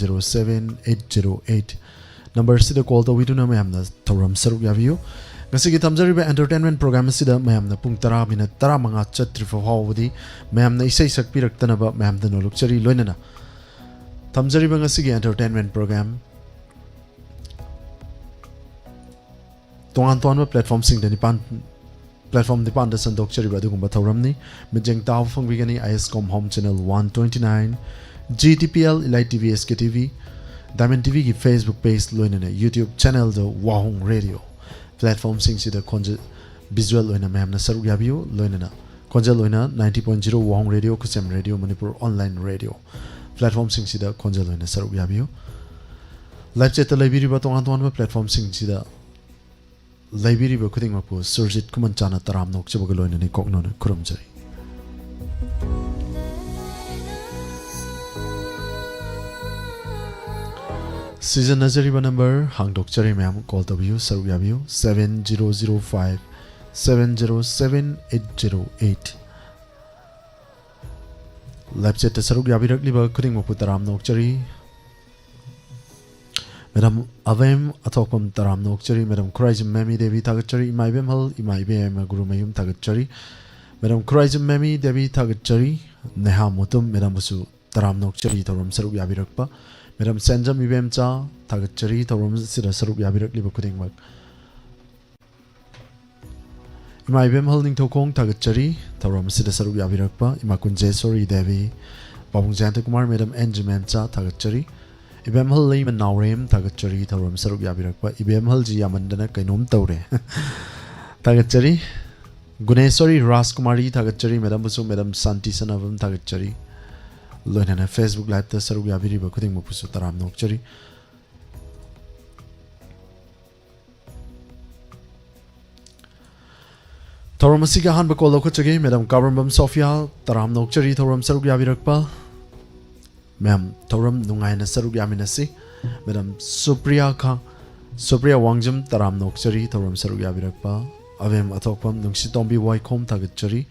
07808 number sida call to widuna mayamna thoram saruk yabiyo ngasigi tamjariba entertainment program sida mayamna pung 10 minute 15 chatri fawdi mayamna isai sakpiraktanaba mayamda nolukchari loinana tamjariba ngasigi entertainment program tongan tonwa platform sing dani pan platform di pan da sandok chari ba dugumba thoramni mijeng taw phongbigani iscom home channel 129 GTPL Elite TV SKTV Diamond TV की Facebook page लोइना ने YouTube channel जो वाहुंग radio platform सिंग सिदा कोंजे visual लोइना ma'am ना सरुक याबियो लोइना ना कोंजे लोइना 90.0 वाहुंग radio कुसम radio Manipur online radio platform सिंग सिदा कोंजे लोइना सरुक याबियो live chat library बातों आंतों में platform सिंग सिदा लाइब्रेरी बकुतिंग मपु सुरजित कुमन चाना तराम नोक चबुग लोइना ने कोकनो ने कुरम जरी Season Nazariba number Hang Dokchari Ma'am call to you Saruyabiu 7005 707 Live chat Saruyabi Liba Kuring Moputaram Nokchari Madam Avem Atopam Taram Nokchari Madam Krizim Memi Devi Tagachari Imaibem Hal Imaibem Guru Mayum Tagachari Madam Krizim Memi Devi Tagachari Neha Mutum Madam Busu Taram Nokchari Toram Saruyabi Rakpa Madam Sanjam Ibem Cha Tagachari Torum Sida Sarup Yabirak Libakuting Work Ima Ibem holding Tokong Tagachari Torum Sida Sarup Yabirakpa Imakunje Sori Devi Babung Jantakumar Madam Enjimem Cha Tagachari Ibem Hol Layman Naurem Tagachari Torum Sarup Yabirakpa Ibem Holji Yamandana Kainum Taure Tagachari Gunesori Raskumari Tagachari Madam Busu Madam Santi Sanavam Tagachari Loinana Facebook Live ta saruk yabiri ba kuding mupusu taram nokchari Thoram asiga han ba call ko chage Madam Kabrambam Sofia taram nokchari thoram saruk yabirakpa Ma'am thoram nungai na saruk yaminasi Madam Supriya Wangjam taram nokchari thoram saruk yabirakpa Avem atokpam nungsitombi waikom tagachari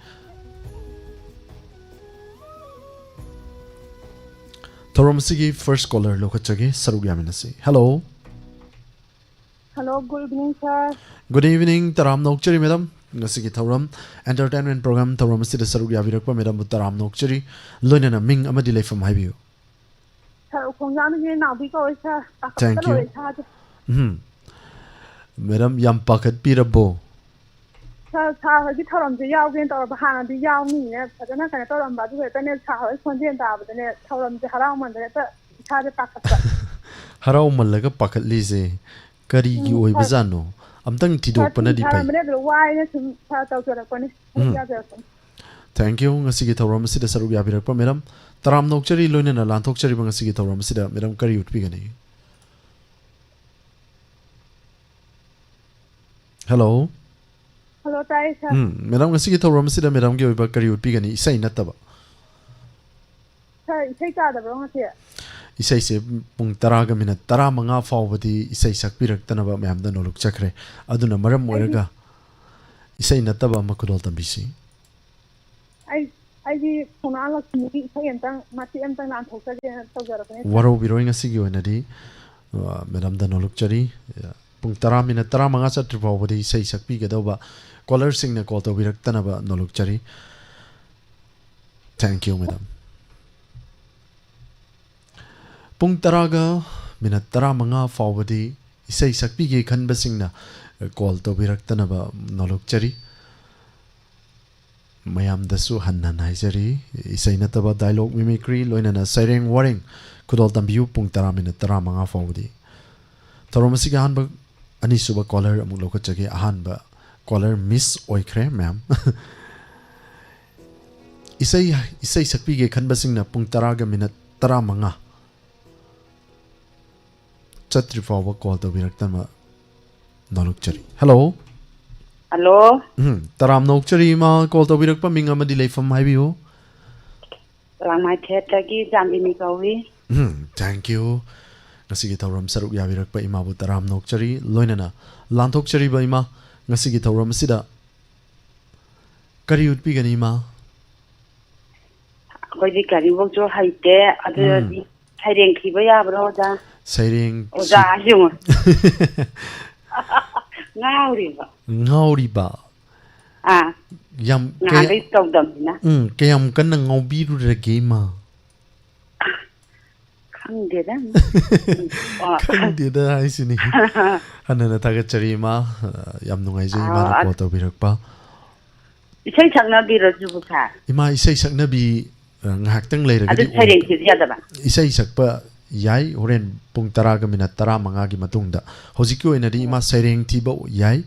Thoram Sigi first caller Lokachagi Saruk Yaminasi. Hello. Hello, good evening, sir. Good evening, Taram Nokchari, madam. Nasigi Thoram entertainment program Thoram Sida Saruk Yavirakpa, madam Taram Nokchari. Lunana Ming Amadile from Highview. Thank you. Madam Yam Pakat Pirabo. Sir, the Thoram the Yawin or Bahana the Yawmi, Sadana Thoram, but we have Sahara Content of the Thoram the Haram and the Packet. Haram Malaga Packet Lise, Kari Bizano. I'm thinking to do Panadi. Thank you, Nasigita Romasida Sarugabira, madam. Taram Nokchari Lunan and Lantokchari Bangasigita Romasida, Madam Kari Utpigani. Hello. Hello, Taisa. Madam Nasigita Romasida, Madam Gilbakari Utpigani, say Nataba. Sir, take out the wrong here. Isai se pung taraga minute tara manga fawadi isai sakpirak tanaba mayam da noluk chakre aduna maram moiraga isai nataba makudol tambisi I Punala say and Mati and Tan Waro biroing a sigi wenadi Madam da noluk chari pung tara minute tara manga sa tripawadi isai sakpi gadoba caller sing na call to birak tanaba noluk chari. Thank you, madam. Pung taraga minat tara manga fawadi isai sakpi ge khan basingna call to birak tanaba noluk chari mayam dasu hanna naijari isai nataba dialogue mimicry loinana siren warring kudol tambiu pung tara minat tara manga fawadi toromasi ga hanba ani suba caller amuk loka chage ahanba caller miss oikre ma'am isai sakpi ge khan basingna pung taraga minat tara manga Chatri Fawa call to Viraktan Nolukchari. Hello. Hello. Taram Nokchari ma call to Virakpa Mingama delay from my view. Ramataki Jambinikawi. Thank you. Nasigita Ram Saruk Yavirakpa Imabu Taram Nokchari, Loinana, Lantokchari Baima, Nasigita Ram Sida. Kari would piganima. Kari work your height there, other ꯁꯩꯔꯦꯡ ꯊꯤꯕ ꯌꯥꯕ꯭ꯔꯣ ꯑꯣꯖꯥ? ꯁꯩꯔꯦꯡ ꯑꯣꯖꯥ ꯌꯦꯡꯉꯣ ꯉꯥꯎꯔꯤꯕ. ꯉꯥꯎꯔꯤꯕ ꯌꯥꯝ ꯅꯍꯥꯟꯗꯩ ꯇꯧꯗꯕꯅꯤꯅ. ꯀꯌꯥꯝ ꯀꯟꯅ ꯉꯥꯎꯕꯤꯔꯨꯔꯒꯦ ꯏꯃꯥ? ꯈꯪꯗꯦꯗ. ꯈꯪꯗꯦꯗ ꯍꯥꯏꯁꯤꯅꯤ. ꯍꯟꯅ ꯊꯥꯒꯠꯆꯔꯤ ꯏꯃꯥ. ꯌꯥꯝ ꯅꯨꯡꯉꯥꯏꯖꯩ ꯏꯃꯥꯅ ꯀꯣꯜ ꯇꯧꯕꯤꯔꯛꯄ. ꯏꯁꯩ ꯁꯛꯅꯕꯤꯔꯁꯨ ꯁꯥꯔ. ꯏꯃꯥ ꯏꯁꯩ ꯁꯛꯅꯕꯤ ꯉꯥꯏꯍꯥꯛꯇꯪ ꯂꯩꯔꯒꯗꯤ ꯑꯗꯨ ꯁꯩꯔꯦꯡ ꯊꯤꯕ ꯌꯥꯗꯕ? ꯏꯁꯩ ꯁꯛꯄ ꯌꯥꯏ ꯍꯣꯔꯦꯟ ꯄꯨꯡ 10ꯒ ꯃꯤꯅꯠ 15ꯒꯤ ꯃꯇꯨꯡꯗ. ꯍꯧꯖꯤꯛꯀꯤ ꯑꯣꯏꯅꯗꯤ ꯏꯃꯥ ꯁꯩꯔꯦꯡ ꯊꯤꯕ ꯌꯥꯏ,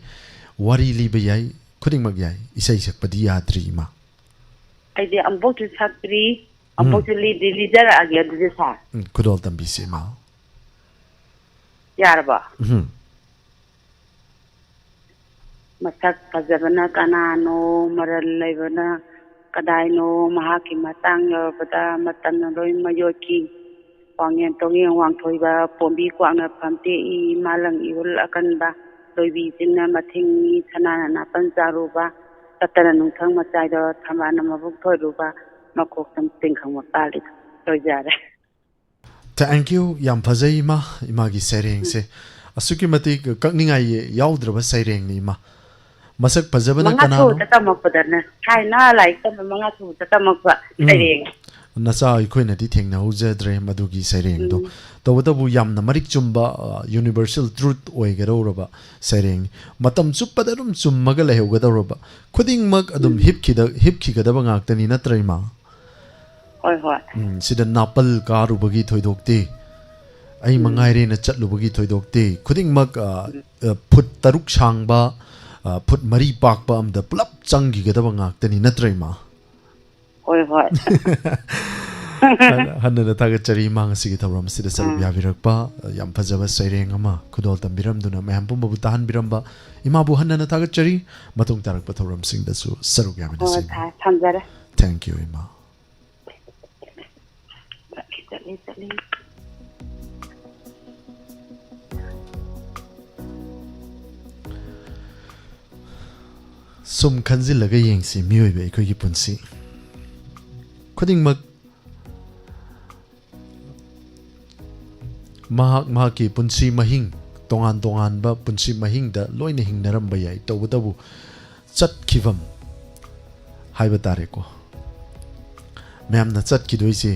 ꯋꯥꯔꯤ ꯂꯤꯕ ꯌꯥꯏ, ꯈꯨꯗꯤꯡꯃꯛ ꯌꯥꯏ. ꯏꯁꯩ ꯁꯛꯄꯗꯤ ꯌꯥꯗ꯭ꯔꯤ ꯏꯃꯥ. ꯑꯩꯗꯤ ꯑꯃꯨꯛꯁꯨ ꯁꯛꯇ꯭ꯔꯤ, ꯑꯃꯨꯛꯁꯨ ꯂꯤꯖꯔꯛꯑꯒꯦ ꯑꯗꯨꯗꯤ ꯁꯥꯔ. ꯈꯨꯗꯣꯜ ꯇꯝꯕꯤꯁꯤ ꯏꯃꯥ. ꯌꯥꯔꯕꯣ? ꯃꯁꯛ ꯐꯖꯕꯅ ꯀꯅꯥꯅꯣ, ꯃꯔꯜ ꯂꯩꯕꯅ ꯀꯗꯥꯏꯅꯣ, ꯃꯍꯥꯛꯀꯤ ꯃꯇꯥꯡ ꯌꯧꯔꯕꯗ ꯃꯇꯝꯅ ꯂꯣꯏ ꯃꯌꯣꯠꯈꯤ. ꯋꯥꯡꯌꯦꯟ ꯇꯣꯡꯌꯦꯟ ꯋꯥꯡꯊꯣꯏꯕ, ꯄꯣꯝꯕꯤ ꯀ꯭ꯋꯥꯛꯅ ꯐꯝꯇꯦꯛꯏ, ꯃꯥꯂꯪ ꯏꯍꯨꯜ ꯑꯀꯟꯕ, ꯂꯣꯏꯕꯤ ꯆꯤꯡꯅ ꯃꯊꯤꯡꯏ, ꯁꯅꯥꯅ ꯅꯥꯄꯟ ꯆꯥꯔꯨꯕ, ꯇꯠꯇꯅ ꯅꯨꯡꯊꯪ ꯃꯆꯥꯏꯗ ꯊꯝꯕꯥꯜꯅ ꯃꯕꯨꯛ ꯊꯣꯏꯔꯨꯕ, ꯃꯀꯣꯛꯇ ꯇꯤꯡꯈꯪ ꯃꯄꯥꯜꯂꯤꯗ. ꯂꯣꯏꯖꯔꯦ. Thank you. ꯌꯥꯝ ꯐꯖꯩ ꯏꯃꯥ. ꯏꯃꯥꯒꯤ ꯁꯩꯔꯦꯡꯁꯦ ꯑꯁꯨꯛꯀꯤ ꯃꯇꯤꯛ ꯀꯛꯅꯤꯡꯉꯥꯏ ꯌꯥꯎꯗ꯭ꯔꯕ ꯁꯩꯔꯦꯡꯅꯤ ꯏꯃꯥ. ꯃꯁꯛ ꯐꯖꯕꯅ ꯀꯅꯥꯅꯣ? 5 ꯁꯨꯕꯗ ꯇꯝꯃꯛꯄꯗꯅ ꯊꯥꯏꯅ ꯂꯥꯏꯔꯤꯛ ꯇꯝꯕ 5 ꯁꯨꯕꯗ ꯇꯝꯃꯛꯄ ꯁꯩꯔꯦꯡ. ꯅꯆꯥ ꯑꯩꯈꯣꯏꯅꯗꯤ ꯊꯦꯡꯅꯍꯧꯖꯗ꯭ꯔꯦ ꯃꯗꯨꯒꯤ ꯁꯩꯔꯦꯡꯗꯣ. ꯇꯧꯕꯇꯕꯨ ꯌꯥꯝꯅ ꯃꯔꯤꯛ ꯆꯨꯝꯕ ꯌꯨꯅꯤꯚꯔꯁꯦꯜ ꯇ꯭ꯔꯨꯠ ꯑꯣꯏꯒꯗꯧꯔꯕ ꯁꯩꯔꯦꯡꯅꯤ. ꯃꯇꯝ ꯆꯨꯞꯄꯗ ꯑꯗꯨꯝ ꯆꯨꯝꯃꯒ ꯂꯩꯍꯧꯒꯗꯧꯔꯕ, ꯈꯨꯗꯤꯡꯃꯛ ꯑꯗꯨꯝ ꯍꯤꯞꯈꯤꯒꯗꯕ ꯉꯥꯛꯇꯅꯤ ꯅꯠꯇ꯭ꯔ ꯏꯃꯥ? ꯍꯣꯏ ꯍꯣꯏ. ꯁꯤꯗ ꯅꯥꯄꯜ ꯀꯥꯔꯨꯕꯒꯤ ꯊꯣꯏꯗꯣꯛꯇꯦ, ꯑꯩ ꯃꯉꯥꯏꯔꯦꯅ ꯆꯠꯂꯨꯕꯒꯤ ꯊꯣꯏꯗꯣꯛꯇꯦ. ꯈꯨꯗꯤꯡꯃꯛ ꯐꯨꯠ 6 ꯁꯥꯡꯕ, ꯐꯨꯠ 4 ꯄꯥꯛꯄ ꯑꯃꯗ ꯄꯨꯂꯞ ꯆꯪꯈꯤꯒꯗꯕ ꯉꯥꯛꯇꯅꯤ ꯅꯠꯇ꯭ꯔ ꯏꯃꯥ? ꯍꯣꯏ ꯍꯣꯏ. ꯍꯟꯅ ꯊꯥꯒꯠꯆꯔꯤ ꯏꯃꯥ ꯉꯁꯤꯒꯤ ꯊꯧꯔꯝ ꯑꯁꯤꯗ ꯁꯔꯨꯛ ꯌꯥꯕꯤꯔꯛꯄ. ꯌꯥꯝ ꯐꯖꯕ ꯁꯩꯔꯦꯡ ꯑꯃ ꯈꯨꯗꯣꯜ ꯇꯝꯕꯤꯔꯝꯗꯨꯅ ꯃꯌꯥꯝ ꯄꯨꯝꯕꯕꯨ ꯇꯥꯍꯟꯕꯤꯔꯝꯕ ꯏꯃꯥꯕꯨ ꯍꯟꯅ ꯊꯥꯒꯠꯆꯔꯤ. ꯃꯇꯨꯡ ꯇꯥꯔꯛꯄ ꯊꯧꯔꯝꯁꯤꯡꯗꯁꯨ ꯁꯔꯨꯛ ꯌꯥꯃꯤꯟꯅꯁꯤ. ꯊꯝꯖꯔꯦ. ꯊꯦꯡꯛ ꯌꯨ ꯏꯃꯥ. ꯆꯠꯂꯤ. ꯁꯨꯝ ꯈꯟꯖꯤꯜꯂꯒ ꯌꯦꯡꯁꯤ ꯃꯤꯑꯣꯏꯕ ꯑꯩꯈꯣꯏꯒꯤ ꯄꯨꯟꯁꯤ ꯈꯨꯗꯤꯡꯃꯛ ꯃꯍꯥꯛꯀꯤ ꯄꯨꯟꯁꯤ ꯃꯍꯤꯡ ꯇꯣꯉꯥꯟꯕ ꯄꯨꯟꯁꯤ ꯃꯍꯤꯡꯗ ꯂꯣꯏꯅ ꯍꯤꯡꯅꯔꯝꯕ ꯌꯥꯏ. ꯇꯧꯕꯇꯕꯨ ꯆꯠꯈꯤꯐꯝ ꯍꯥꯏꯕ ꯇꯥꯔꯦꯀꯣ, ꯃꯌꯥꯝꯅ ꯆꯠꯈꯤꯗꯣꯏꯁꯦ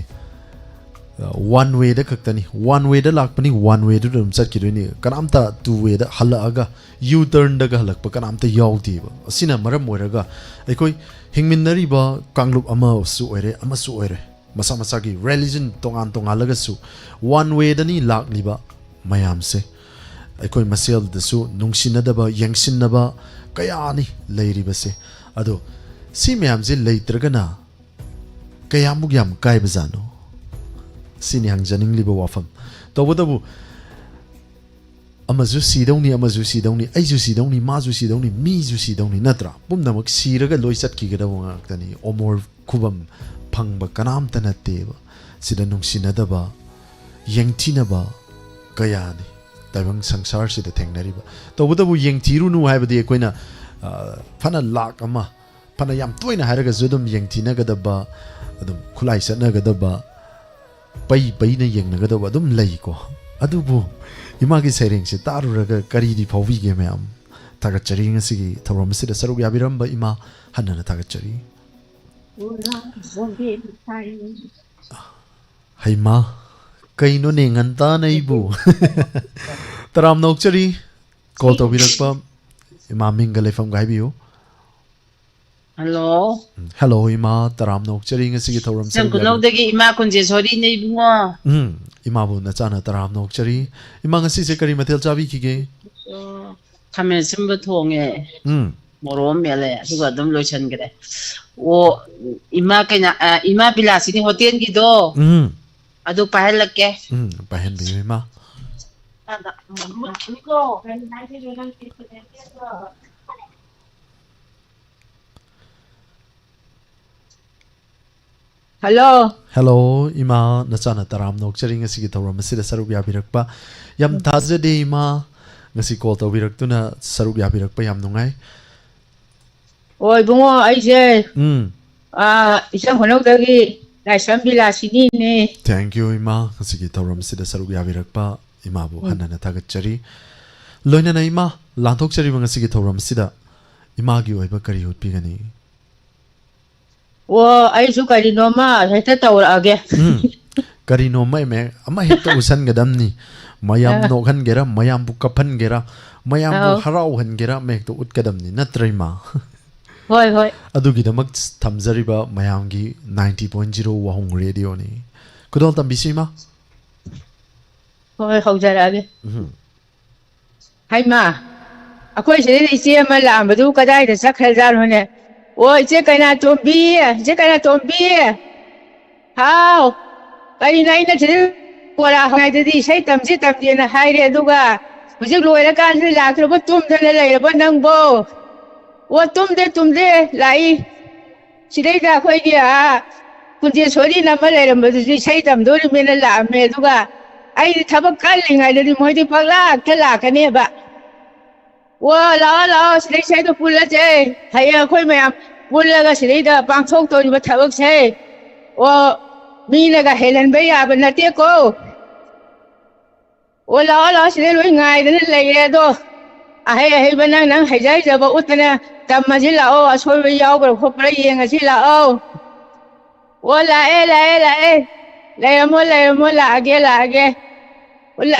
ꯋꯥꯟ ꯋꯦꯗ ꯈꯛꯇꯅꯤ. ꯋꯥꯟ ꯋꯦꯗ ꯂꯥꯛꯄꯅꯤ, ꯋꯥꯟ ꯋꯦꯗꯨꯗ ꯑꯗꯨꯝ ꯆꯠꯈꯤꯗꯣꯏꯅꯤ. ꯀꯅꯥꯝꯇ 2 ꯋꯦꯗ ꯍꯜꯂꯛꯑꯒ ꯌꯨ ꯇꯔꯟꯗꯒ ꯍꯜꯂꯛꯄ ꯀꯅꯥꯝꯇ ꯌꯥꯎꯗꯦꯕ. ꯑꯁꯤꯅ ꯃꯔꯝ ꯑꯣꯏꯔꯒ ꯑꯩꯈꯣꯏ ꯍꯤꯡꯃꯤꯟꯅꯔꯤꯕ ꯀꯥꯡꯂꯨꯞ ꯑꯃꯁꯨ ꯑꯣꯏꯔꯦ ꯑꯃꯁꯨ ꯑꯣꯏꯔꯦ, ꯃꯁꯥ ꯃꯁꯥꯒꯤ ꯔꯤꯂꯤꯖꯟ ꯇꯣꯉꯥꯜꯂꯒꯁꯨ ꯋꯥꯟ ꯋꯦꯗꯅꯤ ꯂꯥꯛꯂꯤꯕ ꯃꯌꯥꯝꯁꯦ. ꯑꯩꯈꯣꯏ ꯃꯁꯦꯜꯗꯁꯨ ꯅꯨꯡꯁꯤꯅꯗꯕ, ꯌꯦꯡꯁꯤꯟꯅꯕ ꯀꯌꯥꯅꯤ ꯂꯩꯔꯤꯕꯁꯦ. ꯑꯗꯣ ꯁꯤ ꯃꯌꯥꯝꯁꯦ ꯂꯩꯇ꯭ꯔꯒꯅ ꯀꯌꯥꯃꯨꯛ ꯌꯥꯝ ꯀꯥꯏꯕꯖꯥꯠꯅꯣ? ꯁꯤꯅꯤ ꯍꯪꯖꯅꯤꯡꯂꯤꯕ ꯋꯥꯐꯝ. ꯇꯧꯕꯇꯕꯨ ꯑꯃꯁꯨ ꯁꯤꯗꯧꯅꯤ, ꯑꯃꯁꯨ ꯁꯤꯗꯧꯅꯤ, ꯑꯩꯁꯨ ꯁꯤꯗꯧꯅꯤ, ꯃꯥꯁꯨ ꯁꯤꯗꯧꯅꯤ, ꯃꯤꯁꯨ ꯁꯤꯗꯧꯅꯤ ꯅꯠꯇ꯭ꯔꯥ? ꯄꯨꯝꯅꯃꯛ ꯁꯤꯔꯒ ꯂꯣꯏ ꯆꯠꯈꯤꯒꯗꯕ ꯉꯥꯛꯇꯅꯤ. ꯑꯣꯃꯣꯔ ꯈꯨꯕꯝ ꯐꯪꯕ ꯀꯅꯥꯝꯇ ꯅꯠꯇꯦꯕ. ꯁꯤꯗ ꯅꯨꯡꯁꯤꯅꯗꯕ, ꯌꯦꯡꯊꯤꯅꯕ ꯀꯌꯥꯅꯤ ꯇꯥꯏꯕꯪ ꯁꯪꯁꯥꯔꯁꯤꯗ ꯊꯦꯡꯅꯔꯤꯕ. ꯇꯧꯕꯇꯕꯨ ꯌꯦꯡꯊꯤꯔꯨꯅꯨ ꯍꯥꯏꯕꯗꯤ ꯑꯩꯈꯣꯏꯅ ꯐꯅ ꯂꯥꯛ ꯑꯃ ꯐꯅ ꯌꯥꯝ ꯇꯣꯏꯅ ꯍꯥꯏꯔꯒꯁꯨ ꯑꯗꯨꯝ ꯌꯦꯡꯊꯤꯅꯒꯗꯕ, ꯑꯗꯨꯝ ꯈꯨꯠꯂꯥꯏ ꯆꯠꯅꯒꯗꯕ, ꯄꯩꯅ ꯌꯦꯡꯅꯒꯗꯕ ꯑꯗꯨꯝ ꯂꯩꯀꯣ. ꯑꯗꯨꯕꯨ ꯏꯃꯥꯒꯤ ꯁꯩꯔꯦꯡꯁꯦ ꯇꯥꯔꯨꯔꯒ ꯀꯔꯤꯗꯤ ꯐꯥꯎꯕꯤꯒꯦ ꯃꯌꯥꯝ? ꯊꯥꯒꯠꯆꯔꯤ. ꯉꯁꯤꯒꯤ ꯊꯧꯔꯝ ꯑꯁꯤꯗ ꯁꯔꯨꯛ ꯌꯥꯕꯤꯔꯝꯕ ꯏꯃꯥ ꯍꯟꯅ ꯊꯥꯒꯠꯆꯔꯤ. ꯍꯩꯃꯥ ꯀꯩꯅꯣꯅꯦ ꯉꯟꯇꯥꯅ ꯑꯩꯕꯨ ꯇꯔꯥꯝꯅ ꯑꯣꯛꯆꯔꯤ. ꯀꯣꯜ ꯇꯧꯕꯤꯔꯛꯄ ꯏꯃꯥ ꯃꯤꯡꯒ ꯂꯩꯐꯝꯒ ꯍꯥꯏꯕꯤꯌꯨ. ꯍꯜꯂꯣ. ꯍꯜꯂꯣ ꯏꯃꯥ, ꯇꯔꯥꯝꯅ ꯑꯣꯛꯆꯔꯤ. ꯉꯁꯤꯒꯤ ꯊꯧꯔꯝ ꯈꯨꯅꯧꯗꯒꯤ ꯏꯃꯥ ꯀꯨꯟꯖꯦꯁꯣꯔꯤꯅꯦ ꯏꯕꯨꯡꯉꯣ. 이마부 나짜나 따라함 옥자리 이망은 시세거리 마텔 자비키게 카멘 심부 통에 모로 메래 그거 좀 로션 그래. 오 이마 그냥 이마 빌라시니 호텔기도 아주 파헬게. 파헨 비요 이마. 이거 Hello. Hello, ima nachana taram nokchari ngasi gi thawram asida saruk yabirakpa yam thajade ima ngasi call tawbiraktuna saruk yabirakpa yam nungai. Oi bungo aise isan honokdagi Laisam Bilasini ne. Thank you ima ngasigi thauram sida saruk yabirakpa ima bu hanana thagachari loina na ima lanthok chari ngasigi thauram sida ima gi oiba kari hutpi gani Wo ai su kari no ma heta tawra age. kari no mai me ama heta usan gadamni mayam no khan gera mayam bu kaphan gera mayam bu harau han gera me to ut gadamni natraima Hoi hoi. adugidamak thamjariba mayamgi 90.0 wahung radio ni kudol tambisima Hoi hojara age. Hai ma. Akoi sire ise ma lam badu kadai da sakhal jar hone. Wo ise kana tombi, ise kana tombi. Hao. Kari nai na sire wala hai da di sai tamji tamji na hai re duga. Hujik loira kan se la kro tum thane lai ba nang bo. Wo tum de lai. Sire da khoi dia. Kunje sori na ma lai ram badu sai tam do ri me na la me duga. Ai thabak kalling ai di moi di pagla kala kane ba. Wo la sire sai to pula je. Hai khoi me am pula ga sire da pang thok to ni ba thabak sai. Wo mi na ga helan ba ya ba na te ko. Wo la sire loi ngai da lai re do. Ai ba nang hai jai ja ba utna tam ma ji la o asoi ba yaw ba kho pra yeng a ji la o. Wo la e. Lai mo la age. Wala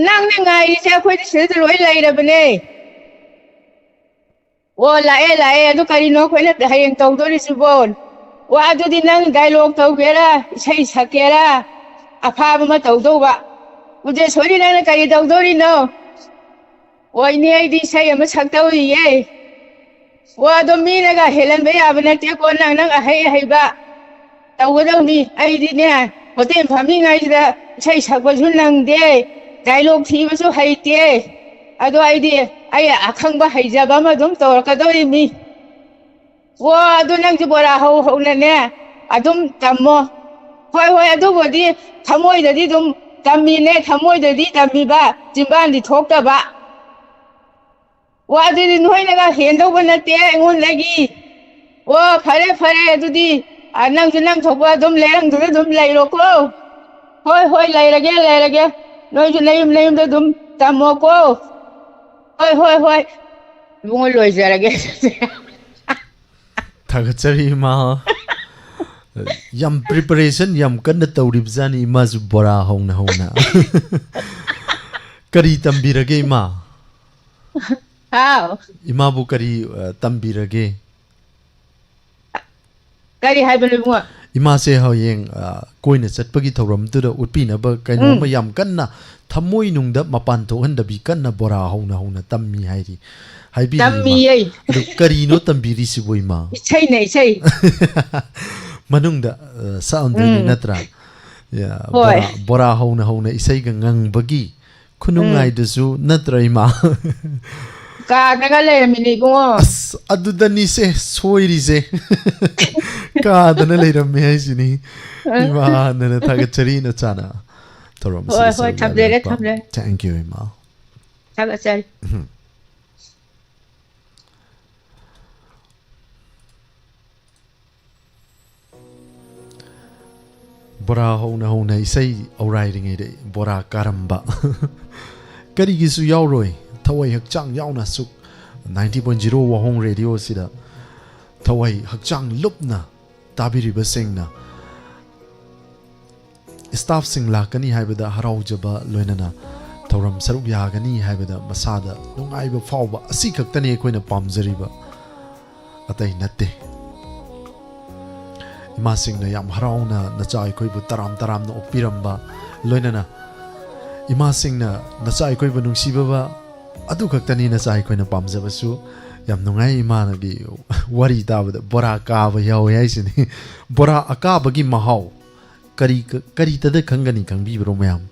nang ngai sa khoi di sire loi lai da bane. Wala e adu kari no khoi na hayeng tong do ri sibon. Wa adu di nang dialogue tau gera sai sakera. Apha ma tau do ba. Uje sori nang kari tau do ri no. Wa ni ai di sai ma sak tau ri ye. Wa do mi na ga helan be ya bana te ko nang hai ba. Tau go ni ai di ne. Hotel family ngai da sai sak ba sun nang de. Dialogue thi ba su hai te. Adu ai di ai akhang ba hai ja ba ma dum tor ka do mi. Wa adu nang ji bora ho na ne. Adum tammo. Hoi adu bo di thamoi da di dum tammi ne thamoi da di tammi ba. Jimban di thok ta ba. Wa adu di noi na ga hen do ba na te ngon lagi. Wa phare adu di nang ji nang thok ba dum lerang du dum lai ro ko. Hoi lai lage. Noi ju lai da dum tammo ko. Hoi. Bungo loi jara ge. thagachari ma yam preparation yam kan na tawrib zani ma zu bora hona kari tambirage ma How? ima bu kari tambirage Kari hai belu bungo. ima se hayeng koina chatpagi thoram tu da utpi na ba kaino ma yam kan na thamoi nung da mapan tho han da bi kan na bora hona tammi hairi haibi Tammi ei. kari no tambiri si boima Sei. manung da sound ni natra ya bora hona isai ga ngang bagi khunungai da su natra ima Ka ga le mi ni bungo. adu da ni se soiri se ka da na le ram me ai sini ima na thagachari na chana thoram Hoi thamle. thank you ima Saga sari. bora hona isai aurai ringai de bora karamba kari gi su yaw roi thawai hakchang yauna suk 90.0 wahong radio sida thawai hakchang lupna tabiri basengna staff sing lakani haibada harau jaba loinana thoram saruk yagani haibada masada nungai ba fawba asi khaktani koina pamjariba atai natte ima singna yam harauna nachai koi bu taram na opiramba loinana ima singna nachai koi bu nungsiba ba adu khaktani nachai koi na pamjaba su yam nungai ima na gi wari tabada bora ka ba yaw yai sini bora akaba gi mahau kari tada khangani khangbi bro mayam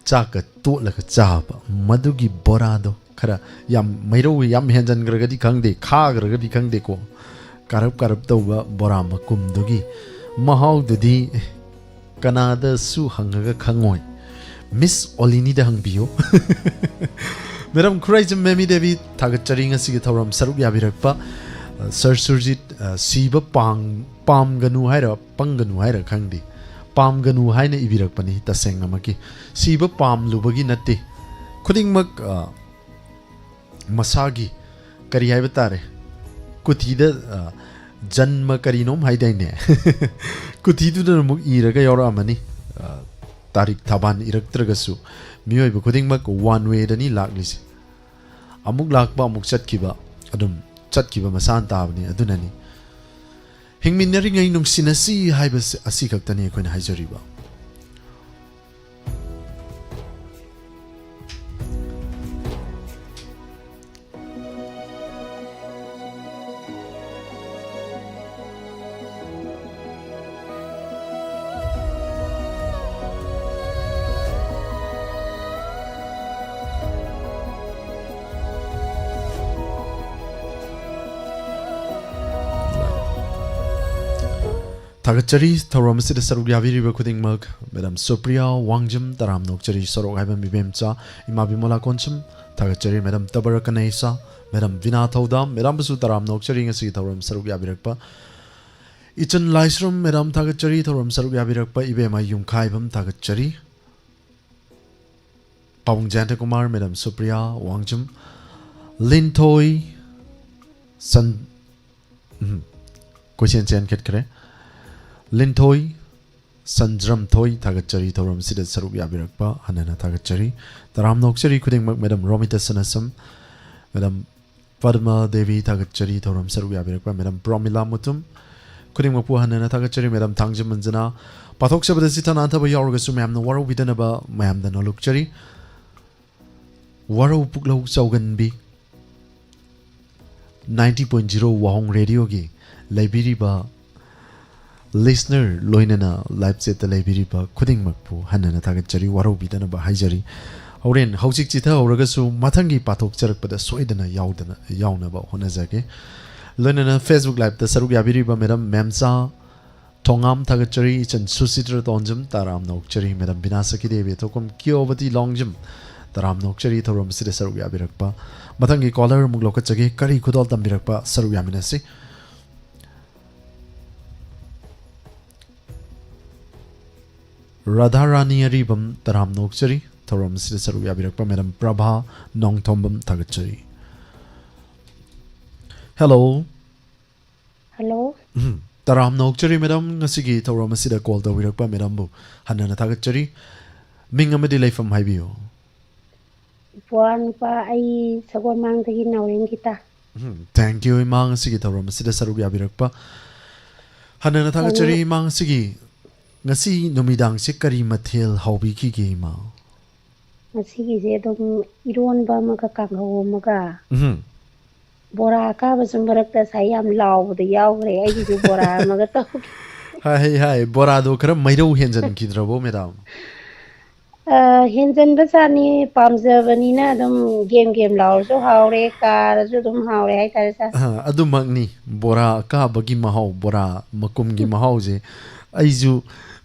chaka to la ka chaba madugi bora do khara yam mairo yam henjan gragadi khangde kha gragadi khangde ko karab tawba bora makum dugi mahau dudi kanada su hangaga khangoi miss olini da hangbiyo meram khuraijem memi devi thagachari ngasi gi thoram saruk yabirakpa Sir Surjit siba pam ganu haira panganu haira khangdi pam ganu haina ibirak pani taseng amaki siba pam lubagi natte khuding mak masagi kari haiba tare kuthida janma karinom haidaine kuthidu na muk iraga yora amani tarik thaban iraktragasu miyoi ba khuding mak one way dani laklisi amuk lakba amuk chatkiba adum chatkiba masan tabni adunani hingminari ngai nung sinasi haiba asi kaktani koina haijariba Tagachari Thoram Sida Sarugaviri Bakuding Mug, Madam Supriya Wangjum, Taram Nokchari Sorok Ivan Bibemcha, Imabimola Conchum, Tagachari Madam Tabarakanesa, Madam Vina Thodam, Madam Basu Taram Nokchari, and Sea Thoram Sarugabirakpa. Ichan Lysrum, Madam Tagachari, Thoram Sarugabirakpa, Ibema Yumkaibam Tagachari, Pawang Jantakumar, Madam Supriya Wangjum, Lintoi, San Question Chen Ketkare. Lintoi, Sanjram Thoi, Tagachari, Thoram Sida Saruk Yabirakpa, Hanana Tagachari, Taram Nokchari, Kuding Madam Romita Sanasam, Madam Padma Devi Tagachari, Thoram Saruk Yabirakpa, Madam Bromila Mutum, Kuding Mapu Hanana Tagachari, Madam Tangjam Manzana, Pathok Sabadasitan Antaba Yorgasu, Mam the Waru Vidanaba, Mam the Nolukchari, Waru Puklo Sauganbi 90.0 Wahong Radio Gi, Liberiba. Listener loinana live set library ba khuding makpu hanana tagachari waro bidana ba haijari horen haujik chitha horagasu mathangi pathok charakpada soidana yauna ba honajage loinana Facebook live ta saruk yabiri ba madam memsa thongam tagachari chan susitra tonjum taram nokchari madam binasaki devi thokom kiobati longjum taram nokchari thorom sida saruk yabirakpa mathangi caller mugloka chage kari khudol tambirakpa saruk yaminasi Radharani Aribam Taram Nokchari, Thoram Sida Saruk Yabirakpa, Madam Prabha Nongthombam Tagachari. Hello. Hello. Taram Nokchari, Madam Nasigi, Thoram Sida called the Wirakpa, Madam Bu, Hanana Tagachari, Mingamadilay from Haibio. Puan pa ay sagwamang tagin na rin kita. Thank you, Imang Sigi, Thoram Sida Saruk Yabirakpa. Hanana Tagachari, Imang Sigi. Ngasi numidang si kari mathil hobby ki game. Ngasi se dum iron ba makakanghaw maga. Bora ka ba sumbarakta sayam law the yaw re ay di bora magato. Hi bora do kara mairo henjan kidrabo madam. Henjan basani pamjabani na dum game law so hawre ka so dum hawre ay tarsa. Adu magni bora ka bagi mahaw bora makum gi mahaw je aizu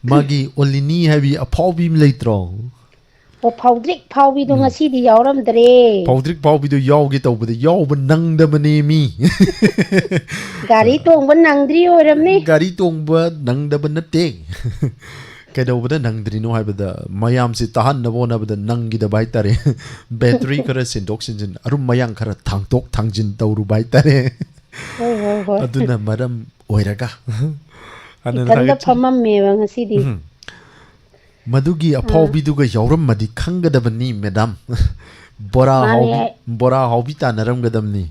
Magi olini habi a paubi later. O powdrik paubi do ngasi di yawram dre. Powdrik paubi do yaw get over the yaw nang da manemi. Gari tong ban nang dri oram ne. Gari tong ba nang da banate. Kada over nang dri no have the mayam si tahan na bona ba nang gi da baitare. Battery kara sindoxin arum mayang kara thangtok thangjin tawru baitare. Aduna madam oiraga. Ikanda pamam me bang sidi. Madugi apau biduga yauram madi khangadabani madam. Bora hobita naram gadamni.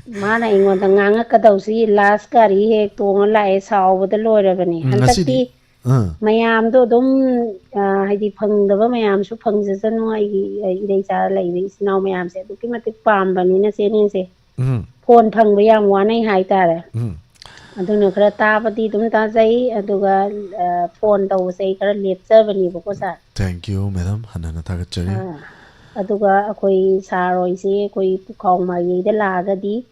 Mana ingon nganga kadausi last kari he tonga lae saw bada loirabani. Hantakti mayam do dum haidi phangdaba mayam su phangjasanu ai idai cha laibe isnaw mayam se duki mati pambani na senin se. Phone phangba yam wanai hai tare. Aduna khara tabati dum ta jai aduga phone taw sei khara lepchabani bako sa. Thank you madam hanana tagachari. Aduga akoi saroi se koi pukhong ma ye de lagadi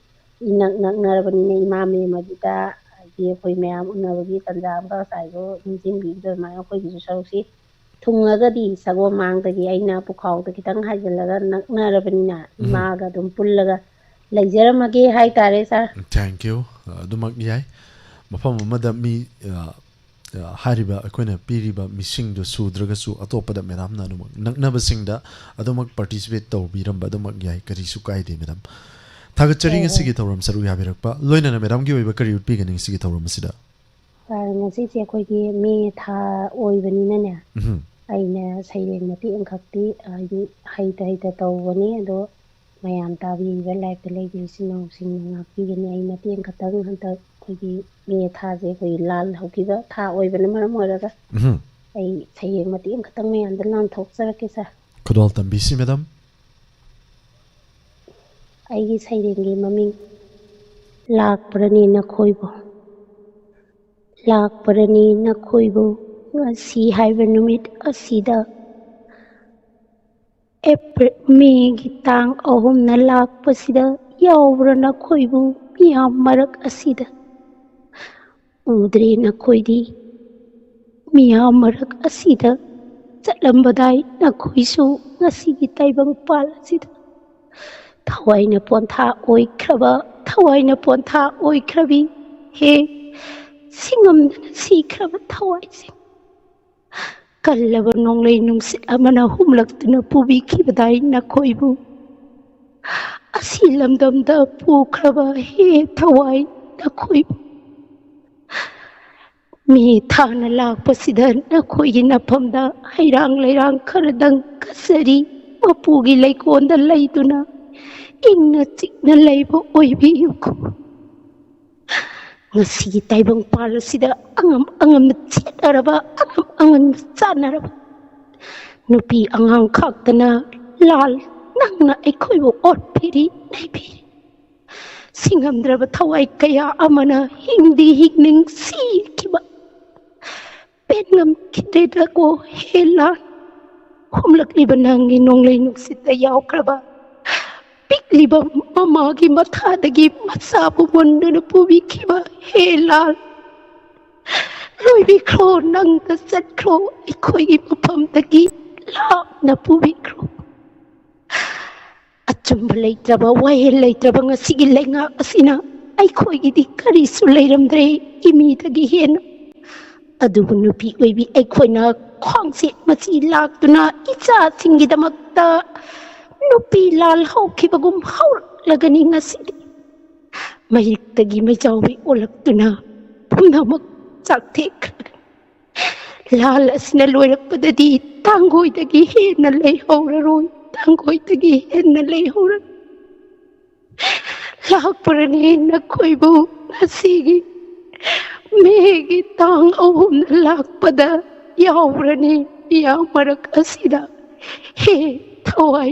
inak narabani ne imame madita ye koi mayam unabagi tanjam ka sai go injin bi do ma koi bi sarusi thungagadi sago mang tagi aina pukhong ta kitang hajalaga narabani na imaga dum pullaga ꯂꯩꯖꯔꯝꯃꯒꯦ ꯍꯥꯏꯇꯥꯔꯦ sir thank you ꯑꯗꯨꯃꯛ ꯌꯥꯏ ꯃꯐꯝ ꯑꯃꯗ ꯃꯤ ꯍꯥꯏꯔꯤꯕ ꯑꯩꯈꯣꯏꯅ ꯄꯤꯔꯤꯕ ꯃꯤꯁꯤꯡꯗꯨ ꯁꯨꯗ꯭ꯔꯒꯁꯨ ꯑꯇꯣꯞꯄꯗ ꯃꯦꯗꯥꯝꯅ ꯑꯗꯨꯃꯛ ꯅꯛꯅꯕꯁꯤꯡꯗ ꯑꯗꯨꯃꯛ ꯄꯥꯔꯇꯤꯁꯤꯄꯦꯠ ꯇꯧꯕꯤꯔꯝꯕ ꯑꯗꯨꯃꯛ ꯌꯥꯏ ꯀꯔꯤꯁꯨ ꯀꯥꯏꯗꯦ ꯃꯦꯗꯥꯝ ꯊꯥꯒꯠꯆꯔꯤ ꯉꯁꯤꯒꯤ ꯊꯧꯔꯝ ꯁꯔꯨꯛ ꯌꯥꯕꯤꯔꯛꯄ ꯂꯣꯏꯅꯅ ꯃꯦꯗꯥꯝꯒꯤ ꯑꯣꯏꯕ ꯀꯔꯤ ꯎꯠꯄꯤꯒꯅꯤ ꯉꯁꯤꯒꯤ ꯊꯧꯔꯝ ꯑꯁꯤꯗ ꯁꯥꯔ ꯉꯁꯤꯁꯦ ꯑꯩꯈꯣꯏꯒꯤ ꯃꯦ ꯊꯥ ꯑꯣꯏꯕꯅꯤꯅꯅꯦ ꯑꯩꯅ ꯁꯩꯔꯦꯡ ꯃꯇꯦꯛ ꯑꯃꯈꯛꯇꯤ ꯍꯥꯏꯗꯤ ꯍꯩꯇ ꯇꯧꯕꯅꯤ ꯑꯗꯣ ꯃꯌꯥꯝ ꯇꯥꯕꯤꯔꯤꯕ ꯂꯥꯏꯔꯤꯛꯇ ꯂꯩꯕ ꯏꯆꯤꯟ ꯏꯅꯥꯎꯁꯤꯡꯅ ꯉꯥꯛꯄꯤꯒꯅꯤ ꯑꯩ ꯃꯇꯦꯡ ꯈꯛꯇꯪ ꯍꯟꯗꯛ ꯑꯩꯈꯣꯏꯒꯤ ꯃꯦ ꯊꯥꯁꯦ ꯑꯩꯈꯣꯏꯒꯤ ꯂꯥꯜ ꯍꯧꯈꯤꯕ ꯊꯥ ꯑꯣꯏꯕꯅ ꯃꯔꯝ ꯑꯣꯏꯔꯒ ꯑꯩ ꯁꯩꯔꯦꯡ ꯃꯇꯦꯛ ꯑꯃꯈꯛꯇꯪ ꯃꯌꯥꯝꯗ ꯂꯥꯟꯊꯣꯛꯆꯔꯛꯀꯦ ꯁꯥꯔ ꯈꯨꯗꯣꯜ ꯇꯝꯕꯤꯁꯤ ꯃꯦꯗꯥꯝ ꯑꯩꯒꯤ ꯁꯩꯔꯦꯡꯒꯤ ꯃꯃꯤꯡ ꯂꯥꯛꯄ꯭ꯔꯅꯤ ꯅꯈꯣꯏꯕꯨ ꯂꯥꯛꯄ꯭ꯔꯅꯤ ꯅꯈꯣꯏꯕꯨ ꯉꯁꯤ ꯍꯥꯏꯕ ꯅꯨꯃꯤꯠ ꯑꯁꯤꯗ ꯃꯦꯒꯤ ꯇꯥꯡ 3ꯅ ꯂꯥꯛꯄꯁꯤꯗ ꯌꯥꯎꯕ꯭ꯔ ꯅꯈꯣꯏꯕꯨ ꯃꯤꯌꯥꯝ ꯃꯔꯛ ꯑꯁꯤꯗ ꯎꯗ꯭ꯔꯦ ꯅꯈꯣꯏꯗꯤ ꯃꯤꯌꯥꯝ ꯃꯔꯛ ꯑꯁꯤꯗ ꯆꯠꯂꯝꯕꯗꯥꯏ ꯅꯈꯣꯏꯁꯨ ꯉꯁꯤꯒꯤ ꯇꯥꯏꯕꯪꯄꯥꯜ ꯑꯁꯤꯗ ꯊꯋꯥꯏꯅ ꯄꯣꯟꯊꯥ ꯑꯣꯏꯈ꯭ꯔꯕꯤ ꯍꯦ ꯁꯤꯡꯉꯝꯗꯅ ꯁꯤꯈ꯭ꯔꯕ ꯊꯋꯥꯏꯁꯤꯡ ꯀꯜꯂꯕ ꯅꯣꯡꯂꯩ ꯅꯨꯡꯁꯤꯠ ꯑꯃꯅ ꯍꯨꯝꯂꯛꯇꯨꯅ ꯄꯨꯕꯤꯈꯤꯕꯗꯥꯏ ꯅꯈꯣꯏꯕꯨ ꯑꯁꯤ ꯂꯝꯗꯝꯗ ꯄꯨꯈ꯭ꯔꯕ ꯍꯦ ꯊꯋꯥꯏ ꯅꯈꯣꯏꯕꯨ ꯃꯤ ꯊꯥꯅ ꯂꯥꯛꯄꯁꯤꯗ ꯅꯈꯣꯏꯒꯤ ꯅꯐꯝꯗ ꯍꯩꯔꯥꯡ ꯂꯩꯔꯥꯡ ꯈꯔꯗꯪ ꯀꯠꯆꯔꯤ ꯃꯄꯨꯒꯤ ꯂꯩꯀꯣꯜꯗ ꯂꯩꯗꯨꯅ ꯏꯪꯅ ꯆꯤꯛꯅ ꯂꯩꯕ ꯑꯣꯏꯕꯤꯌꯨꯀꯣ ꯉꯁꯤꯒꯤ ꯇꯥꯏꯕꯪꯄꯥꯜ ꯑꯁꯤꯗ ꯑꯉꯝꯅ ꯆꯦꯠꯅꯔꯕ ꯑꯉꯝꯕ ꯆꯥꯟꯅꯔꯕ ꯅꯨꯄꯤ ꯑꯉꯥꯡ ꯈꯥꯛꯇꯅ ꯂꯥꯜ ꯅꯪꯅ ꯑꯩꯈꯣꯏꯕꯨ ꯑꯣꯠꯄꯤꯔꯤ ꯅꯩꯕꯤꯔꯤ ꯁꯤꯡꯉꯝꯗ꯭ꯔꯕ ꯊꯋꯥꯏ ꯀꯌꯥ ꯑꯃꯅ ꯍꯤꯡꯗꯤ ꯍꯤꯡꯅꯤꯡ ꯁꯤꯈꯤꯕ ꯄꯦꯟꯉꯝꯈꯤꯗ꯭ꯔꯦꯗꯀꯣ ꯍꯦ ꯂꯥꯜ ꯍꯨꯝꯂꯛꯂꯤꯕ ꯅꯪꯒꯤ ꯅꯣꯡꯂꯩ ꯅꯨꯡꯁꯤꯠꯇ ꯌꯥꯎꯈ꯭ꯔꯕ ꯄꯤꯛꯂꯤꯕ ꯃꯃꯥꯒꯤ ꯃꯊꯥꯗꯒꯤ ꯃꯆꯥꯕꯨ ꯃꯨꯟꯗꯨꯅ ꯄꯨꯕꯤꯈꯤꯕ ꯍꯦ ꯂꯥꯜ ꯂꯣꯏꯕꯤꯈ꯭ꯔꯣ ꯅꯪꯗ ꯆꯠꯈ꯭ꯔꯣ ꯑꯩꯈꯣꯏꯒꯤ ꯃꯐꯝꯗꯒꯤ ꯂꯥꯞꯅ ꯄꯨꯕꯤꯈ꯭ꯔꯣ ꯑꯆꯨꯝꯕ ꯂꯩꯇ꯭ꯔꯕ ꯋꯥꯌꯦꯜ ꯂꯩꯇ꯭ꯔꯕ ꯉꯁꯤꯒꯤ ꯂꯩꯉꯥꯛ ꯑꯁꯤꯅ ꯑꯩꯈꯣꯏꯒꯤꯗꯤ ꯀꯔꯤꯁꯨ ꯂꯩꯔꯝꯗ꯭ꯔꯦ ꯏꯃꯤꯗꯒꯤ ꯍꯦꯟꯅ ꯑꯗꯨꯕꯨ ꯅꯨꯄꯤ ꯑꯣꯏꯕꯤ ꯑꯩꯈꯣꯏꯅ ꯈ꯭ꯋꯥꯡꯆꯦꯠ ꯃꯆꯤ ꯂꯥꯛꯇꯨꯅ ꯏꯆꯥꯁꯤꯡꯒꯤꯗꯃꯛꯇ ꯅꯨꯄꯤ ꯂꯥꯜ ꯍꯧꯈꯤꯕꯒꯨꯝ ꯍꯧꯔꯛꯂꯒꯅꯤ ꯉꯁꯤꯗꯤ ꯃꯍꯤꯛꯇꯒꯤ ꯃꯩꯖꯥꯎꯕꯤ ꯑꯣꯜꯂꯛꯇꯨꯅ ꯄꯨꯝꯅꯃꯛ ꯆꯥꯛꯊꯦꯛꯈ꯭ꯔꯒꯅꯤ ꯂꯥꯜ ꯑꯁꯤꯅ ꯂꯣꯏꯔꯛꯄꯗꯗꯤ ꯇꯥꯡꯒꯣꯏꯗꯒꯤ ꯍꯦꯟꯅ ꯂꯩꯍꯧꯔꯔꯣꯏ ꯇꯥꯡꯒꯣꯏꯗꯒꯤ ꯍꯦꯟꯅ ꯂꯩꯍꯧꯔꯔꯣꯏ ꯂꯥꯛꯄ꯭ꯔꯅꯤ ꯅꯈꯣꯏꯕꯨ ꯉꯁꯤꯒꯤ ꯃꯦꯒꯤ ꯇꯥꯡ 3ꯅ ꯂꯥꯛꯄꯗ ꯌꯥꯎꯕ꯭ꯔꯅꯤ ꯃꯤꯌꯥꯝ ꯃꯔꯛ ꯑꯁꯤꯗ ꯍꯦ ꯊꯋꯥꯏ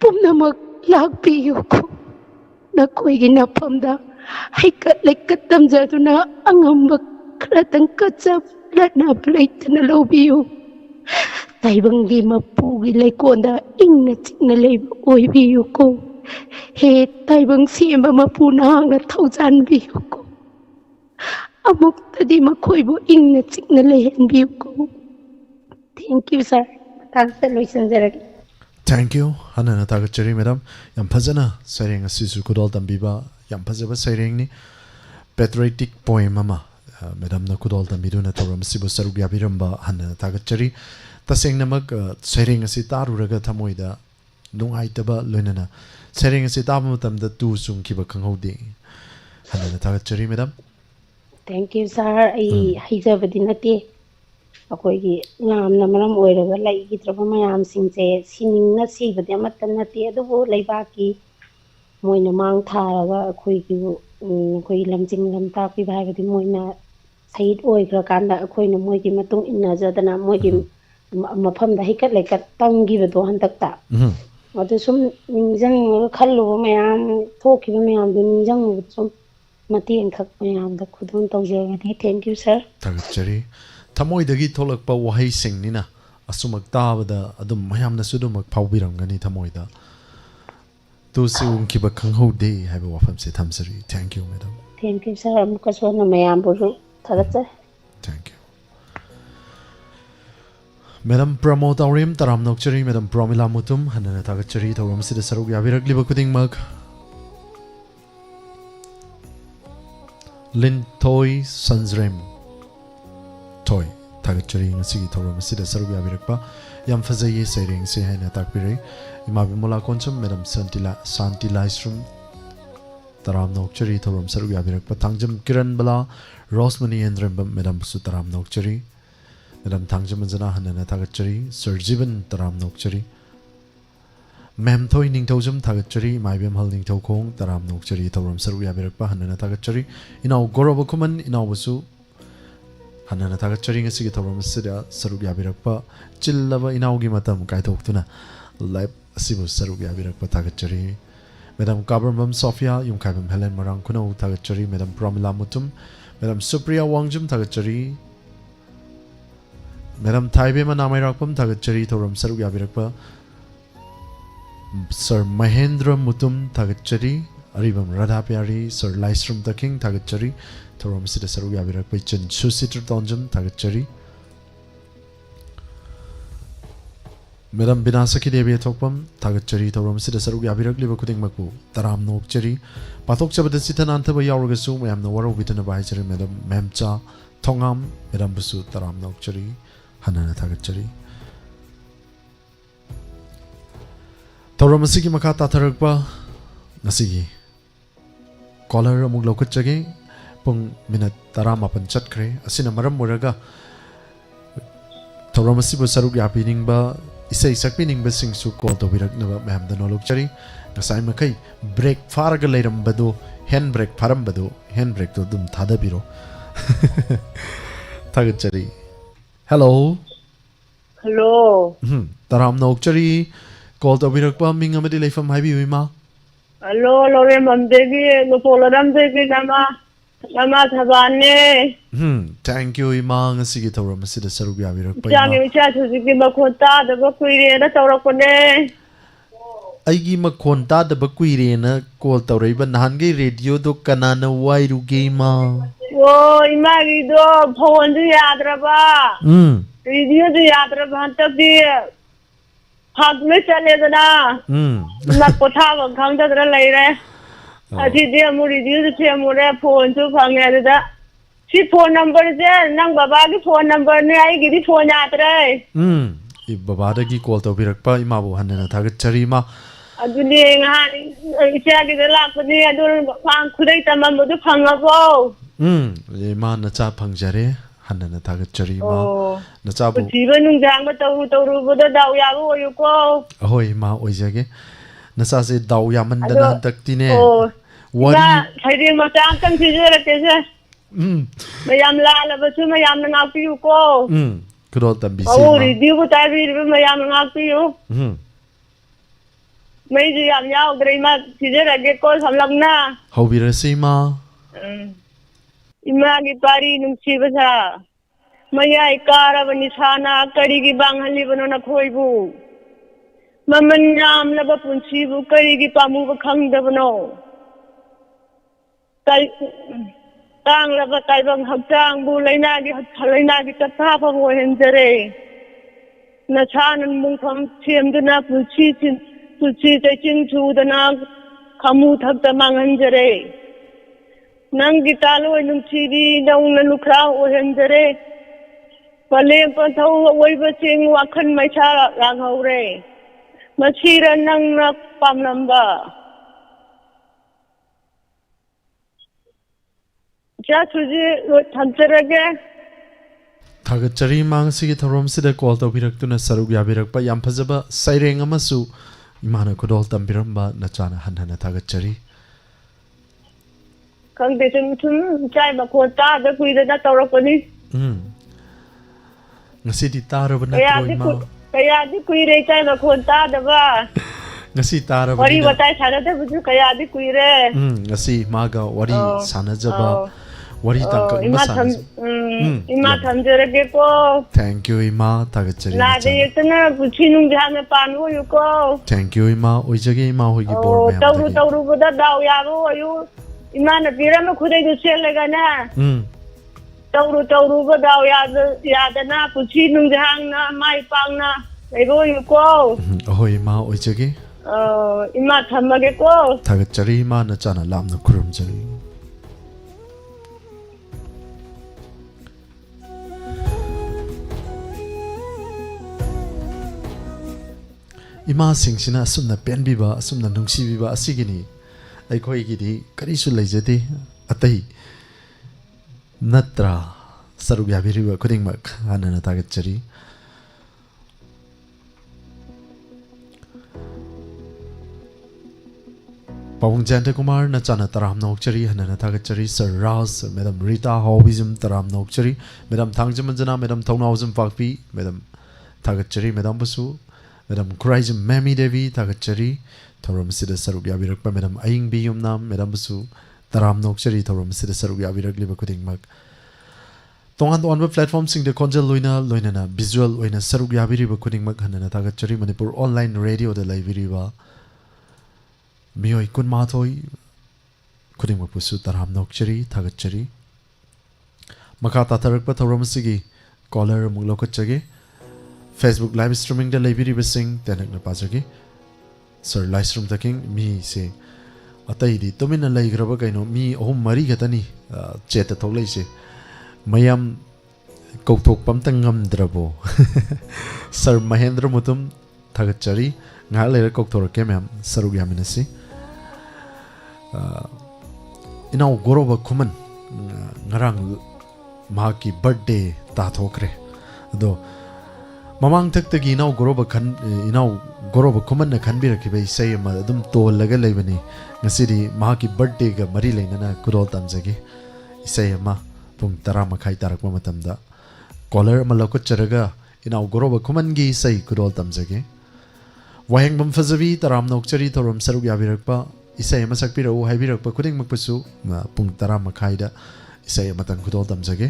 ꯄꯨꯝꯅꯃꯛ ꯂꯥꯛꯄꯤꯌꯨꯀꯣ ꯅꯈꯣꯏꯒꯤ ꯅꯐꯝꯗ ꯍꯩꯀꯠ ꯂꯩꯀꯠ ꯇꯝꯖꯗꯨꯅ ꯑꯉꯝꯕ ꯈꯔꯇꯪ ꯀꯠꯆ ꯂꯩꯇꯅ ꯂꯧꯕꯤꯌꯨ ꯇꯥꯏꯕꯪꯒꯤ ꯃꯄꯨꯒꯤ ꯂꯩꯀꯣꯜꯗ ꯏꯪꯅ ꯆꯤꯛꯅ ꯂꯩꯕ ꯑꯣꯏꯕꯤꯌꯨꯀꯣ ꯍꯦ ꯇꯥꯏꯕꯪ ꯁꯦꯝꯕ ꯃꯄꯨ ꯅꯍꯥꯛꯅ ꯊꯧꯖꯥꯟꯕꯤꯌꯨꯀꯣ ꯑꯃꯨꯛꯇꯗꯤ ꯃꯈꯣꯏꯕꯨ ꯏꯪꯅ ꯆꯤꯛꯅ ꯂꯩꯍꯟꯕꯤꯌꯨꯀꯣ ꯊꯦꯡꯛ ꯌꯨ ꯁꯥꯔ ꯃꯇꯥꯡꯁꯤꯗ ꯂꯣꯏꯁꯤꯟꯖꯔꯒꯦ ꯊꯦꯡꯛ ꯌꯨ ꯍꯟꯅ ꯊꯥꯒꯠꯆꯔꯤ ꯃꯦꯗꯥꯝ ꯌꯥꯝ ꯐꯖꯅ ꯁꯩꯔꯦꯡ ꯑꯁꯤꯁꯨ ꯈꯨꯗꯣꯜ ꯇꯝꯕꯤꯕ ꯌꯥꯝ ꯐꯖꯕ ꯁꯩꯔꯦꯡꯅꯤ ꯄꯦꯇ꯭ꯔꯣꯏꯇꯤꯛ ꯄꯣꯏꯝ ꯑꯃ ꯃꯦꯗꯥꯝꯅ ꯈꯨꯗꯣꯜ ꯇꯝꯕꯤꯗꯨꯅ ꯊꯧꯔꯝ ꯑꯁꯤꯕꯨ ꯁꯔꯨꯛ ꯌꯥꯕꯤꯔꯝꯕ ꯍꯟꯅ ꯊꯥꯒꯠꯆꯔꯤ ꯇꯁꯦꯡꯅꯃꯛ ꯁꯩꯔꯦꯡ ꯑꯁꯤ ꯇꯥꯔꯨꯔꯒ ꯊꯃꯣꯏꯗ ꯅꯨꯡꯉꯥꯏꯇꯕ ꯂꯣꯏꯅꯅ ꯁꯩꯔꯦꯡ ꯑꯁꯤ ꯇꯥꯕ ꯃꯇꯝꯗ ꯇꯨ ꯆꯨꯡꯈꯤꯕ ꯈꯪꯍꯧꯗꯦ ꯍꯟꯅ ꯊꯥꯒꯠꯆꯔꯤ ꯃꯦꯗꯥꯝ ꯊꯦꯡꯛ ꯌꯨ ꯁꯥꯔ ꯑꯩ ꯍꯩꯖꯕꯗꯤ ꯅꯠꯇꯦ ꯑꯩꯈꯣꯏꯒꯤ ꯌꯥꯝꯅ ꯃꯔꯝ ꯑꯣꯏꯔꯒ ꯂꯩꯈꯤꯗ꯭ꯔꯕ ꯃꯌꯥꯝꯁꯤꯡꯁꯦ ꯁꯤꯅꯤꯡꯅ ꯁꯤꯕꯗꯤ ꯑꯃꯠꯇ ꯅꯠꯇꯦ ꯑꯗꯨꯕꯨ ꯂꯩꯕꯥꯛꯀꯤ ꯃꯣꯏꯅ ꯃꯥꯡ ꯊꯥꯔꯒ ꯑꯩꯈꯣꯏꯒꯤ ꯂꯝꯖꯤꯡ ꯂꯝꯇꯥꯛꯄꯤꯕ ꯍꯥꯏꯕꯗꯤ ꯃꯣꯏꯅ ꯁꯍꯤꯠ ꯑꯣꯏꯈ꯭ꯔꯀꯥꯟꯗ ꯑꯩꯈꯣꯏꯅ ꯃꯣꯏꯒꯤ ꯃꯇꯨꯡ ꯏꯟꯅꯖꯗꯅ ꯃꯣꯏꯒꯤ ꯃꯐꯝꯗ ꯍꯩꯀꯠ ꯂꯩꯀꯠ ꯇꯝꯈꯤꯕꯗꯣ ꯍꯟꯗꯛꯇ ꯑꯗꯨ ꯁꯨꯝ ꯅꯤꯡꯁꯤꯡꯉꯒ ꯈꯜꯂꯨꯕ ꯃꯌꯥꯝ ꯊꯣꯛꯈꯤꯕ ꯃꯌꯥꯝꯗꯨ ꯅꯤꯡꯁꯤꯡꯉꯨꯕꯗ ꯁꯨꯝ ꯃꯇꯦꯡꯈꯛ ꯃꯌꯥꯝꯗ ꯈꯨꯗꯣꯜ ꯇꯧꯖꯕꯅꯤ ꯊꯦꯡꯛ ꯌꯨ ꯁꯥꯔ ꯊꯥꯒꯠꯆꯔꯤ ꯊꯃꯣꯏꯗꯒꯤ ꯊꯣꯛꯂꯛꯄ ꯋꯥꯍꯩꯁꯤꯡꯅꯤꯅ ꯑꯁꯨꯃꯛ ꯇꯥꯕꯗ ꯑꯗꯨꯝ ꯃꯌꯥꯝꯅꯁꯨ ꯑꯗꯨꯃꯛ ꯐꯥꯎꯕꯤꯔꯝꯒꯅꯤ ꯊꯃꯣꯏꯗ ꯇꯨꯁꯤ ꯎꯡꯈꯤꯕ ꯈꯪꯍꯧꯗꯦ ꯍꯥꯏꯕ ꯋꯥꯐꯝꯁꯦ ꯊꯝꯖꯔꯤ thank you madam thank you sir ꯑꯃꯨꯛꯀꯁꯨ ꯍꯟꯅ ꯃꯌꯥꯝꯕꯨꯁꯨ ꯊꯥꯒꯠꯆꯔꯤ ꯊꯦꯡꯛ ꯌꯨ ꯃꯦꯗꯥꯝ ꯄ꯭ꯔꯃꯣ ꯇꯧꯔꯦꯝ ꯇꯔꯥꯝ ꯅꯣꯛꯆꯔꯤ ꯃꯦꯗꯥꯝ ꯄ꯭ꯔꯣꯃꯤꯂꯥ ꯃꯨꯇꯨꯝ ꯍꯟꯅ ꯊꯥꯒꯠꯆꯔꯤ ꯊꯧꯔꯝ ꯑꯁꯤꯗ ꯁꯔꯨꯛ ꯌꯥꯕꯤꯔꯛꯂꯤꯕ ꯈꯨꯗꯤꯡꯃꯛ Lin Toy Sanzrem Toy Tagachari ngasi thoram sida sarup yabirakpa yam fazaye sering se haina takpire ima bimula koncham madam Santi Lystrom taram nokchari thoram sarup yabirakpa thangjam Kiran Bala Rosmani Endrembam madam su taram nokchari madam thangjam anjana hanana tagachari Surjiban taram nokchari Mem Thoi Ningthojam Tagachari Maibem Hal Ningtho Khong taram nokchari thoram sarup yabirakpa hanana tagachari inau Gorobakuman inau basu hanana tagachari ngasi thoram sida sarup yabirakpa chillaba inaugi matam kaithoktuna live asibu sarup yabirakpa tagachari Madam Kabram Sophia Yumkaibam Helen Marang Kuno tagachari Madam Pramila Mutum Madam Supriya Wangjum tagachari Madam Taibe Manamairakpam tagachari thoram sarup yabirakpa Sir Mahendra Mutum tagachari Aribam Radhapyari Sir Lystrom the King tagachari thoram sida sarup yabirakpa Chen Susitr Tonjam tagachari Madam Binasaki Devi Thokpam tagachari thoram sida sarup yabirakliba khudingmakpu taram nokchari pathok chabada sitanantaba yauragasu mayamna waro bitana bahichari Madam Memcha Thongam Madam Busu taram nokchari hanana tagachari thoram asigi makha tatharakpa ngasigi caller amuk lokachage pung minute taramapan chatkre asina maram moraga thoram asibu sarup yapiningba isai sakpiningba singsu call to biraknaba ma'am da nolokchari ngasai makai break faraga leirambado hand break farambado hand break to dum thada biro tagachari hello taram nokchari call to birakpa mingamadi leifam haibi uima Hello, Lore Mamdevi, Gopolaram Devi, Lama Thabane. Thank you, Imang. Sige, thoram sida sarup yabirakpa. Jangi Vicha Suzuki Makhonta, the Bakuiri, the Taurapone. Aigi makhonta da bakuire na call tawraiba nahangai radio do kanana wairu game Oh, Imagi do, Pondu Yadraba. Radio do Yadraba, Tabi. Hug me Chaledana. Nakotava, come to the later. I did the Muridu, the Mure, phone to Pangada. She phone number is there, number phone number, I give it phone yatre. Babadagi call to Birakpa, Imabu Hanana Tagacharima. I do the Lapani, I don't create a mamma to Pangabo. Mana Pangare. Hanana tagachari na chabu even jang to the Dayago you go. Ahoy ma oizage na sa se daw yaman dana taktine wari thai ma tang kan thije te se mayam la la ba su mayam na pi you ko kro tambi se oh review ko tai bi mayam na pi you mai ji am yao dre ma thije ra ge ko samlam na how bi rasi ma Imagi pari nungsi basa maya ikara banisana kari ki banghali banana khoibu mamanyam laba punchi bu kari ki pamu bakhang dabano kai tang laba kai bang hakjang bu laina ki katha pa bo henjare na chanan mung pham thiam duna punchi te chin chu dana khamu thak ta manghanjare Nang gitalo nung chidi nung nanukra o hendere. Pale pantau away basing wakan may cha lang haure. Masira nang napam namba. Ja tuji thamcherage. Tagachari mang sige thoram sida call to biraktu na sarup yabirakpa yam phajaba saireng amasu imana kodol tambiramba nachana hanhana tagachari Kang de tum chai ma ko ta da kui da tawrakoni ngasi di taraba na troima kaya di kui re chai ma ko ta da ba ngasi taraba wari batai sana da buju kaya di kui re ngasi maga wari sanajaba wari tangka ima thamjere ge ko thank you ima tagachari na de yetna puchi nung ja me pan wo yu ko thank you ima oijage ima hogi bor me tawru boda daw ya ro yu ima na pira me khudai du chele ga na tawru boda daw ya da na puchi nung ja na mai pang na ro yu ko oh ima oijage ima thamage ko tagachari ima na chana lamna kurum jari इमा सिंगसिना असुमना पेनबिबा असुमना नुंसीबिबा असिगिनी अखोइगिदी करिसु लेजते अतई नत्रा सरुग याबिरिबा खुदिंगमक हानना तागतचरी पावंग जयंत कुमार नचाना तराम नौकचरी हनना तागतचरी सर राज मैडम रीता हॉबिजम तराम नौकचरी मैडम थांगजमंजना मैडम थौनाउजम पाकपी मैडम तागतचरी मैडम बसु मैडम खुराइजम मैमी देवी तागतचरी थौरम सिद सरुग याबिरकपा मैडम अयिंग बियुमनाम मैडम बसु तराम नौकचरी थौरम सिद सरुग याबिरकलिबा खुदिंगमक तोंगान तोंगान प्लेटफॉर्म सिंग दे कोंजल लोइना विजुअल ओइना सरुग याबिरिबा खुदिंगमक हनना तागतचरी मणिपुर ऑनलाइन रेडियो दे लाइबिरिबा मियोई कुनमाथोई खुदिंगमक पुसु तराम नौकचरी तागतचरी मखा ताथरकपा थौरम सिगी कॉलर मुगलोकचगे फेसबुक लाइव स्ट्रीमिंग दे लाइबिरिबा सिंग तेनकना पाजगे सर लाइस्ट्रीम तकिंग मी से अतैदी तुमिना लैग्रबा कैनो मी अहुम मरी गतनी चेत थोक्लैसे मयाम कौथोक पमतंग ngамद्रबो सर महेंद्र मुतुम थागतचरी ngah लेर कौथोरके मैम सरुग यामिनसी इनाउ गोरोबा खुमन ngarang mahaki birthday ताथोक्रे अदो ममांग तक इनाउ गोरोबा खुमन न खनबिरखिबा इसै अमा अदुम तोलगा लेबनी ngasiदी mahaki birthday ga mari leinana kurol tamjage isai ama pung 10 makhai tarakpa matamda caller ama lokotcharaga inaw goroba khumangi isai kurol tamjage wahengbam fajabi taram nokchari thorom saruk yabirakpa isai ama sakpirau haibirakpa khuding makpasu pung 10 makhai da isai ama tang kurol tamjage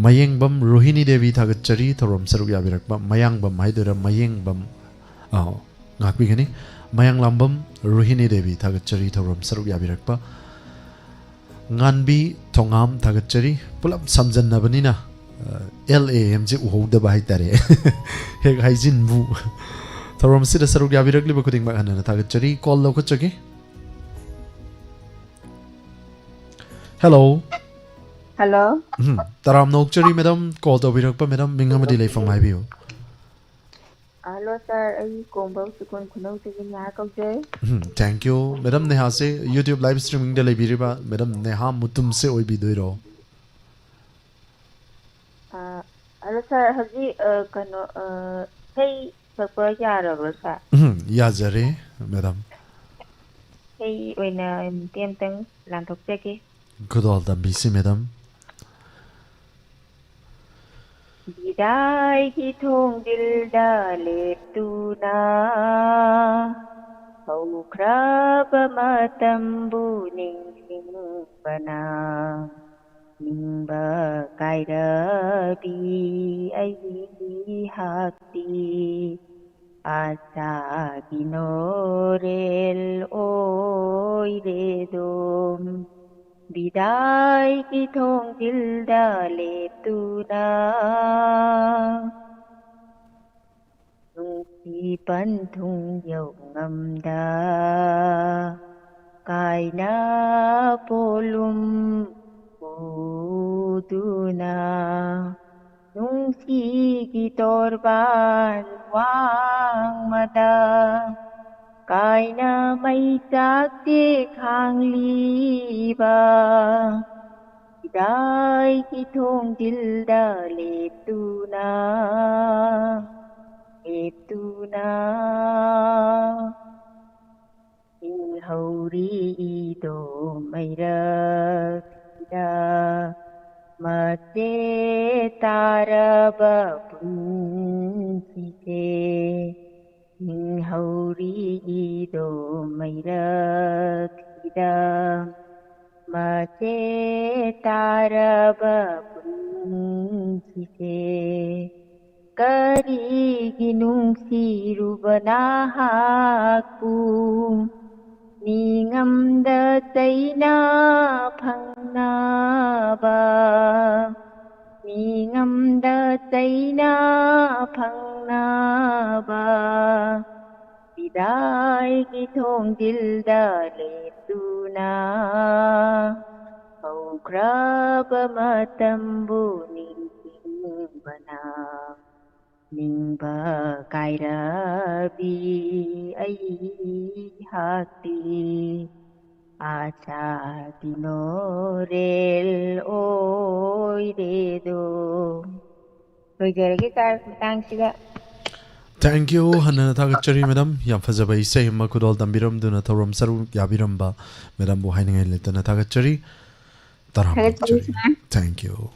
Mayengbam Rohini Devi Thagachari thorom saruk yabirakpa Mayangbam haidura Mayengbam ngakbigani Mayanglambam Rohini Devi Thagachari thorom saruk yabirakpa Nganbi Thongam Thagachari pulap samjannabanina LAM je uhodaba haitare hek haijin bu thorom sida saruk yabirakli ba khuding mahanana Thagachari call lokachage Hello Hello. Taram Nokchari madam call to birakpa madam mingamadi leifam haibiyo Hello sir, ai kombo sukun khunau tigi na kauje. Thank you madam neha se YouTube live streaming de leibiriba madam neha mutum se oibi doiro Hello sir, haji kano hey sakpa yaraba sa. Ya jare madam Hey oina tiam tang lan thokche ki. Good all the busy madam Bidai ki thong dil dale tu na Hau krab matam bu ning ning bana Ning ba kai da bi ai bi hakti Asa binorel oi re dom Bidai ki thong dil dale tu na Nung si pan thung yau ngam da Kai na polum uduna Nung si ki torban wang mata Kai na mai tak te khang li ba Bidai ki thong dil da le tu na In hauri do mai rak da Mate taraba pun si se Ning hauri do mai rakida Mate taraba punsi se Kari ginung sirubana hakpu Ningam da taina phangna ba Ningam da taina phangna ba Bidai ki thong dil da le tu na Hau krab matam bu ning निंबा कायरा बी आई हाती आचा दिनोरेल ओय रेदो लोइजरगे कार तांगसिगा Thank you hana thagachari madam yam fazaba isai ma kudol tambiram duna thoram saru yabiram ba madam bu hainingai letana thagachari taram thank you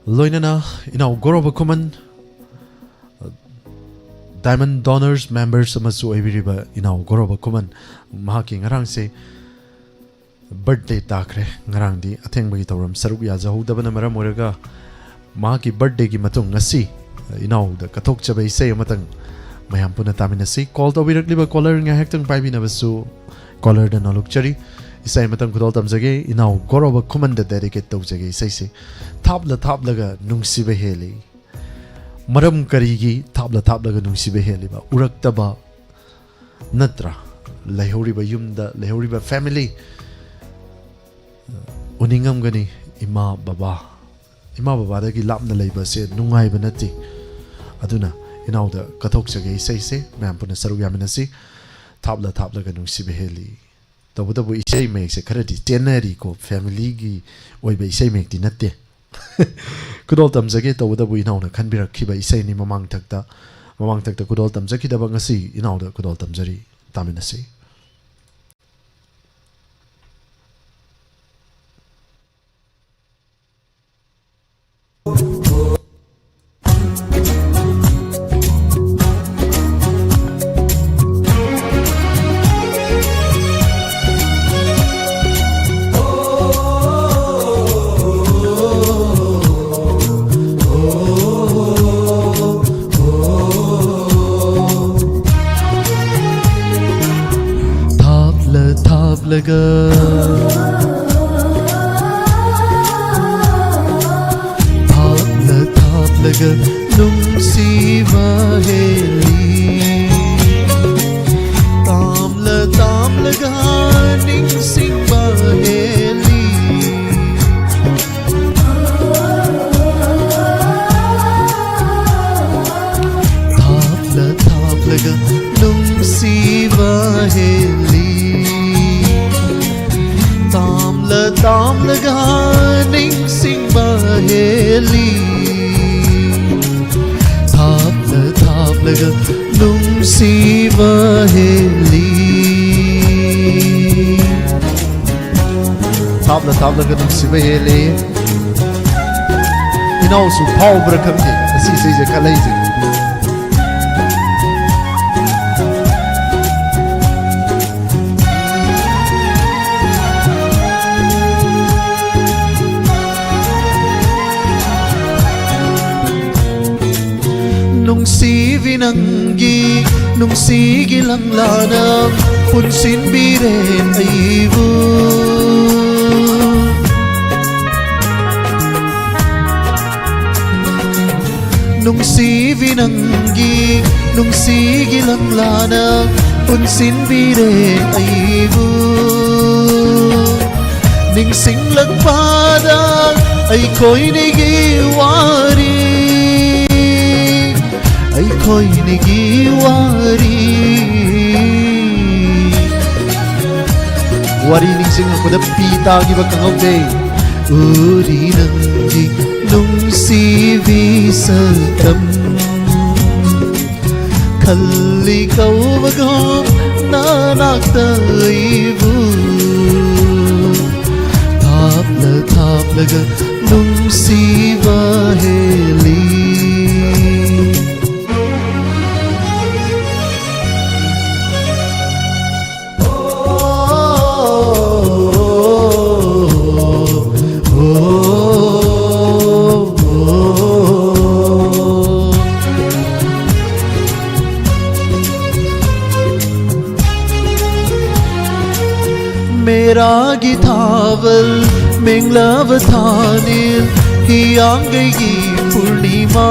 loinana inau goroba kuman Diamond Donors members amasu aibiriba inau goroba kuman mahaki ngarang se birthday takre ngarang di athengba gi thoram saru ya jahudabana maram oraga mahaki birthday gi matung ngasi inau da kathok chabai sei amatang mayam puna tamina si call to birakliba caller nga hektang paibi na basu caller da nalukchari isai matang kudol tamjage inau goroba kuman da dedicate tawjage isai se thapla ga nungsiba heli maram karigi thapla ga nungsiba heli ba uraktaba natra laihoriba yumda laihoriba family uningam gani ima baba da gi lapna leiba se nungai banati aduna inau da kathok jage isai se mam puna saru yamina si thapla ga nungsiba heli tabu isai mek se kharadi tenari ko family gi oiba isai mek di natte kudol tamjage tabu inau na khanbirak khiba isai ni mamang thakta kudol tamjaki da bangasi inau da kudol tamjari tamina si thapla nungsiba heli tamla ga ningsingba heli thapla ga nungsiba heli tamla ga ningsingba heli thapla ga nungsiba heli thapla ga nungsiba heli inau su power kamti asi se kalai se nungsigi lang lanam punsin biren aibu nungsigi lang lanam punsin biren aibu ningsing lagpadang ay ko'y nagiwari ay ko'y nagiwari wari ningsing ako na pita gibag kang okay uri nanggi nung sivi saltam kalikaw bagam nanagtaibu thapla ga nung siva heli मेरागी थावल मेंगलाव थानिल ही आंगई पूर्णिमा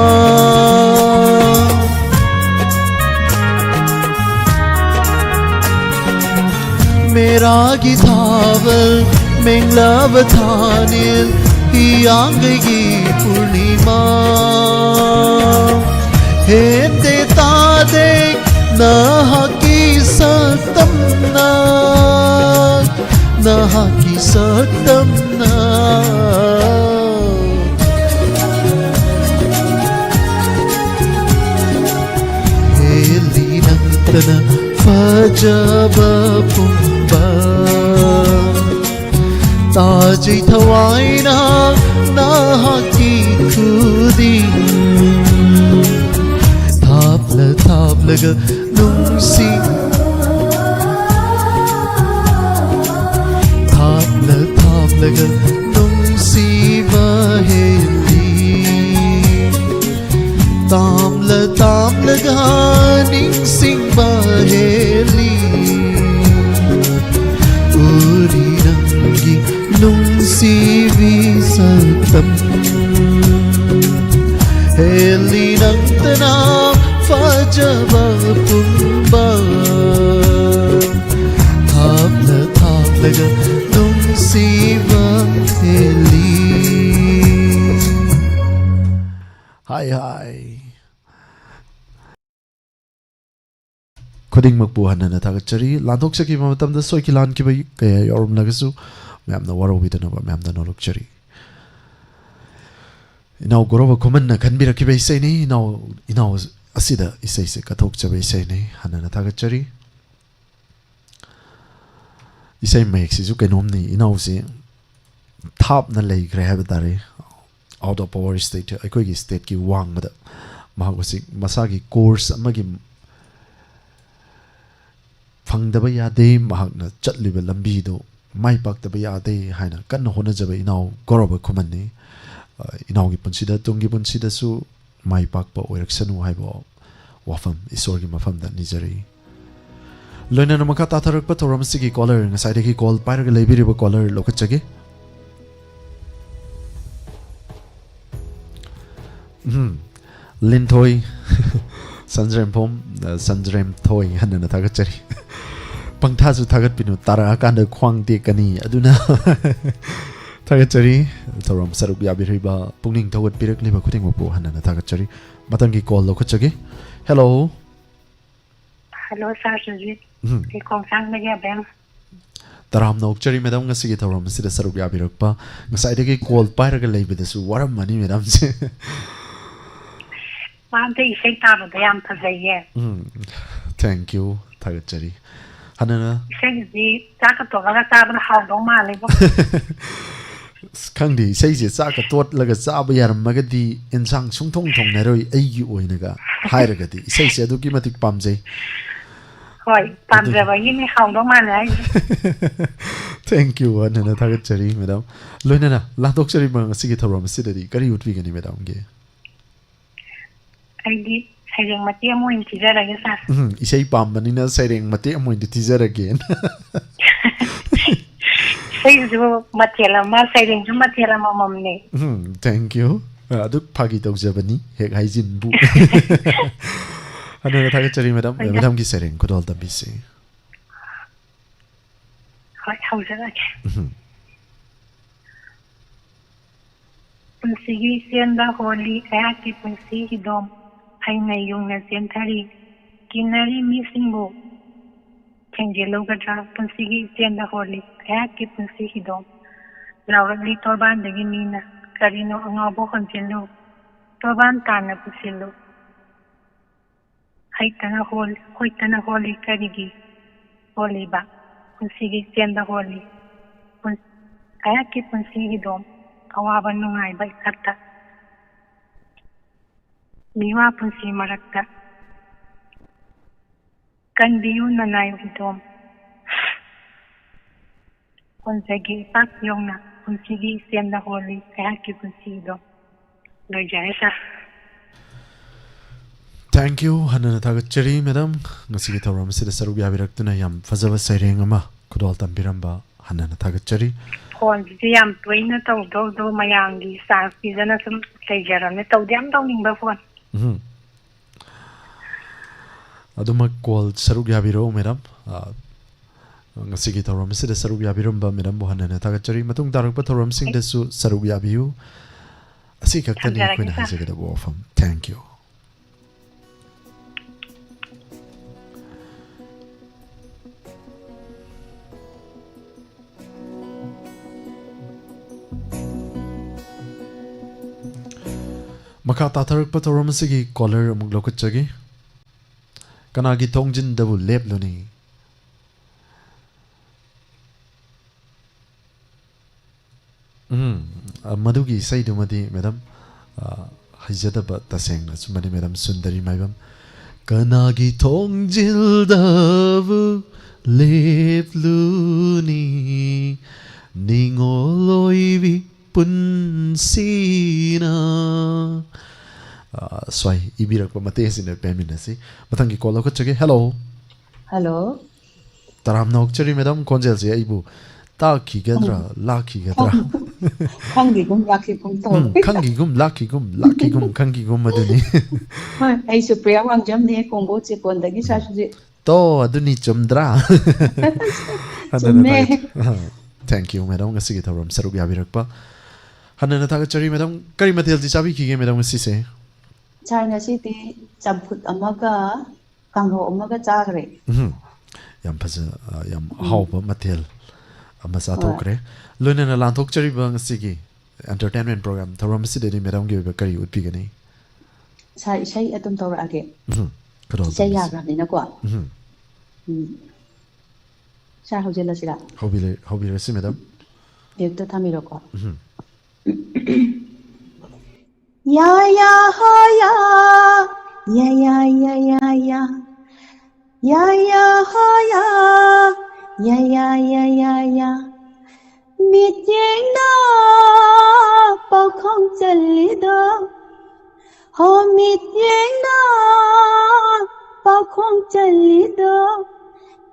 मेरागी थावल मेंगलाव थानिल ही आंगई पूर्णिमा nahaki satamna nahaki satamna heli nantana fajaba pumba ताजी थवाइना नाहकी खुदी थाप लग नुंसी थाप लग नुंसी बहेली ताम लगा निंसिंग बहेली उरी रंगी नुंसी विसतम हेली नंतना फजबा पुंबा थाप लगा नुंसी हेली हाय खुदिंग मकबू हनना थागचरी लांथोक्सकी मतमदा सोइकी लानकी बै कया यौरम लगसु मैमना वरोबिदनबा मैमना नोलुक्चरी इनाव गोरब खुमन्ना खनबिरकी बै सैनी इनाव असिदा इसैसे कथोक्चबै सैनी हनना थागचरी इसै मयक्सिजु कैनोमनी इनावसे थापना लेग्रे हाबतारे आउट ऑफ पावर स्टेट अखोगी स्टेट की वांगबदा महागोसि मसागी कोर्स अमगी फंगदबा यादे महागना चटलिबा लंबीदो माइ पाक्तबा यादे हाइना कन्न होनजबा इनाव गौरव खुमन्नी इनावगी पुंसिदा तुंगी पुंसिदासु माइ पाक्पा ओइरक्सनु हाइबो वाफम ईश्वरगी मफमदा निजरी लोइना नमका ताथरकपा थोरमसिगी कॉलर ngसाइदगी कॉल पाइरगा लेबिरिबा कॉलर लोकचगे लिनथोय संजरेम फोम संजरेम थोय हनना थागचरी पंगथासु थागतपिनु तारा कांद ख्वांग तेकनी अदुना थागचरी थोरम सरुक याबिरिबा पुंगनिंग थोगत पिरकलिबा खुदिंगमपु हनना थागचरी मतंगी कॉल लोकचगे हेलो हेलो सर सुजीत के कोंसांग में या बेम ताराम नोकचरी मैडम ngasi थोरम सिदा सरुक याबिरकपा ngसाइदगी कॉल पाइरगा लेबिदसु वरम मनी मैडम से पांते इसे ताबदा याम फजैये थैंक यू थागचरी हनना इसे जी जाका तोगा ताबना हाउदो मालेबो खंदी सैजे चाका तोट लगा चाब यारमगदी इनसांग सुंथोंग थोंगनरोय अइगी ओइनगा हाइरगदी सैसे अदुकी मतिक पामजै होय पामजबा यिनि हाउदो माले थैंक यू हनना थागचरी मैडम लोइना लादोक्चरी मंगसिगी थोरम सिददी करी उठबिगनी मैडम गे आइदी सैरेंग मते मोइन तिजरागे सा इसै पामबनिना सैरेंग मते मोइन तिजरागे सैजु मतेला मा सैरेंग जु मतेला ममने थैंक यू अदुक फागी तौजबनी हेक हाइजिन बु हनना थागचरी मैडम मैडम की सैरेंग खुदोल तबिसे होय हाउजरागे पुंसिगी सेंदा होली आकी पुंसी हिदोम हाइना युंगना सेंथारी किनारी मिसिंगबो थेंजेलोगद्रा पुंसिगी सेंदा होली आकी पुंसी हिदोम लावरली तोरबानदगी मीना करिनो अंगाबो खनचिलो तोरबान ताना पुसिलो हाइतना होली करिगी होलीबा पुंसिगी सेंदा होली आकी पुंसी हिदोम अवाबा नुंगाइबा खत्ता मिवा पुंसी मरक्ता कंदियु ननाय हिदोम पुंसगी पाक योंगना पुंसीगी सेंदा Holi कयाकी पुंसी हिदोम लोइजायसा thank you हनना थागचरी madam ngasiगी theorem सिदा सरुक याबिरक्तुना याम फजबा सैरेंग अमा खुदोल तंबिरंबा हनना थागचरी फोन जी याम तोइना तौदो मयांगी सास पिजना सम लेजरने तौद्याम तौनिंगबा फोन अदुमा कॉल सरुक याबिरो मैडम ngasiगी थोरम सिदा सरुक याबिरंबा मैडम बो हनना थागचरी मतुंग तारकपा थोरम सिंगदसु सरुक याबियु असि खक्तनि खोइना हाजगदा बो फम thank you Maka tatar patoram sige collar amuk lokot chagi. Kanagi tongjin dabu lep luni. Madugi say dumadi madam. Hajada ba taseng na sumani madam Sundari maibam. Kanagi tongjil dabu lep luni. Ningoloivi punsina. Swai ibirak pa mate sin pemina si. Matangi call ko chage hello. Hello. Taram na okchari madam konjel si aibu. Ta ki gadra la ki gadra. Kangi gum lucky gum to. Kangi gum lucky gum lucky gum kangi gum maduni. Ai su priya wang jam ne kombo che kon da gi sa su ji. To aduni chumdra. Thank you madam ngasi ki thoram saruk yabirak pa. Hanana ta chari madam kari matel ji chabi ki ge madam ngasi se. China City champut amaga kangho amaga chagre. Yam phaja yam hauba matel ama sa thokre. Loina na lan thok chari bang sigi entertainment program thoram si de madam ge kari utpi ge nei. Sai sai atum tora age. Karo. Sai ya ga ni na kwa. Sa hojela sira. Hobile si madam. Ekta thamiro kwa. Ya ya ha ya ya ya ya ya ya ya ya ha ya ya ya ya ya ya mít nhang na bao không chân lý đó ho mít nhang na bao không chân lý đó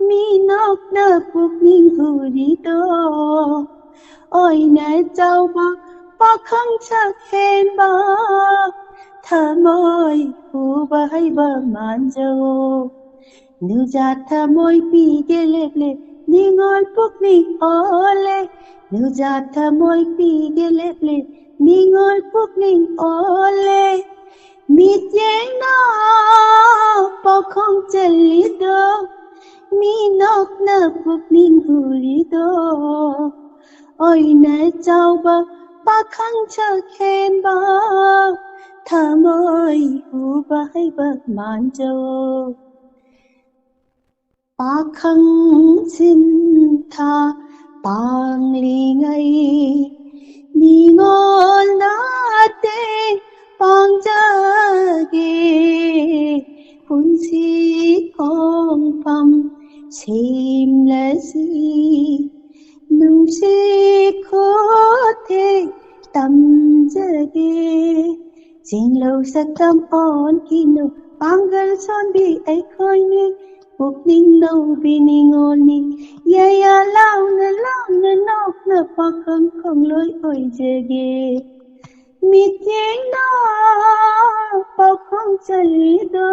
mi nóc na buộc ninh hù đi đó ôi nè cháu bao bao không chắc khen bao thà môi hù ba hay ba man dâu nữ già thà môi pi ghê lệ lệ ni ngon phúc ni ole nữ già thà môi pi ghê lệ lệ ni ngon phúc ni ole mít nhang na bao không chân lý đó mi nóc na buộc ninh hù đi đó ôi nè cháu bao ba khăng chờ khen ba thà môi hù ba hay bạc man châu ba khăng xin tha bang li ngay ni ngon na te bang cha ge phun si kong pam sim la si nung si khó thể tâm jage jing lâu sa tâm on kinu pangal son bi ai khoi ni buk ning no bi ning on ni ya ya lao na nok na pa khang khang loi oi jage mít nhang na pa khang chali do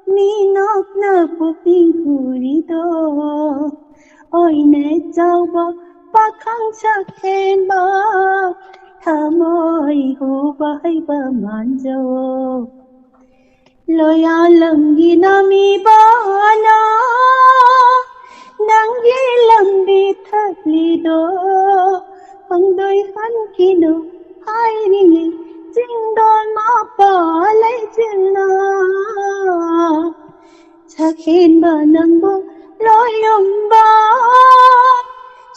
mi nok na buk ning huri do ôi nè cháu bao ba khăng chắc khen bao thà môi hù ba hay ba man dâu lời à lầm ghi na mi ba na nang ghi lầm đi thật li đô bằng đôi khăn khi nụ hai đi chính đôi má bỏ lấy chân na chắc khen ba nâng bông lối yum ba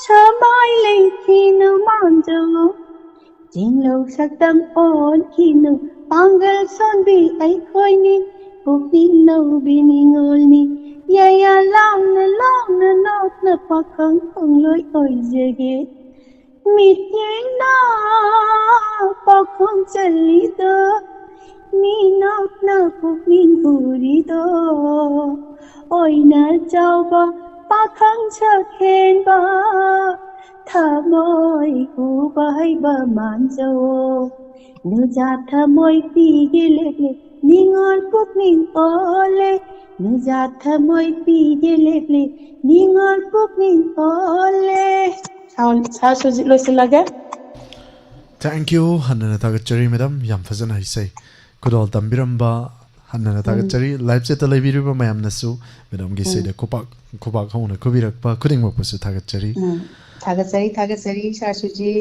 chờ mãi lên khi nào mang dâu chính lâu sắc tâm ôn khi nào pangal son bi ai khoi ni buộc ninh nâu bi ni ngol ni ya ya long na nốt na pa khang khang lối oi jage mít nhang na pa khang chali do mi nốt na buộc ninh huri do ôi nè cháu ba khăng chắc khen ba thà môi hù ba hay ba man dâu nữ già thà môi pi ghê lệ lệ ni ngon phúc ni ole nữ già thà môi pi ghê lệ lệ ni ngon phúc ni ole sao suy lối xin lage Thank you hanana ta chari madam yam fazana hi say kudol tambiramba hanana ta chari live set la biru ba mayam nasu madam gi say de kopak hona kobirak pa kuding mo pusu ta chari थागतसरी सासुजी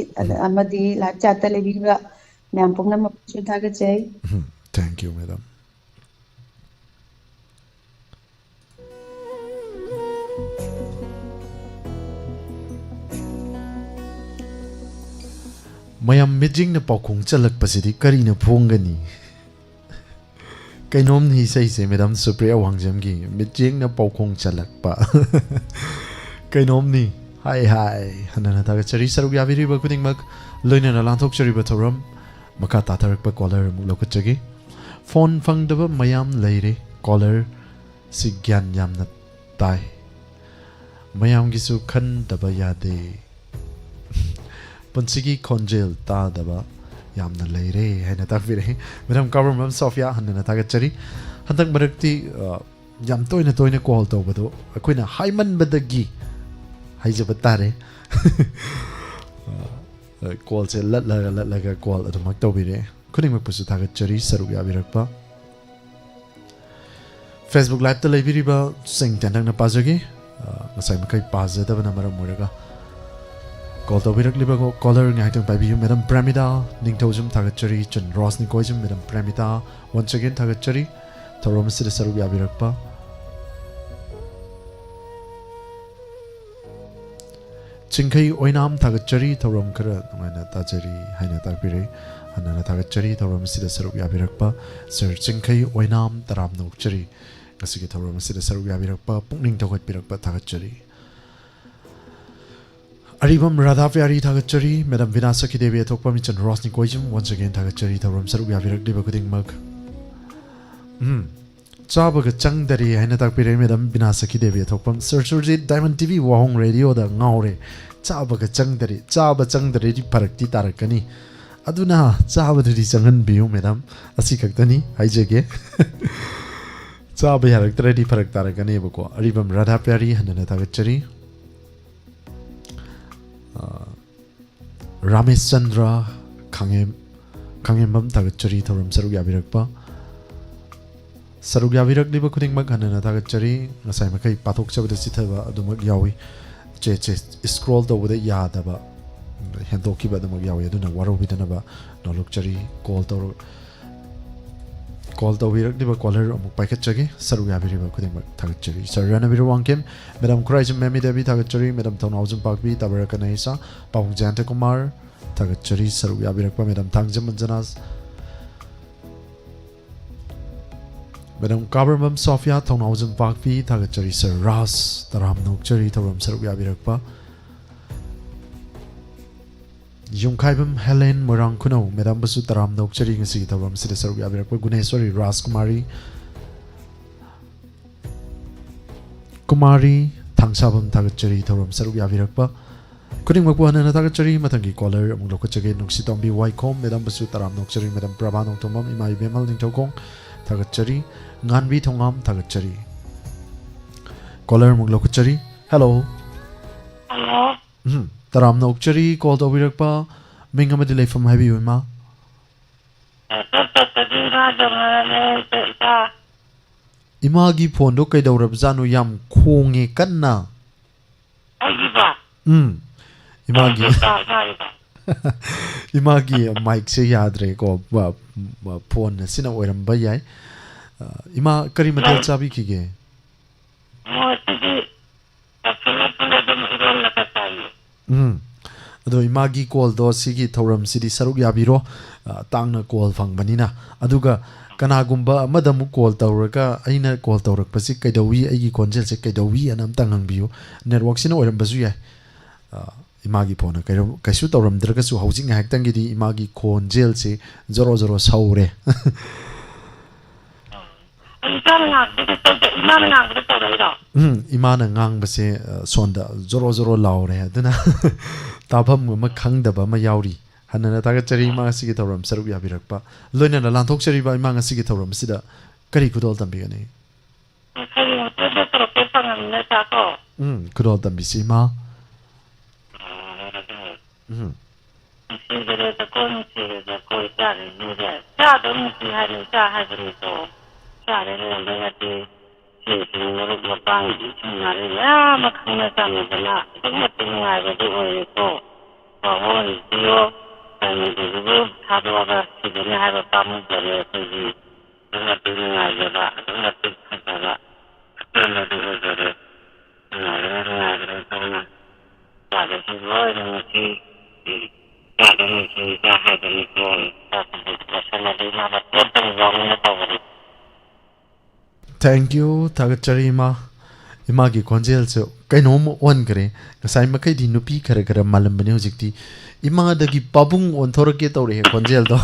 amadi live chat le biru Ma'am Pungnam Sudhagajay. Thank you, madam. Mayam mijing na paukong chalak pasidi kari na phongani. Kainom ni say madam Supriya Wangjam gi mijing na paukong chalak pa. Kainom ni hi hanana taga chari sarug yaviri ba kuding mag loina na lanthok chari ba thoram maka tatarak pa caller mu lokat chagi phone phang daba mayam leire caller si gyan yam na tai mayam gi su khan daba yade Punsigi konjel ta daba yam na leire hai na tak vire madam government Sophia hanana taga chari hantak marakti yam toina call to bado akoina haiman badagi hai jab tare call se lat la call adumak to bire kuning mak pusu taga chari sarug ya birakpa Facebook live ta leibiri ba sing tandang na pazagi ngasai makai paza da bana maram muraga call to birak liba ko caller ngai tang pai bi madam Pramita ningthojum taga chari chun rosni koijum madam Pramita once again taga chari thorom se sarug ya birakpa Chinkai oinam tagachari thorom kara ngana tajari haina takpire hanana tagachari thorom sida saruk yabirakpa sir chinkai oinam taram nokchari ngasigi thorom sida saruk yabirakpa pungning togat birakpa tagachari Aribam Radhavyari tagachari Madam Vinasaki Devi atokpa michan Rosni Koijum once again tagachari thorom saruk yabirak diba kuding mag Chabaga changdari haina takpire Madam Vinasaki Devi atokpam Sir Surjit Diamond TV Wahong Radio da ngaure chabaga changdari chaba changdari di parakti tarakani aduna chaba di changan biu madam asi kaktani haijege chaba yaraktra di parak tarakani bako aribam Radhavyari hanana tagachari Ramesh Chandra Kangembam tagachari thoram sarug yabirakpa sarug yabirak diba kuding mag hanana tagachari ngasai makai pathok chabada sithaba adumag yawi che scroll to with yadaba hendoki ba adumag yawi aduna waro bidanaba nolokchari call to birak diba caller amuk paikat chagi sarug yabiriba kuding mag tagachari sarana biru wangkem madam Christ Memi Devi tagachari madam Thonaujum Pakbi tabarakanaisa Pawung Jante Kumar tagachari sarug yabirakpa madam Tangjam Manjanas Madam Government Sophia Thonaujum Pakpi tagachari Sir Ras taram nokchari thoram sarug yabirakpa Yungkaibam Helen Morang Kuno Madam Basu taram nokchari ngasi thoram sida sarug yabirakpa Guneshwari Ras Kumari Tangsabam tagachari thoram sarug yabirakpa Kuning magpu hanana tagachari matangi caller amung lokachage nungsi tombi Waikom Madam Basu taram nokchari Madam Prabha Nongtomam Imai Bemal Ningtokong tagachari Nganbi Thongam tagachari caller mung lokachari hello taram nokchari call to birakpa mingam delay from heavy ma imagi phone do kai dawrab janu yam khonge kanna imagi mic se yadre ko phone sina oiram ba yai ima kari mathal chabi khige ado imagi call do sigi thoram sidi saruk yabiro tangna call phangbanina aduga kanagumba amadamu call tawraga aina call tawrak pasi kaidawi aigi konjel se kaidawi anam tangang biu network sina oiram bazu yai imagi phone kaisu tawram draga su housing haktang gi imagi konjel se zoro saure imana ngang base sonda zoro laure aduna tabam ma khangdaba ma yauri hanana tagachari ma sigi tawram saruk yabirakpa loina na lanthok chari ba imanga sigi tawram sida kari kudol tambi gani kudol tambi si ma ꯀꯩꯅꯣꯗꯨꯕꯨ ꯊꯥꯗꯣꯛꯑꯒ ꯁꯤꯗꯅꯤ ꯍꯥꯏꯕ ꯄꯥꯝꯃꯨꯖꯔꯦ ꯑꯩꯈꯣꯏꯒꯤ ꯃꯇꯤꯛ ꯅꯨꯡꯉꯥꯏꯖꯕ ꯃꯇꯤꯛ ꯐꯖꯕ ꯑꯄꯦꯟꯕꯗꯨ ꯑꯣꯏꯖꯔꯦ ꯅꯨꯡꯉꯥꯏꯒꯔꯦ ꯇꯧꯅ ꯌꯥꯗꯁꯨ ꯂꯣꯏꯅ ꯉꯁꯤ ꯌꯥꯗꯅꯤꯁꯤ ꯍꯥꯏꯗꯅꯤꯀꯣ ꯋꯥꯁꯜꯂꯗꯤ ꯃꯥꯅ ꯄꯣꯠꯇꯪ ꯌꯥꯎꯅ ꯇꯧꯕꯅꯤ. Thank you thagachari ima imagi khonjel se kainom on kare ngasai makai di nupi khara khara malam bane hojikti ima dagi pabung on thorake tawre he khonjel do.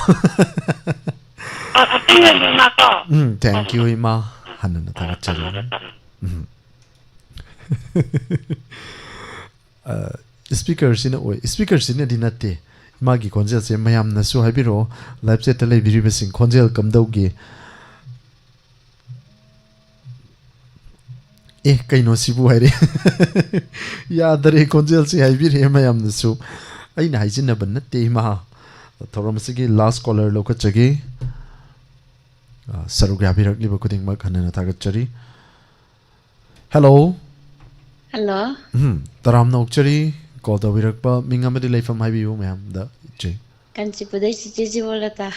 Thank you ima hanana thagachari. Speaker sina oi speaker sina dinate imagi khonjel se mayam na su habiro live chat le biri besing khonjel kamdaugi kaino sibu haire ya dare konjel si haibir he mayam nasu aina haijin ban natte ma thoram sigi last caller lo ka chage saru ga birak liba kuding ma khanana thagachari. Hello taram na ukchari ko da birak pa minga madi laifam haibiu mayam da che kanchi pudai chichi bolata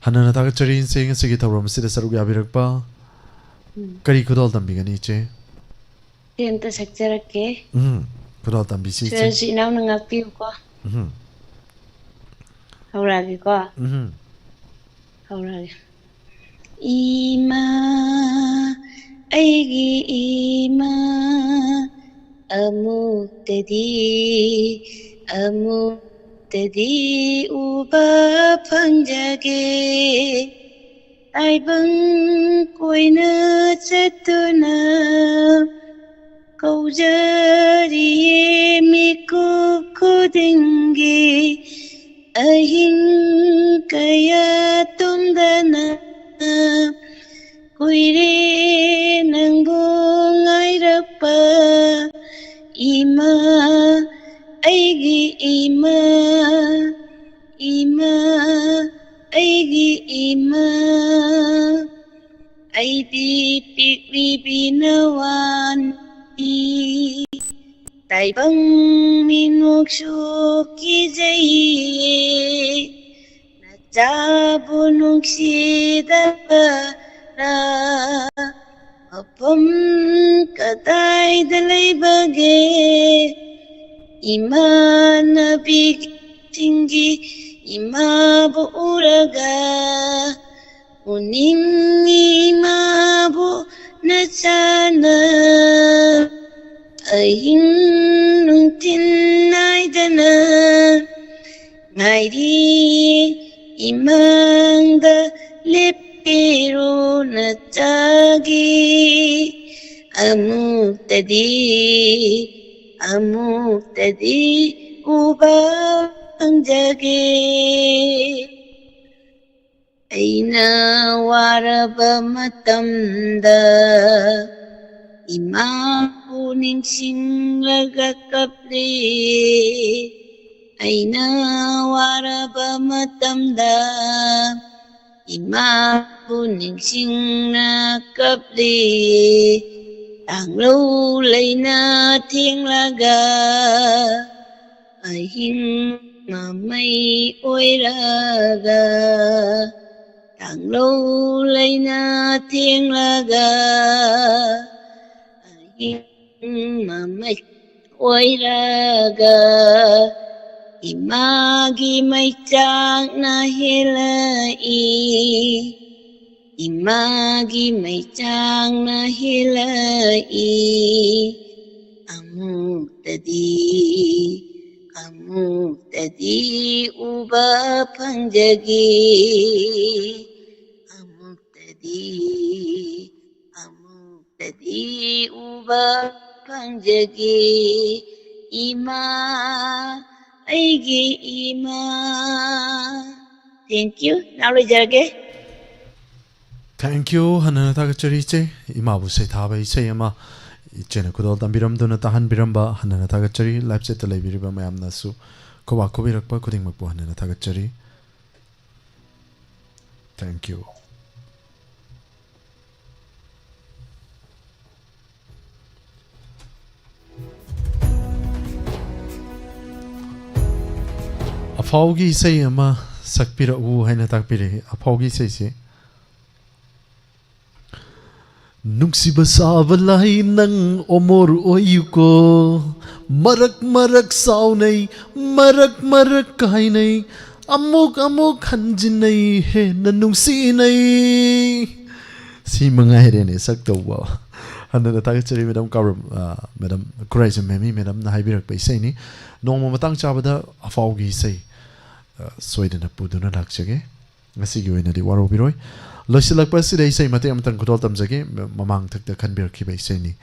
hanana thagachari sing sigi thoram sida saru ga birak pa kari kudol tambi gani che tenta sakchara ke kudol tambi si che si naw na ngapi ko hauragi ko hauragi ima aigi ima amutadi uba panjage Aibang koina chatuna kaujari miku kudingi ahing kaya tundana kuire nangbong airapa ima aigi ima aigi ima aidi pikri binawan taibang minuksu kijaye najabunung sidabara apam kadai dalai bage imana big tinggi ima bu uraga uning ima bu nachana ahing nung tinay dana ngairi imang da lepiro nachagi amutadi uba anjage aina waraba matamda ima puning singlaga kapli aina waraba matamda ima puning singna kapli ang lâu lấy na thiên laga ahing mà mây ôi raga càng lâu lấy na thiên laga ahing mà mây ôi raga imagi may chang na hilai imagi may chang na hilai amutadi uba panjagi amutadi uba panjagi ima aigi ima. Thank you. Now we jage. Thank you hanana thagachari che ima bu sei tha bai sei ama chena kudol tambiram dona tahan biramba hanana thagachari live set lai biriba mayam nasu kowa kobirakpa kuding makbu hanana thagachari. Thank you. अफाउगी सही अमा सकपिरउ हैना ताकपिरे अफाउगी सही से नुक्सिब साबलाई नंग ओमोर ओयुको मरक मरक साउनै मरक मरक काइनै अमुक अमुक हंजिनै हे ननुंसिनै सी मंगाइरेने सक्तौवा हनना तागचरी madam काबरम madam कुराइज meme madam ना हाइबिरक पैसैनी नोंमा मतंग चाबदा अफाउगी सै सोइदना पुदुना लाक्चगे ngasiगी oinadi warobiroi loisilakpa sida isai mate amtang kudol tamjage mamang thakta khanbirkhiba isaini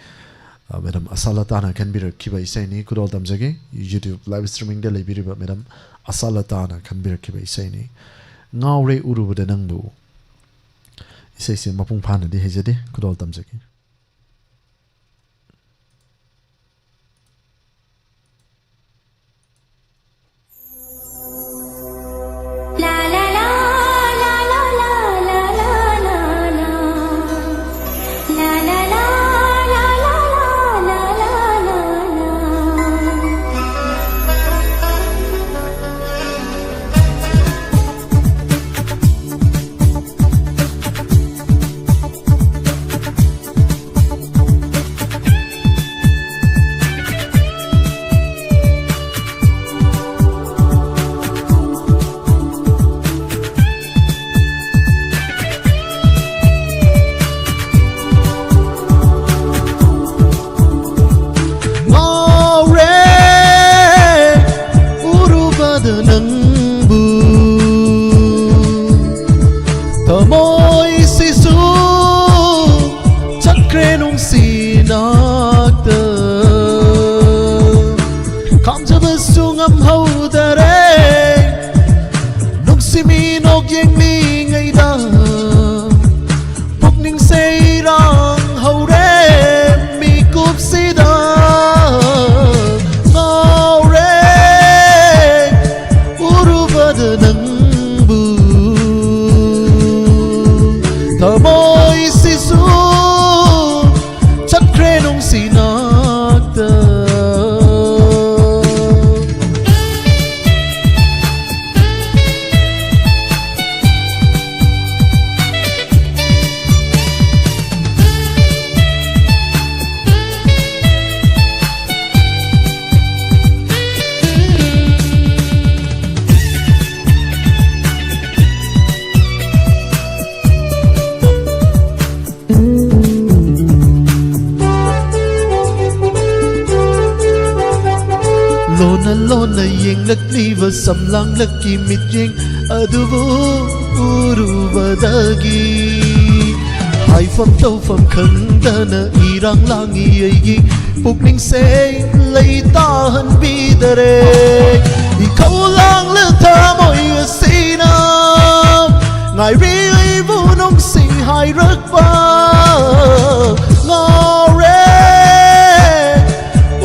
madam asalatana khanbirkhiba isaini kudol tamjage YouTube live streaming de leibiriba madam asalatana khanbirkhiba isaini ngaure urubada nangbu isai se mapung phana de hejade kudol tamjage samlang laki mitjing aduvu urubadagi hai fam tau fam khangdana irang langi aigi pukning se leita han bidare I kaulang le thamoi asina ngai ri vu nong sing hai rakpa ngore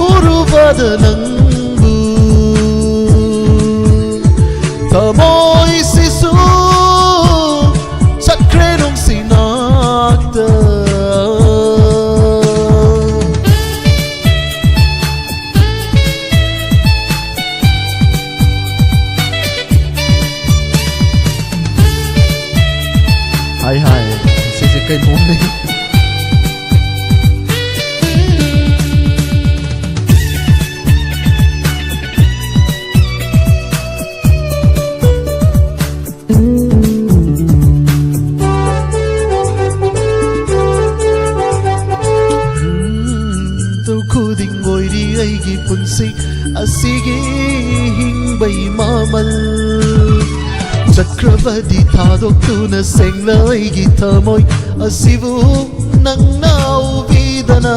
urubadanang Tamoy sisu sakre nung sinakta Hai sisi kay mong asigi hingbai mamal chakravadi thadok tuna senglai gi thamoi asivu nangnau vidana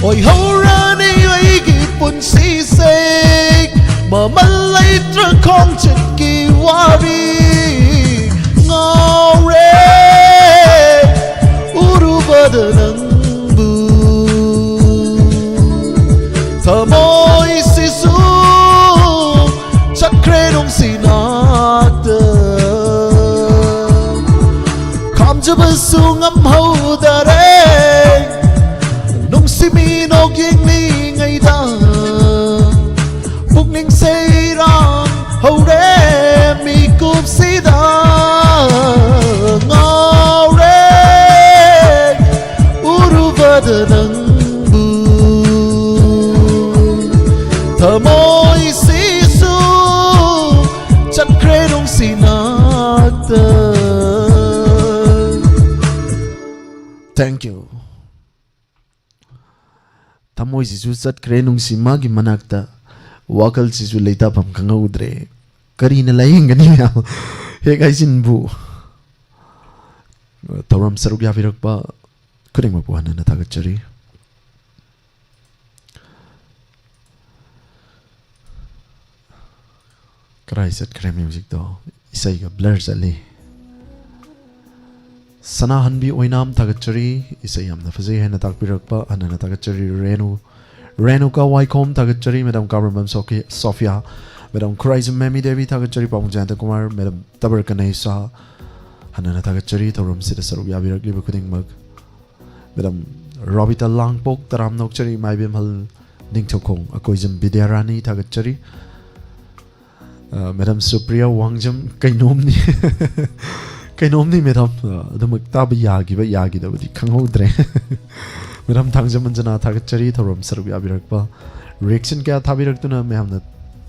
oi horani ai gi punsi se mamalai tra khong chet ki wari ngore urubadanang bu thamoi sisu chakre nong sinakta kam jaba sungam hau dare nong simi nok yeng ni ngai da puk ning sei rang hau thank you tamoi sisu sat kre nung sima gi manakta wakal sisu leita pam kangaudre karina laing gani ya he gaisin bu tawram saruk ya virak pa kuring ma puana na tagachari krai sat kre music to isai ga blur sali sana hanbi oinam tagachari isai amna fazai hena takpirakpa anana tagachari renu ka waikom tagachari madam government sofia madam Christ Memi Devi tagachari Pamujanta Kumar madam Tabar Kanesa anana tagachari tawram sida sarup yabirak liba kuding mag madam Robita Langpok taram nokchari maibem hal ningchokong akoizam Bidyarani tagachari madam Supriya Wangjam kainomni madam adamuk tab yagi da budi khanghodre madam Thangjam Anjana tagachari tawram sarup yabirakpa reaction kya thabirak-tuna mayamna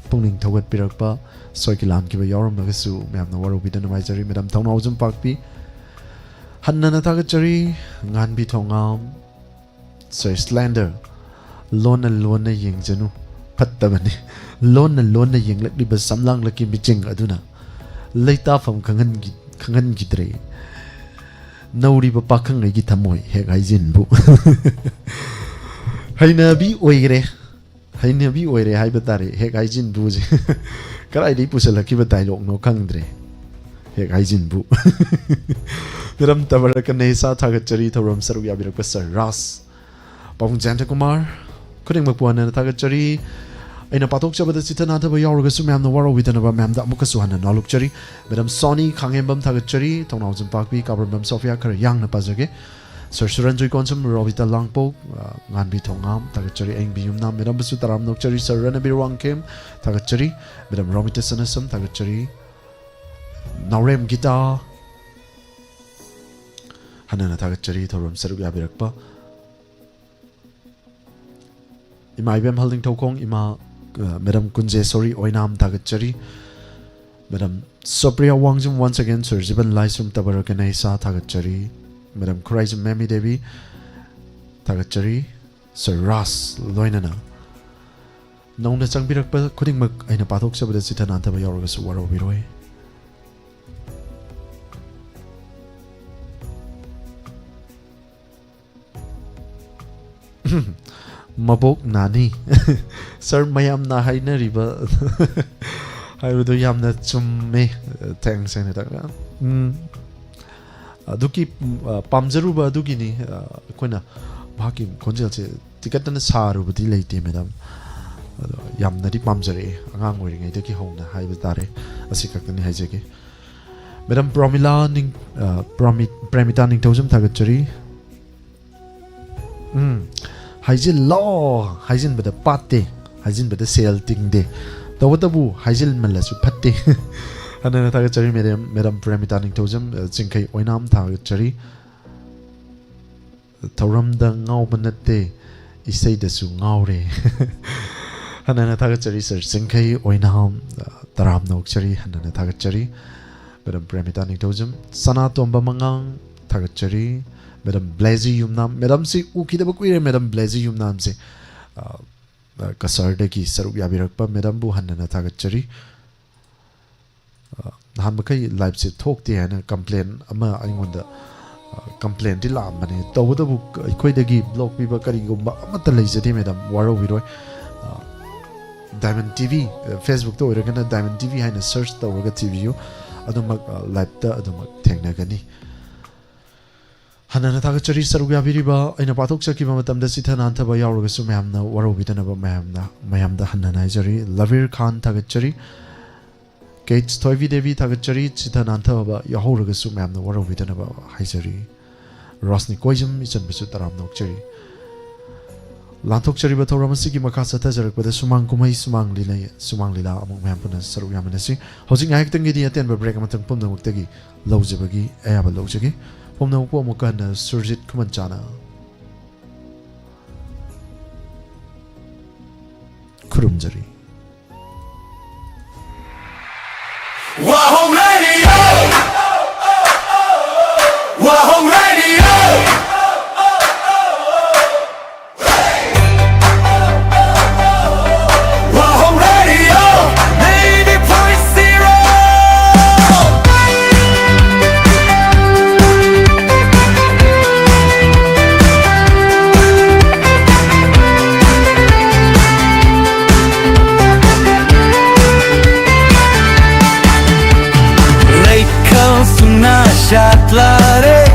pungning thogat pirakpa soikilan kiba yawram nagasu mayamna waru bidana maijari madam Thongnawjam Pakpi hannana tagachari nganbi thongam so slander lona yengjanu pattabani lona yenglakliba samlang laki biching aduna leita fam khangan gidre nauri ba pakhang gi thamoi he gaijin bu hainabi oire hai batare he gaijin bu je karai dei pusala ki ba dialogue no khangdre he gaijin bu ram tabara kanesa thagachari thoram saru ya birak sir ras Pamujanta Kumar kuring makpuana thagachari aina patok chabada chitana da ba yawra su ma'am na waro widana ba ma'am da muka su hana nalukchari madam Sony khangembam thagachari Thongnawjam Pakpi kabram Sofia kar yang na pajage Sir Suranjoy Konsum Robita Langpo nganbi thongam thagachari engbi yumna madam basu taram nokchari Sir Ranabir Wangkem thagachari madam Romita Sanasam thagachari Naurem Gita hanana thagachari thoram sarup yabirakpa ima ibem holding tokong ima madam Kunjesori oinam tagachari madam Supriya Wangjam once again Sir Jiban Laisum Tabarakanesa tagachari madam Christ Memi Devi tagachari Sir Ras loinana nongna changbirakpa khudingmak aina pathok sabada chithana thaba yawraga su waro biroi Mabok nani sir mayam na haina riba haibudu yamna chumme thanks ena ta aduki pamjaruba adugini koina bhaki konjel che tikat na saru budi leite madam yamna di pamjare angang ori ngai deki hongna haibu tare asikakani haijege madam Pramila ning Premita ning tawjam thagachari Haijin bada pate haijin bada sel ting de tawatabu haijil malasu phatte hanana thagachari madam Premita ning tawjam chingkai oinam thagachari thawram da ngaubanate isai da su ngaure hanana thagachari sir chingkai oinam taram nokchari hanana thagachari madam Premita ning tawjam sana tomba mangang thagachari madam Blazy Yumnam madam si ukida bakuire madam Blazy Yumnam se kasarda ki sarup yabirakpa madam bu hanana thagachari hamkai live se thokte hana complain ama aingonda complain di lam mane tawda bu khoidagi block piba kari gumba amata leijati madam waro wiroi Diamond TV Facebook to iragana Diamond TV haina search tawraga TV yo adumak live ta adumak thengna gani hanana thagachari sarup yabiriba aina pathok chakiba matamda sithana anthaba yawraga su mayamna warobidana ba mayamda hanana haijari Lavir Khan thagachari Kate Toivi Devi thagachari sithana anthaba yahuraga su mayamna warobidana ba haijari Rosni Koijam ichan bisu taram nokchari lanthokchari ba thawramasi ki makha satha jarakpada sumang kumai sumang lila amuk mayam puna sarup yamanasi hojing aik tangi di aten ba break amatang pumna muktagi lawjabagi ayaba lawjagi Pomna upo mukana Surjit Kumanchana Kurumjari Wahong Radio Wahong Radio shatlare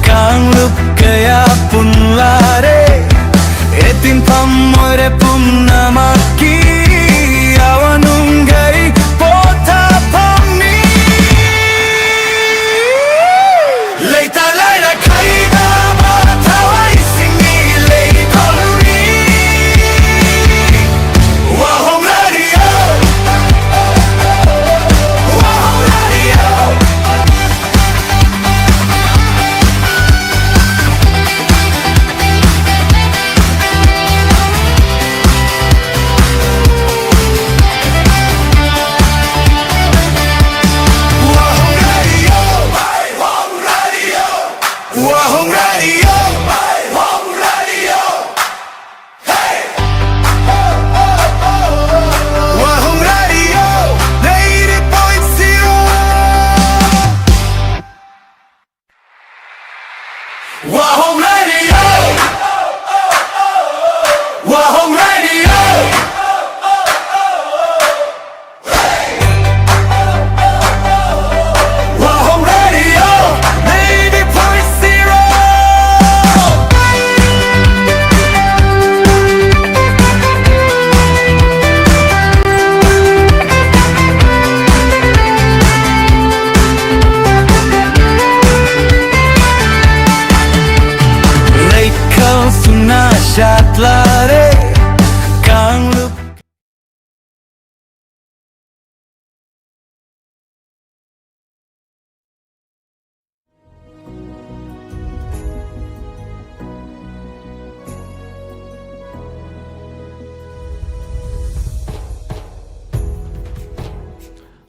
Kanglup kaya punlare Etin pamoire punnamaki Awanungai pota pamni Leita laira kaida matawai singi lei koluri Wahong radio Wahong radio Wahong radio, Wahong radio, hey, Wahong radio, 80.0. Wahong radio, Wahong radio, Wahong radio, 80.0. Leikal suna shatlare Kanglup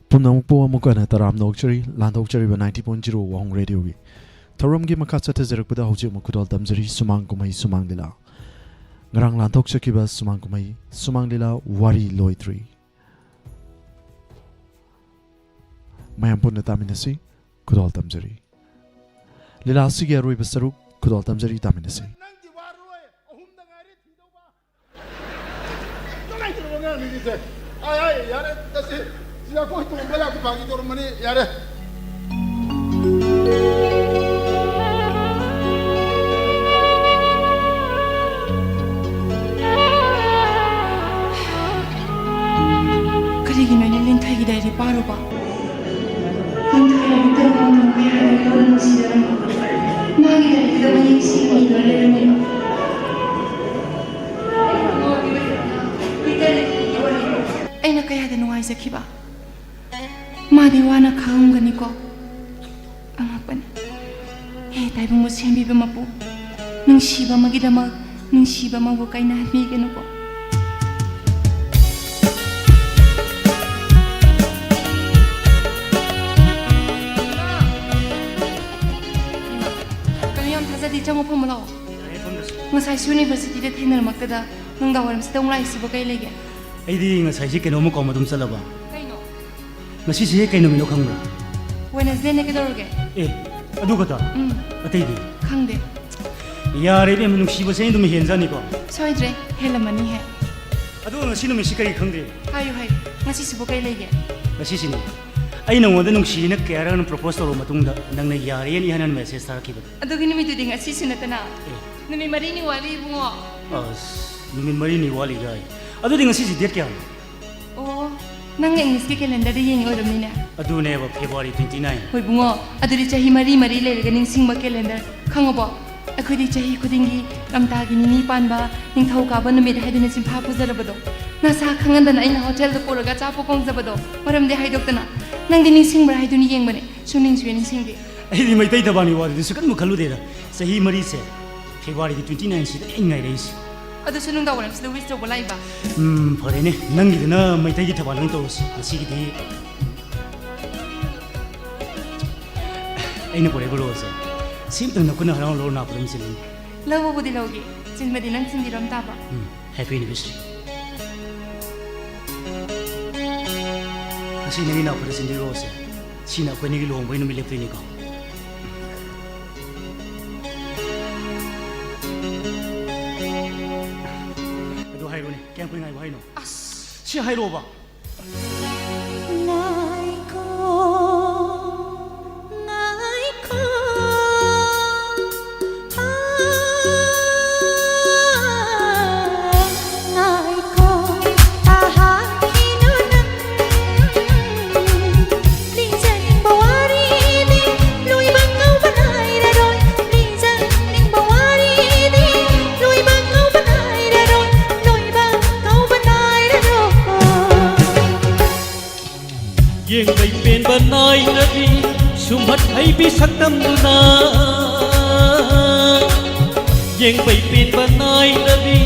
Punang po mo kana taram nokchari landokchari ba 90.0 Wahong radio gi Thoram gi makha chata jerak pada hoji mo kudal tamjari sumang kumai sumang dila ngarang landok chakiba sumang kumai sumang dila wari loitri mayam pun taminasi kudal tamjari lila sigi aroi basaru kudal tamjari taminasi Ay, yare, kasi siya ko ito wala ko pagi to mani, yare. Karigino nilintay gidai di paro ba? Lintay ang tawag ng kaya nagkaroon sila ng magigay ka man yung singay na lalami. Ay nakaya din nuway sa kiba. Madiwana kaong ganiko. Ang apan. Tayo mo siyembi ba mapu? Nang shiba magidamag, nang shiba mawakay na hamigan ko. Kaniyang tasa di chamo pumulaw. Ngasay sa university da tinarmaktada nang dawaram sa taong laisi ba kay lege? Ay di ngasay si kino mo ko madum sa laba. Nasi siya kayo namin okang mo. Wednesday na kidorge. Adu ka ta? Atay di. Kangde. Yari di manung shiba sa inyo mihenza ni ko. Soidre, hela mani he. Adu nga sino may sikay kangde. Hayo hay, ngasi sibo kay lege. Nasi sino. Ay nang wala nung siya kaya ng propose to matungda nang nagyari yan ihanan message sa kibat. Adu gini mi tuding ngasi sinata na. Nami marini wali bungo. Numi marini wali gay. Adu di ngasi si date kaya. Oh. Nang English ke calendar yen oram ni na. Adu ne ba February 29. Hoi bungo, adu di chahi mari le ga ning sing ba calendar. Khangobo. Akhoi di chahi khudingi amta gi ni pan ba ning thau ka ba numit haidina sim pha puzar bado. Na sa khangan dan aina hotel da poraga cha pokong zabado. Maram de haidok tana. Nang di ning sing bra haiduni yeng bane. Suning suyen ning sing de. Ai di mai tai da bani wa di sukan mu khalu de da. Sahi mari se February 29 si da ingai reis. Adu sunung da waram sida wish to bolai ba. Farene nangi na mai tai gi thaba lang to si gi di. Aina pore bro se. Sim tang na kuna harang lo na problem silin. Lawo budi lawgi. Sin madi nang sin diram ta ba. Happy anniversary. Asi nagi na pore sin di ro se. Sina ko ni gi lo bai no mi lep ni ko. Kaya ko ngay bahay no. Siya hayro ba? Nay ko, nay सुमहत हैबी सक्तमदुना येंबै पेनबा नायरबि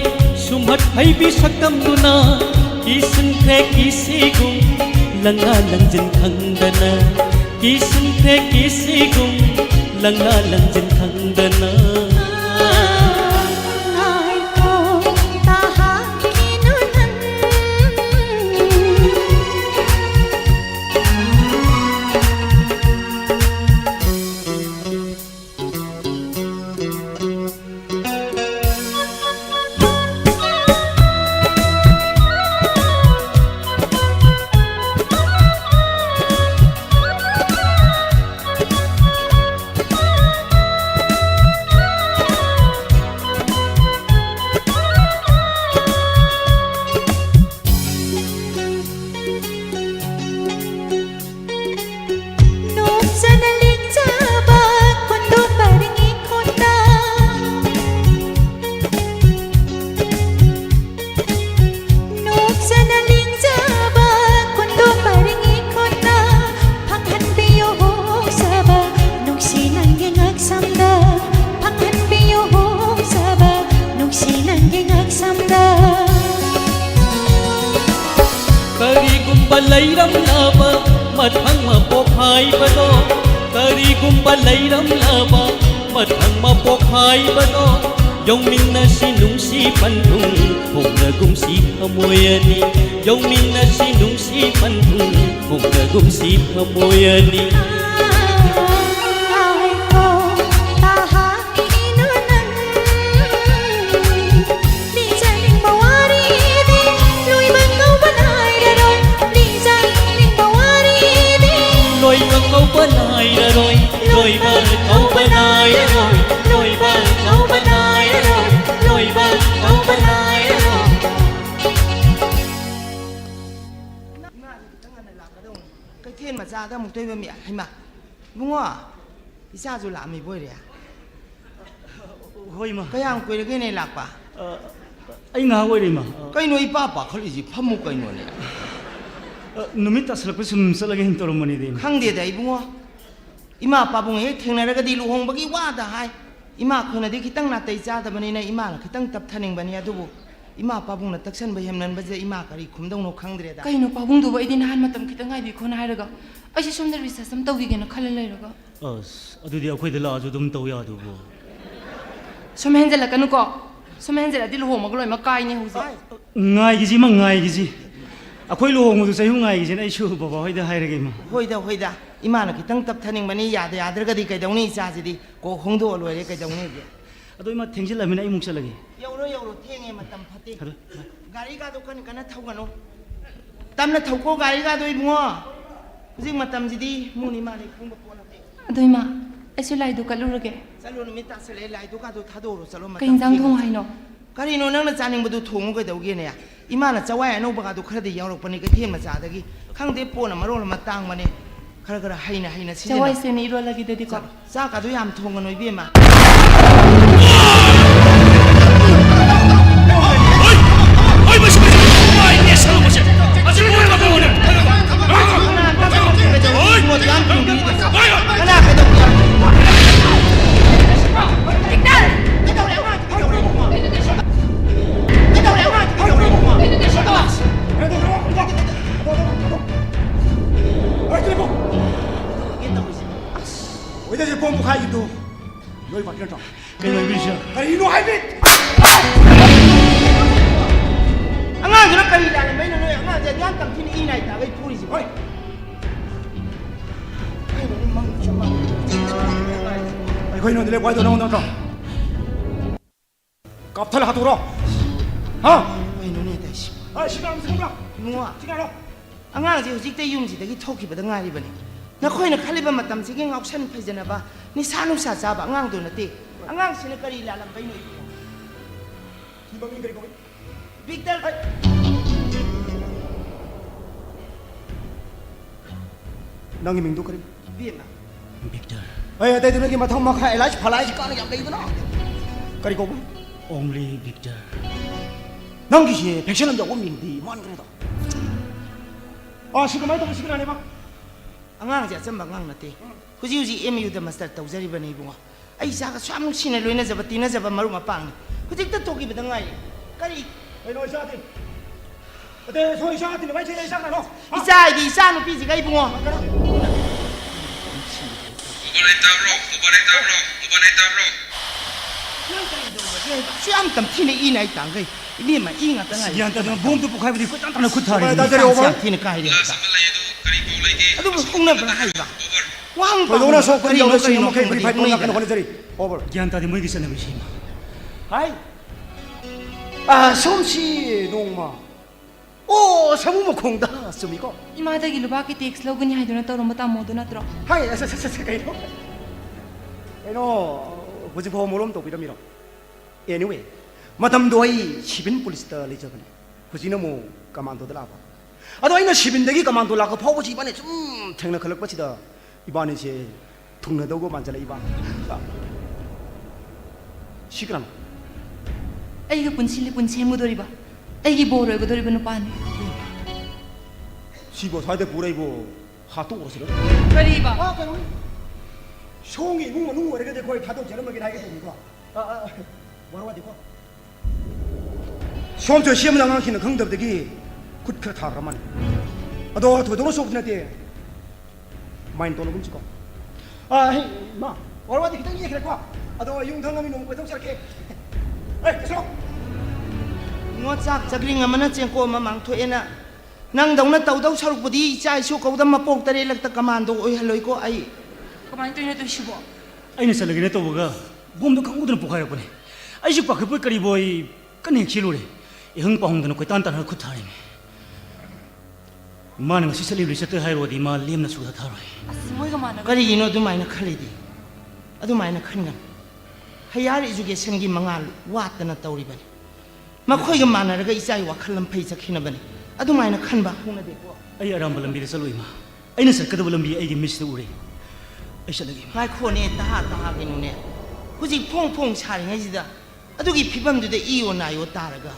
सुमहत हैबी सक्तमदुना किसुनख्रे किसिगुम Langa लंजन खंगदना किसुनख्रे किसिगुम Langa लंजन खंगदना लैरमलाबा मथंग पोखाइबदो करिगुम्बा लैरमलाबा मथंग पोखाइबदो यौमिनसी नुंसी पन्थुं होंगगुमसी खमोयनी यौमिनसी नुंसी पन्थुं होंगगुमसी खमोयनी Machada một tay bên mẹ hay mà đúng không? Thì sao rồi làm mày bôi đấy à? Hoi mà. Cái hàng quay cái này lạc bà? Anh ngáo vậy đi mà. Cái nuôi ba bà khơi gì phăm một cái nuôi này. Numit tas lepas sumsel lagi hintor mani din. Khang dia dah ibu ngah. Ima apa bung eh theng nara kadi luhong bagi wah dah hai. Ima kau nanti kita nak tay jah dah bani na ima lah kita tap thaning bani adu bu. Ima apa bung nak taksan bayam nan baca ima kari kumdong no khang dia dah. Kau nu pabung tu bayi di nahan matam kita ngai bi kau nahai raga. Asyik sumber bisa sam tahu gini nak khalal lagi raga. Aduh dia aku itu lah aja dum tahu ya tu bu. Sumen jela kanu ko. Sumen jela di luhong magloi makai ni huzi. Ngai gizi mang ngai gizi. Aku luhong tu saya ngai gizi na isu bawa hoi dah hai lagi mah. Hoi dah. Ima nak kita tap thaning bani ya dah kadi kaya dong ni sah jadi ko hong tu aloi kaya dong ni. Aduh ima thengsi lah mina imuk lagi. Yauro thenge matam phati. Gari ka tu kan thau kanu. Tam na thau ko gari ka tu ibu ngah. Jing matam jadi muni mari kung bawa nanti. Aduh ima, esok lagi tu kalau lagi. Selalu ni minta selai lagi tu kado thado selalu matam. Keinjang thong hai no. Kari no nang na janing betul thong ko dau gini ya. Ima na cawai anu baga tu kerja yauro pani ke thiem na cah lagi. Kang de po na marol matang mani. Kara hai na sih. Cawai seni iro lagi tadi ko. Sa kado yam thong kanoi bi ma. Oi masih. Oi ni selalu masih. Masih ni apa kau ni? Angan sudah kali dah, main nang angan jadi antang sini ini naik tak, kau puri sih. Kau ini dia buat tu nong nong. Kau telah hatu roh. Ha? Kau ini dah sih. Siapa siapa? Mua. Siapa? Angan sih hujik teh sih, tapi thok kita dengar ni bani. Nak kau ini kali matam sih keng option pajen apa? Ni sanu saja apa angan tu nanti. Angan sini kali lalam kau ini. Siapa yang kau? Victor. Nang iming tu kari. Biar. Victor. Ada tu lagi matang makai elaj palai sekarang yang lagi tu nak. Kari kau? Only Victor. Nang kisah, passion anda orang minti, mana kena tu? Siapa mai tu siapa ni bang? angang ja chamba ngang nate huji MU da master tawjari bani bunga ai sa ka swam sine loina jaba tina jaba maru mapang huji ta toki bidangai kari ai no sha tin ate so sha tin mai che sha na no isa di isa no pi ji gai bunga swam tam thine I nai tang gai ini ma I nga tangai yan ta bom tu pukhai bidi ko tan tan khut thari ta jari over thine kai ri adu khung na ba hai ba wang ko dona so ko yo se mo kai free fight mo na kan ko jari over yan ta di moi gi sana bi ma hai somsi nongma 오 사무모 공다 씀이고 이마다기 루바키 텍스 로그니 하이드나 떠로 마타 모드나 트로 하이 가이노 가이노 부지포 모롬 또 비람이로 anyway 마담 도이 시빈 폴리스터 리저거네 부지노모 까만도들 아바 아도 아이나 시빈데기 까만도 라고 포고지 이번에 좀 탱나 걸럭 빠치다 이번에 이제 동네도고 만절에 이번 시그람 아이가 분실리 분체 무도리바 아이기 보로이고 도리바 누파네 시보 사대 보라이고 하도 오르시러 거리바 아 그럼 송이 누구 이렇게 거의 파도 저렴하게 하게 됩니까 뭐라고 하지 시험저 시험 나가기는 긍답되기 굿크 타라만 아도 도도로 소프트네 마인 돈을 훔치고 마 뭐라고 하지 기타 얘기를 거 아도 용탕감이 너무 고통 저렇게 에이 계속 ngochak chagring amana chengko mamang thoena nang dongna tawdaw sarukpudi chai su kawda mapok tare lakta kamando oi haloi ko ai कमाई तो इन्हें तो शिवो aina salagine to boga bom do kangudna pukhai rakone ai ji pakhe poi kari boy kane khilure ehang pahongdana koi tan tan khut thari man ngasi sali ri sate hai rodi ma lemna su tharoi मोई का माना kari ino du maina khalidi adu maina khangan hayar education gi mangal watna tawribani makhoi ga manaraga isai wakhalam phai chakhina bani adu maina khanba hungna de ko ai aramba lambi da saloi ma aina sarkada lambi ai gi miss ure ai salagi ngai khone ta gi nu ne huji phong chari ngai jida adu gi phibam du de io na yo taraga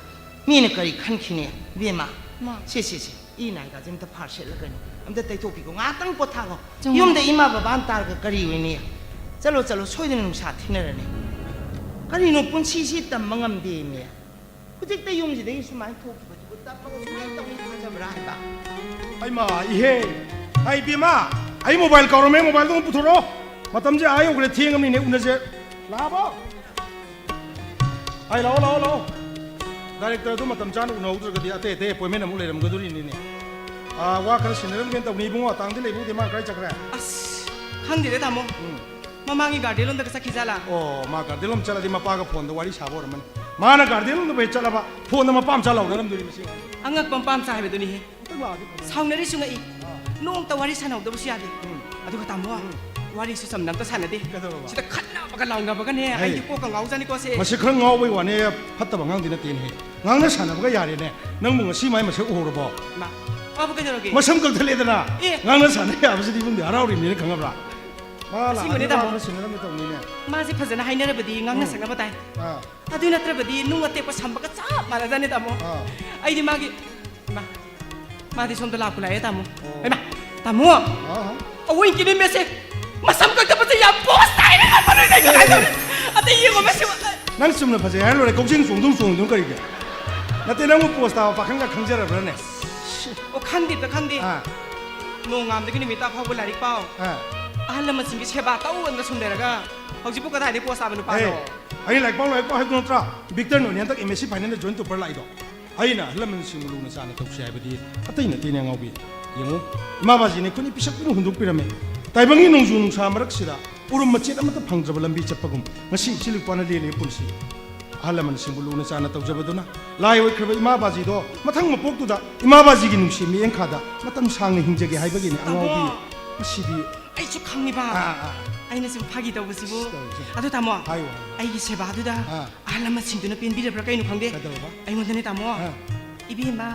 mi ne kari khankhine bema se I nai ga jim ta phar la gani amda tai topi ko nga tang potha go yum de ima ba ban tar ga kari we ne chalo soidin nu sa thina ne kari no pun si tam mangam de me hujik ta yum ji de su mai thok ba ko ta pa ko su ta wi ta jam ra ba ai ma ihe ai bima ai mobile kaurome mobile dong puthoro matam je ayo gre thiengam ni ne unaje la ba ai lo director du matam chan unau dra ga dia te appointment amu leram ga duri ni ne wa kar sineram gen taw ni bungo tang de lebu de ma kai chakra as khang de ta mo mamangi garden da ka sakhi jala oh ma garden lom chala di ma pa ga phone da wari sabo raman ma na garden lom be chala ba phone ma pam chala ram duri mi angak pam sa ha be du ni he saunari sunga I nong ta wari sanau da bu sia de adu ka tam wa wari su sam nam ta san de sita khatna ba ka launga ba ka ne ai ko ka ngau jani ko se ma se khang ngau bai wa ne phatta ba ngang din tin he ngang na sana ba ga yare ne nang mu si mai ma se o ro ba ma ba ka jaro ge ma sam kal thale da na ngang na sana ya ba se di bung de arau ri ni khang ba ma la si mo ne da mo sin ram ta ni ne ma si phajana haina ra badi ngang na sanga ba tai adu na tra badi nu ate ko sam ba ka cha ma la jani da mo ai di ma gi ma di som da la ku la e ta mo ai ma ta mo awin ki ni me se masam ka ta ya boss tai na ba ne ga ate yi ko me se nang sum na phaje ha lo re kok jing sung dung kari ge na te nang post ta pa khang ga khang jara ba ne o khandi no ngam de ki ni mi ta pha bu la ri pao ahla ma sing se ba ta u na sum de ga hauji pu ka dai de post ba nu pa no ai like pa ha gun tra victor no ne tak MSc final join to par lai do ai na lam sing lu na sa na tok sai ba di atai na te ne ngau bi yengu ma ba ji ne kuni pisak pu hunduk pirame taibangi nongju nungsa marak sida urum machet amata phangjaba lambi chapagum ngasi chilik pana le punsi ahalaman simbulu na chana tawjabaduna lai oi khaba ima baji do mathang mapok tu da ima baji gi nungsi mi engkha da matam sang ni hingjage haibagi ni angau bi masidi ai chu khangni ba ai na sim phagi daw busibu adu tamo ai gi seba adu da ahalama singduna pen bi ra kai nu khangde ai mon ne tamo ibi ma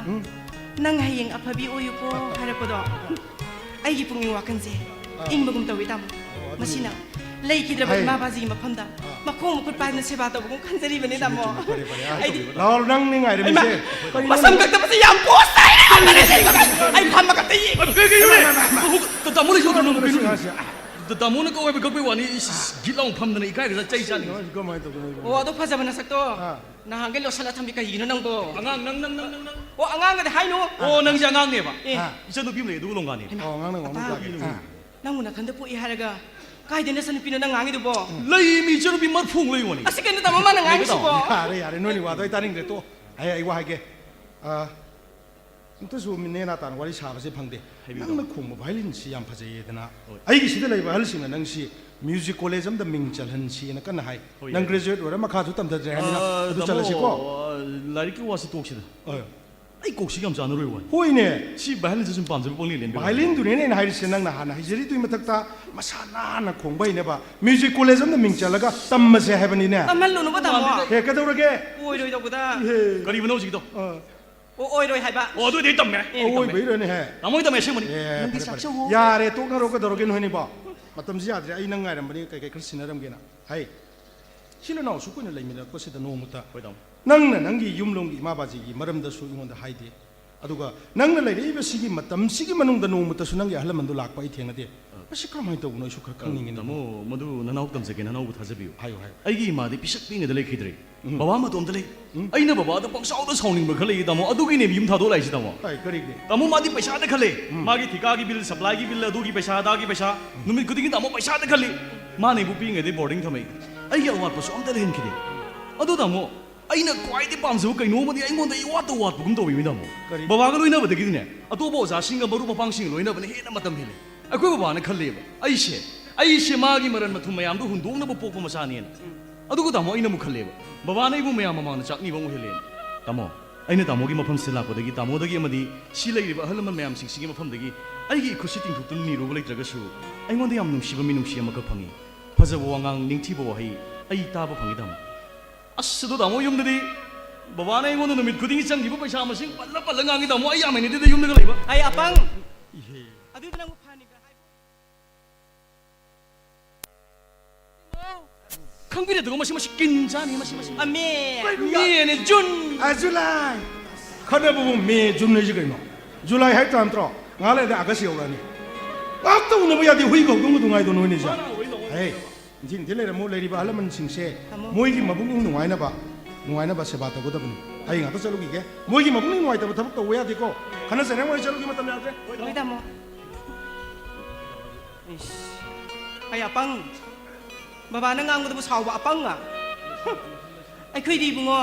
nang hayeng aphabi oyu ko harapodo ai gi pungi wakanse ingbagum tawi tam masina lei ki dra ma baji ma phanda ma khong khut pai na seba to bung khanjari bane damo ai di law nang ni ngai re mi se masam ka ta pasi yam post ai ai phan mà cả tí tamo này không tamo cái tamo nó có ai bị gấp bị hoàn đi gít lòng phầm này cái cái chay chăn ô đó phát ra bên sắc to na hàng cái lô salad thằng bị cái gì nó nâng to ngang ô ngang cái hai nó ô nâng ra ngang này ba chân nó phim này đúng lòng gan này nang muốn khăn được bụi hai cái cái đến sân pin nó ngang cái đó lấy mi chân nó bị mất phung lấy hoàn à cái nó tamo mà ngang cái đó à nói đi tôi ta định để to ai qua hai cái tôi dù mình nên là tàn qua đi xả vào sẽ phăng đi năng lực khủng một vài lần xí am phát dây thế nào ai cái xí đó là vài lần xí là năng xí music college âm đầm mình chả lần xí nó cái này năng graduate rồi mà khá chút tầm thời gian này tôi chả là xí có lại cái quá xí tốt xí đó ai cuộc xí làm sao nó rồi vậy hoi nè xí vài lần chúng bám cho bông lên vài lần tụi này hay xí năng là hana hay chỉ tụi mình thật ta mà sao na khủng bay nè ba music college âm đầm mình chả là cái tầm mà sẽ hay bên này tầm luôn nó bắt tầm à cái đâu rồi cái ôi rồi đâu có ta cái gì mà nói gì đó ôi rồi hai bạn tôi đi tầm này ôi bây giờ này hè tao mới tầm này xem mình ya re tôi ngaro cái đó cái nói này ba mà tầm gì à ai năng ngay làm bên cái xin làm cái nào hay xin nó số cái này mình có sẽ nó một ta năng gì yum long gì mà bà gì mà làm đó số những cái hay đi aduga năng là lấy cái gì mà tầm gì mà nông đó nó một ta số năng gì hay là mình đồ lạc bay thiêng cái mà sẽ làm hay đâu nói số khác cái này mà đồ nó nấu tầm gì cái nó nấu thà gì hay ai cái mà đi pisek pin cái đấy khi đấy bà mà tôm đấy ai nè bà đó bằng sáu đó sau này mà khơi lấy tao mà adu cái này yum thà đồ lại gì tao mà tao mà đi पैसा đấy khơi mà cái thika cái bill supply cái bill adu cái पैसा da cái पैसा nó mình cứ tính tao mà पैसा đấy khơi mà này bút pin cái đấy boarding thôi mày ai cái awat pas om đấy lên khi đấy adu tao mà ai nè quay đi bám số cái nô mà đi anh muốn thấy awat cũng tao mình tao mà bà cái lối nào vậy cái này adu bảo giá sinh cái baru bapang sinh lối nào vậy hết mà tầm hết ai quay bà này khơi ai xe mà cái mà rần mà thùng mày am đó hundung nó bốc mà sao này adugo tamo ina mu khale baba na ibu mayam ma na chakni bang hele tamo aina tamo gi mafam sila ko dagi tamo dagi amadi si lei riba halman mayam sing sing mafam dagi ai gi khusi ting thutun ni ro lai traga su ai ngon de am nung shiba mi nung shi ma ka phangi phaja bo wangang ning thi bo hai ai ta ba phangi dam as do tamo yum de baba na ngon no mit kuding chang gi bo paisa ma sing palla palla ngang gi tamo ai ya mai ne de yum de lai ba ai apang adu de nang phani 강비례 두고 마시 긴자니 마시 메네 준 줄라이 khana bu me jun ne jigai no july hai tam tro ngale da agasi orani ak tu no ya di hui go dung du ngai do no ni ja hey jin dile mo le ri ba alaman sing se moi gi mabung nu ngai na ba se ba ta go da bu ai nga to chalu gi ke moi gi mabung nu ngai ta ba thab to ya di ko khana se ne moi chalu gi matam ya tre oi da mo ai apang baba na ngang mo saw ba apang à ai khui di bungo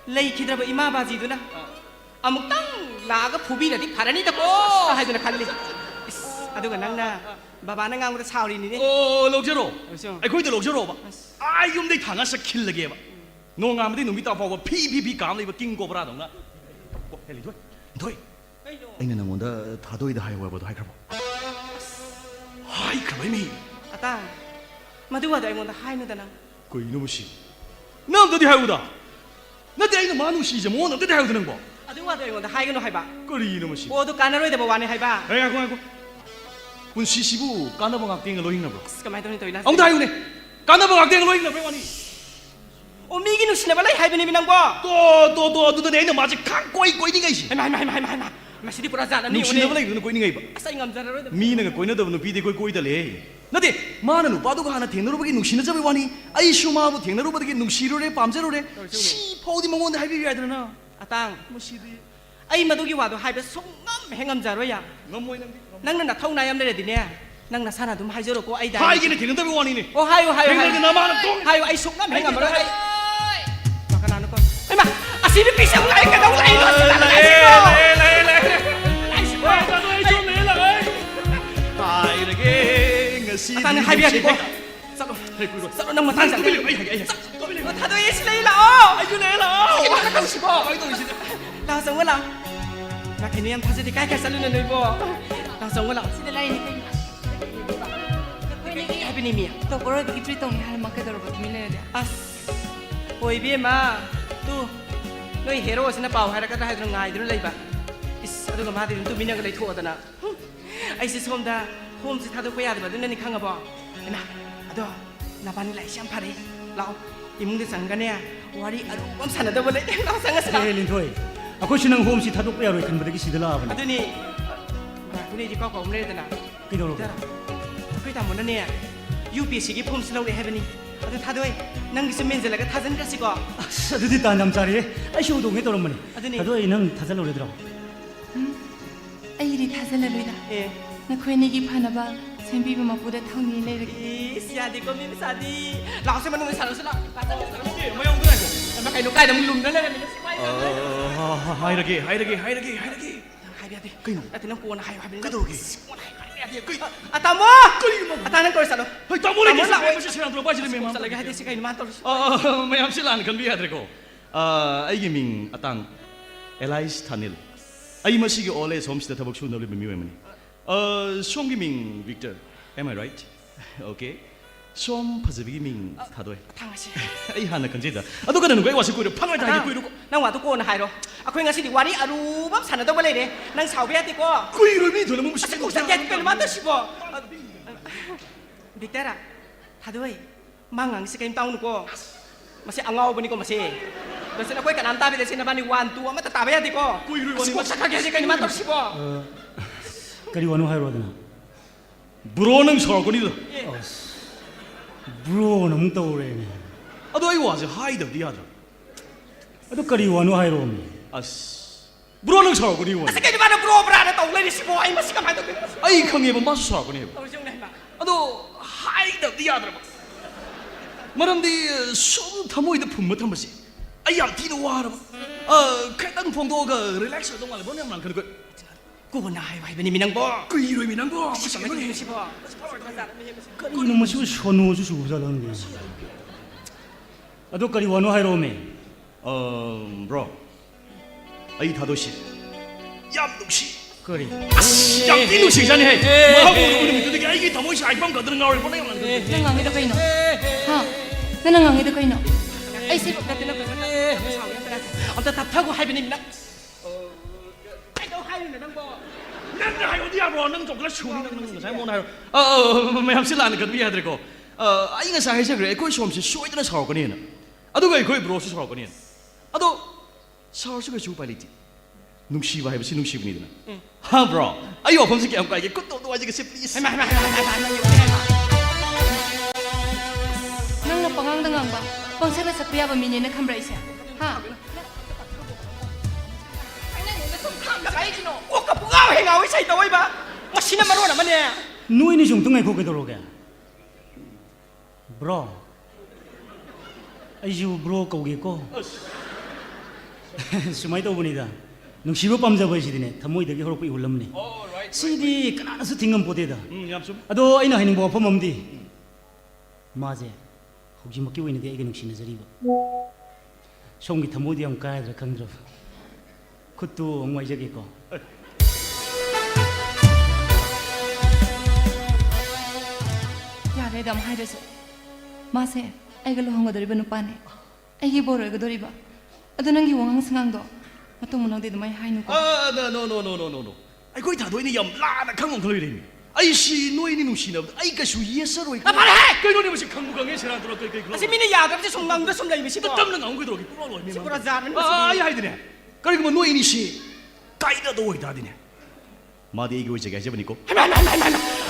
lei khidra ba ima ba ji du na amuk tang la ga phubi da di pharani da ko hai du na khalli adu ga nang na baba na ngang mo saw ri ni ni lok jero ai khui de lok jero ba ai yum dei thanga sa khil lage ba no nga ma di nu mi ta pa ba pi kam lei ba king ko bra dong na heli thoi ai na nang da tha doi da hai wa ba hai kha ba hai kha bai mi ata maduwa da ngon da hai nu da na koi no shi nam da di hai u da na de ai na ma nu shi je mo na de hai u da nang ba aduwa da ngon da hai ga no hai ba koi no shi o do kana roi da ba wa ni hai ba ai ga ko kun shi shi bu kana ba ngak ting lo hing na ba ka mai to ni to ila ông thầy này kana ba ngak ting lo hing na ba wa ni o mi gi nu shi na ba lai hai ba ni nang ba to de na ma je khang koi ni ngai shi mai ma si di pura za na ni nu shi na ba lai nu koi ni ngai ba asai ngam za roi da mi na koi na da nu pi de koi da le na de ma na nu pa do ga na theng na ro ba gi nu shi na ja ba wa ni ai shu ma bu theng na ro ba gi nu shi ro re pam ja ro re shi phau di mong on hai bi ya da na atang mo si di ai ma do gi wa do hai ba song ngam hengam za ro ya ngam moi nang na thau na yam le di ne nang na sana dum hai jo ro ko ai da hai gi ne theng na ba wa ni ne o hai na ma na tong hai ai song ngam hengam ro ai ma kana no ko ai ma asi ni pi sang lai ka dong lai no sa la ai ko ai si ko da noi chung le la ai hai de ge ngasi atang hai bi ya ko sa lo nang ma tang sa ai nó thay tôi xin lấy lọ ai cứ lấy lọ nó đâu xí bò tao sống cái lòng mà cái này em thay thì cái sao lên nơi bò tao sống cái lòng Sida lai ni hai bên này to ko ro di tri tong ni hal ma ka dor ba mi le ya as oi bi ma tu noi hero sina pau hai ra ka hai ngai du lai ba is adu ga ma di tu mina ga lai tho da na ai si som da hom si tha do ko ya da ba du na ni khang ga ba ai na ado na ban lai siam pha dei lao imung de sang ga ne wari aru bam sana da bole lao sang ga sa lin thoi ꯑꯩꯈꯣꯏꯁꯨ ꯅꯪ ꯍꯣꯝꯁꯤ ꯊꯥꯗꯣꯛꯄ ꯌꯥꯔꯣꯏ ꯈꯟꯕꯗꯒꯤ ꯁꯤꯗ ꯂꯥꯛꯑꯕꯅꯤ ꯑꯗꯨꯅꯤ ꯅꯣꯏꯗꯤ ꯀꯥꯎ ꯀꯥꯎ ꯂꯩꯗꯅ ꯀꯩꯗꯧꯔꯕ ꯑꯩꯈꯣꯏ ꯇꯥꯃꯣꯅꯅꯦ UPSCꯒꯤ ꯐꯣꯝꯁꯤ ꯂꯧꯔꯦ ꯍꯥꯏꯕꯅꯤ ꯑꯗꯨ ꯊꯥꯗꯣꯏ ꯅꯪꯒꯤꯁꯨ ꯃꯦꯟꯖꯜꯂꯒ ꯊꯥꯖꯤꯟꯈ꯭ꯔꯁꯤꯀꯣ ꯑꯁ ꯑꯗꯨꯗꯤ ꯇꯥꯟ ꯌꯥꯝ ꯆꯥꯔꯦ ꯑꯩꯁꯨ ꯎꯗꯣꯡꯒꯦ ꯇꯧꯔꯝꯕꯅꯤ ꯑꯗꯨꯅꯤ ꯑꯗꯣ ꯑꯩ ꯅꯪ ꯊꯥꯖꯜꯂꯨꯔꯣꯏꯗ꯭ꯔꯣ ꯑꯩꯗꯤ ꯊꯥꯖꯜꯂꯔꯣꯏꯗ ꯅꯈꯣꯏ ꯑꯅꯤꯒꯤ ꯐꯅꯕ ꯁꯦꯝꯕꯤꯕ ꯃꯄꯨꯗ ꯊꯧꯅꯤ ꯂꯩꯔꯒꯦ ꯏꯁ ꯌꯥꯗꯦꯀꯣ ꯃꯤ ꯃꯆꯥꯗꯤ ꯂꯥꯛꯑꯣꯁꯦ ꯃꯅꯨꯡꯗ ꯁꯥꯟꯅꯁꯤ ꯂꯥꯛ ꯃꯌꯥꯝꯗꯨꯅ ꯑꯃ ꯀꯩꯅꯣ ꯀꯥꯏꯗ ꯑꯃꯨꯛ ꯂꯨꯝꯅ ꯂꯩꯔꯝꯃꯤꯅ 하이라게 하이비 하비 그이노 나한테 꼬나 하이 하비 그도게 아따모 아따는 걸 살아 ꯍꯣꯏ ꯇꯥꯃꯣꯅ ꯀꯩꯁꯨ ꯍꯥꯏꯕꯁꯤ ꯁꯦꯔꯥꯟ ꯇꯨꯔꯥꯟ ꯄꯥꯏꯁꯤꯜꯂꯦ ꯃꯦꯝ 살라게 하듯이 그이 만 떨어 ꯃꯌꯥꯝꯁꯤ ꯂꯥꯟꯅ ꯈꯟꯕꯤ ꯌꯥꯗ꯭ꯔꯦꯀꯣ ꯑꯩꯒꯤ ꯃꯤꯡ ꯑꯇꯥꯡ ꯑꯦꯂꯥꯏꯁ ꯊꯥꯅꯤꯜ ꯑꯩ ꯃꯁꯤꯒꯤ ꯑꯣꯜ ꯑꯦꯖ ꯍꯣꯝꯁꯤꯗ ꯊꯕꯛ ꯁꯨꯅꯕ ꯃꯤꯑꯣꯏ ꯑꯃꯅꯤ ꯁꯣꯝꯒꯤ ꯃꯤꯡ Victor am I right? Okay. ꯁꯣꯝ ꯐꯖꯕꯤꯒꯤ ꯃꯤꯡ ꯊꯥꯗꯣꯏ ꯊꯥꯡꯉꯁꯤ ꯑꯩ ꯍꯥꯟꯅ ꯈꯪꯖꯩꯗ ꯑꯗꯨ ꯀꯩꯅꯣ ꯑꯩ ꯋꯥꯁꯤ ꯀꯨꯏꯔꯦ ꯐꯪꯉꯣꯏ ꯍꯥꯏꯒꯦ ꯀꯨꯏꯔꯨꯀꯣ ꯅꯪ ꯋꯥꯗꯣ ꯀꯣꯟꯅ ꯍꯥꯏꯔꯣ ꯑꯩꯈꯣꯏ ꯉꯁꯤꯗꯤ ꯋꯥꯔꯤ ꯑꯔꯨꯕ ꯑꯃ ꯁꯥꯟꯅꯗꯧꯕ ꯂꯩꯔꯦ ꯅꯪ ꯁꯥꯎꯕ ꯌꯥꯗꯦꯀꯣ ꯀꯨꯏꯔꯣꯏ ꯃꯤ ꯊꯣꯏꯅ ꯃꯨꯁꯤ ꯀꯩꯅꯣ ꯃꯥ ꯇꯧꯁꯤꯕꯣ ꯕꯤꯛꯇꯔ ꯊꯥꯗꯣꯏ ꯃꯥ ꯉꯥꯡꯁꯤ ꯀꯩꯝ ꯇꯥꯎꯅꯨꯀꯣ ꯃꯁꯤ ꯑꯉꯥꯎꯕꯅꯤꯀꯣ ꯃꯁꯤ ꯃꯁꯤ ꯑꯩꯈꯣꯏ ꯀꯅꯥꯝ ꯇꯥꯕꯤꯗꯦ ꯅꯕꯥꯅꯤ 1 2 ꯑꯃꯠꯇ ꯇꯥꯕ ꯌꯥꯗꯦꯀꯣ ꯀꯨꯏꯔꯣꯏ ꯋꯥꯅꯤ ꯀꯣꯛ ꯁꯛꯈ꯭ꯔꯒꯦ ꯍꯧꯖꯤꯛ ꯀꯩꯅꯣ ꯃꯥ ꯇꯧꯁꯤꯕꯣ ꯀꯔꯤ ꯋꯥꯅꯣ ꯍꯥꯏꯔꯣꯗꯅ ꯕ꯭ꯔꯣ ꯅꯪ ꯁꯥꯎꯔꯛꯀꯅꯤꯗ ꯕ꯭ꯔꯣꯅ ꯑꯃꯨꯛ ꯇꯧꯔꯦꯅꯦ ꯑꯗꯣ ꯑꯩ ꯋꯥꯁꯦ ꯍꯥꯏꯗꯕꯗꯤ ꯌꯥꯗ꯭ꯔꯥ ꯑꯗꯨ ꯀꯔꯤ ꯋꯥꯅꯣ ꯍꯥꯏꯔꯣꯃꯤ ꯑꯁ ꯕ꯭ꯔꯣ ꯅꯪ ꯁꯥꯎꯔꯛꯀꯅꯤ ꯋꯥꯅꯤ ꯑꯁ ꯀꯩꯅꯣ ꯃꯥꯅ ꯕ꯭ꯔꯣ ꯕ꯭ꯔꯥꯅ ꯇꯧ ꯂꯩꯔꯤꯁꯤꯕꯣ ꯑꯩ ꯃꯁꯤ ꯀꯃꯥꯏꯅ ꯇꯧꯗꯣꯏꯅꯣ ꯑꯩ ꯈꯪꯉꯦꯕ ꯃꯥꯁꯨ ꯁꯥꯎꯔꯛꯀꯅꯦꯕ ꯇꯧꯔꯤꯁꯤ ꯌꯦꯡꯉꯨꯅꯦ ꯑꯗꯣ ꯍꯥꯏꯗꯕꯗꯤ ꯌꯥꯗ꯭ꯔꯕ ꯃꯔꯝꯗꯤ ꯁꯨꯝ ꯊꯃꯣꯏꯗ ꯐꯨꯝꯕ ꯊꯝꯕꯁꯦ ꯑꯩ ꯌꯥꯝ ꯊꯤꯅ ꯋꯥꯔꯕ ꯈꯤꯇꯪ ꯐꯣꯡꯗꯣꯛꯑꯒ ꯔꯤꯂꯦꯛꯁ ꯑꯣꯏꯗꯧ ꯃꯥꯜꯂꯦ ꯕꯣꯟ ꯌꯥꯝ ꯂꯥꯟꯈꯠꯂꯒ ꯀꯣꯟꯅ ꯍꯥꯏꯌꯨ ꯍꯥꯏꯕꯅꯤ ꯃꯤꯅꯪꯕꯣ ꯀꯨꯏꯔꯣꯏ ꯃꯤ ꯅꯪꯕꯣ ꯃꯁꯤꯕꯣ ꯀꯔꯤꯅꯣ ꯃꯁꯤꯕꯨ ꯁꯣꯅꯣꯁꯨ ꯆꯨꯕꯖꯥꯠꯂꯪꯗꯦ ꯑꯗꯣ ꯀꯔꯤ ꯋꯥꯅꯣ ꯍꯥꯏꯔꯣꯃꯤ ꯕ꯭ꯔꯣ ꯑꯩ ꯊꯥꯗꯣꯏꯁꯤ ꯌꯥꯝ ꯅꯨꯡꯁꯤ ꯀꯔꯤ ꯑꯁ ꯌꯥꯝ ꯊꯤ ꯅꯨꯡꯁꯤꯖꯥꯅꯤꯍꯦ ꯃꯍꯥꯛꯄꯨ ꯎꯕ ꯅꯨꯃꯤꯠꯇꯨꯗꯒꯤ ꯑꯩꯒꯤ ꯊꯃꯣꯏꯁꯤ ꯍꯥꯏꯐꯝ ꯈꯪꯗꯅ ꯉꯥꯎꯔꯦ ꯕꯣꯟ ꯌꯥꯝ ꯂꯥꯟꯈꯠꯂꯦ ꯅꯪ ꯉꯥꯡꯉꯤꯗꯣ ꯀꯩꯅꯣ ꯍꯥ ꯅꯪ ꯉꯥꯡꯉꯤꯗꯣ ꯀꯩꯅꯣ ꯑꯩꯁꯤ ꯑꯝꯇ ꯇꯞꯊꯒꯣ ꯍꯥꯏꯕꯅꯤ ꯃꯤꯅꯪ ꯀꯩꯗꯧ ꯍꯥꯏꯔꯤꯅꯣ ꯅꯪꯕꯣ ꯅꯪꯅ ꯍꯥꯏꯕꯗꯤ ꯌꯥꯕ꯭ꯔꯣ ꯅꯪ ꯆꯣꯡꯈꯠꯂ ꯁꯨꯅꯤ ꯅꯪ ꯉꯁꯥꯏ ꯃꯣꯟ ꯍꯥꯏꯔꯣ ꯃꯌꯥꯝꯁꯤ ꯂꯥꯟꯅ ꯈꯟꯕ ꯌꯥꯗ꯭ꯔꯦꯀꯣ ꯑꯩ ꯉꯁꯥꯏ ꯍꯥꯏꯖꯈ꯭ꯔꯦ ꯑꯩꯈꯣꯏ ꯁꯣꯝꯁꯤ ꯁꯣꯏꯗꯅ ꯁꯥꯎꯔꯛꯀꯅꯤꯅ ꯑꯗꯨꯒ ꯑꯩꯈꯣꯏ ꯕ꯭ꯔꯣꯁꯨ ꯁꯥꯎꯔꯛꯀꯅꯤꯅ ꯑꯗꯣ ꯁꯥꯎꯔꯁꯨ ꯀꯩꯁꯨ ꯎꯄꯥꯏ ꯂꯩꯇꯦ ꯅꯨꯡꯁꯤꯕ ꯍꯥꯏꯕꯁꯤ ꯅꯨꯡꯁꯤꯕꯅꯤꯗꯅ ꯍꯥ ꯕ꯭ꯔꯣ ꯑꯩ ꯋꯥꯐꯝꯁꯤ ꯀꯌꯥꯝ ꯀꯥꯏꯒꯦ ꯈꯨꯠꯇꯣ ꯋꯥꯏꯖꯒꯦꯁꯦ ꯄ꯭ꯂꯤꯁ ꯅꯪꯅ ꯄꯉꯥꯡꯗ ꯉꯥꯡꯕ ꯄꯪꯁꯛꯅ ꯁꯛꯄ ꯌꯥꯕ ꯃꯤꯅꯦꯅ ꯈꯟꯕ꯭ꯔꯥ ꯑꯩꯁꯦ ꯍꯥ ꯀꯣꯛꯀ ꯄꯨꯡꯉꯥꯎ ꯍꯦꯡꯉꯥꯎ ꯏꯁꯩ ꯇꯧꯏꯕ ꯃꯁꯤꯅ ꯃꯔꯣꯟ ꯑꯃꯅꯦ ꯅꯣꯏꯅꯤꯁꯨ ꯑꯝꯇ ꯉꯥꯏꯈꯣ ꯀꯩꯗꯧꯔꯒꯦ ꯕ꯭ꯔꯣ ꯑꯩꯁꯨ ꯕ꯭ꯔꯣ ꯀꯧꯒꯦꯀꯣ ꯁꯨꯃꯥꯏꯅ ꯇꯧꯕꯅꯤꯗ ꯅꯨꯡꯁꯤꯕ ꯄꯥꯝꯖꯕ ꯍꯥꯏꯁꯤꯗꯤꯅꯦ ꯊꯃꯣꯏꯗꯒꯤ ꯍꯧꯔꯛꯄ ꯏꯍꯨꯜ ꯑꯃꯅꯤ ꯁꯤꯗꯤ ꯀꯅꯥꯅꯁꯨ ꯊꯤꯡꯉꯝꯄꯣꯠꯇꯦꯗ ꯑꯗꯣ ꯑꯩꯅ ꯍꯥꯏꯅꯤꯡꯕ ꯋꯥꯐꯝ ꯑꯃꯗꯤ ꯃꯥꯁꯦ ꯍꯧꯖꯤꯛꯃꯛꯀꯤ ꯑꯣꯏꯅꯗꯤ ꯑꯩꯒ ꯅꯨꯡꯁꯤꯅꯖꯔꯤꯕ ꯁꯣꯝꯒꯤ ꯊꯃꯣꯏꯗꯤ ꯌꯥꯝ ꯀꯥꯏꯗ꯭ꯔꯥ ꯈꯪꯗ꯭ꯔꯕ ꯈꯨꯠꯇꯨ ꯑꯃꯨꯛ ꯋꯥꯏꯖꯒꯦꯀꯣ ꯌꯥꯔꯦꯗ ꯑꯃꯨꯛ ꯍꯥꯏꯔꯁꯨ ꯃꯥꯁꯦ ꯑꯩꯒ ꯂꯨꯍꯣꯡꯒꯗꯧꯔꯤꯕ ꯅꯨꯄꯥꯅꯦ ꯑꯩꯒꯤ ꯕꯣꯔ ꯑꯣꯏꯒꯗꯧꯔꯤꯕ ꯑꯗꯣ ꯅꯪꯒꯤ ꯋꯥꯉꯥꯡ ꯁꯉꯥꯡꯗꯣ ꯃꯇꯨꯡ ꯃꯅꯥꯎꯗꯤ ꯑꯗꯨꯃꯥꯏꯅ ꯍꯥꯏꯅꯨꯀꯣ ꯅꯣ ꯑꯩꯈꯣꯏ ꯊꯥꯗꯣꯏꯅꯤ ꯌꯥꯝ ꯂꯥꯟꯅ ꯈꯪꯉꯝ ꯈꯪꯂꯣꯏꯔꯦꯅꯤ ꯑꯩꯁꯤ ꯅꯣꯏꯅꯤ ꯅꯨꯡꯁꯤꯅꯕꯗ ꯑꯩ ꯀꯩꯁꯨ ꯌꯦꯠꯆꯔꯣꯏ ꯐꯔꯦꯍꯦ ꯀꯩꯅꯣꯅꯦ ꯃꯁꯤ ꯈꯪꯕꯨ ꯈꯪꯉꯦ ꯁꯦꯔꯥꯟ ꯇꯨꯔꯥꯟ ꯀꯩ ꯑꯁꯤ ꯃꯤꯅ ꯌꯥꯗꯕꯁꯦ ꯁꯨꯝ ꯉꯪꯗ ꯁꯨꯝ ꯂꯩꯕꯁꯤꯕꯣ ꯇꯞꯅ ꯉꯥꯡꯒꯗꯧꯒꯤ ꯄꯨꯔꯥ ꯂꯣꯏ ꯁꯤ ꯄꯨꯔꯥ ꯖꯥꯔꯅꯤ ꯑꯩ ꯍꯥꯏꯗꯤꯅꯦ ꯀꯔꯤꯒꯨꯝꯕ ꯅꯣꯏ ꯑꯅꯤꯁꯤ ꯀꯥꯏꯗꯗ ꯑꯣꯏꯇꯥꯔꯗꯤꯅꯦ ꯃꯥꯗꯤ ꯑꯩꯒꯤ ꯑꯣꯏꯖꯒꯦ ꯍꯥꯏꯖꯕꯅꯤꯀꯣ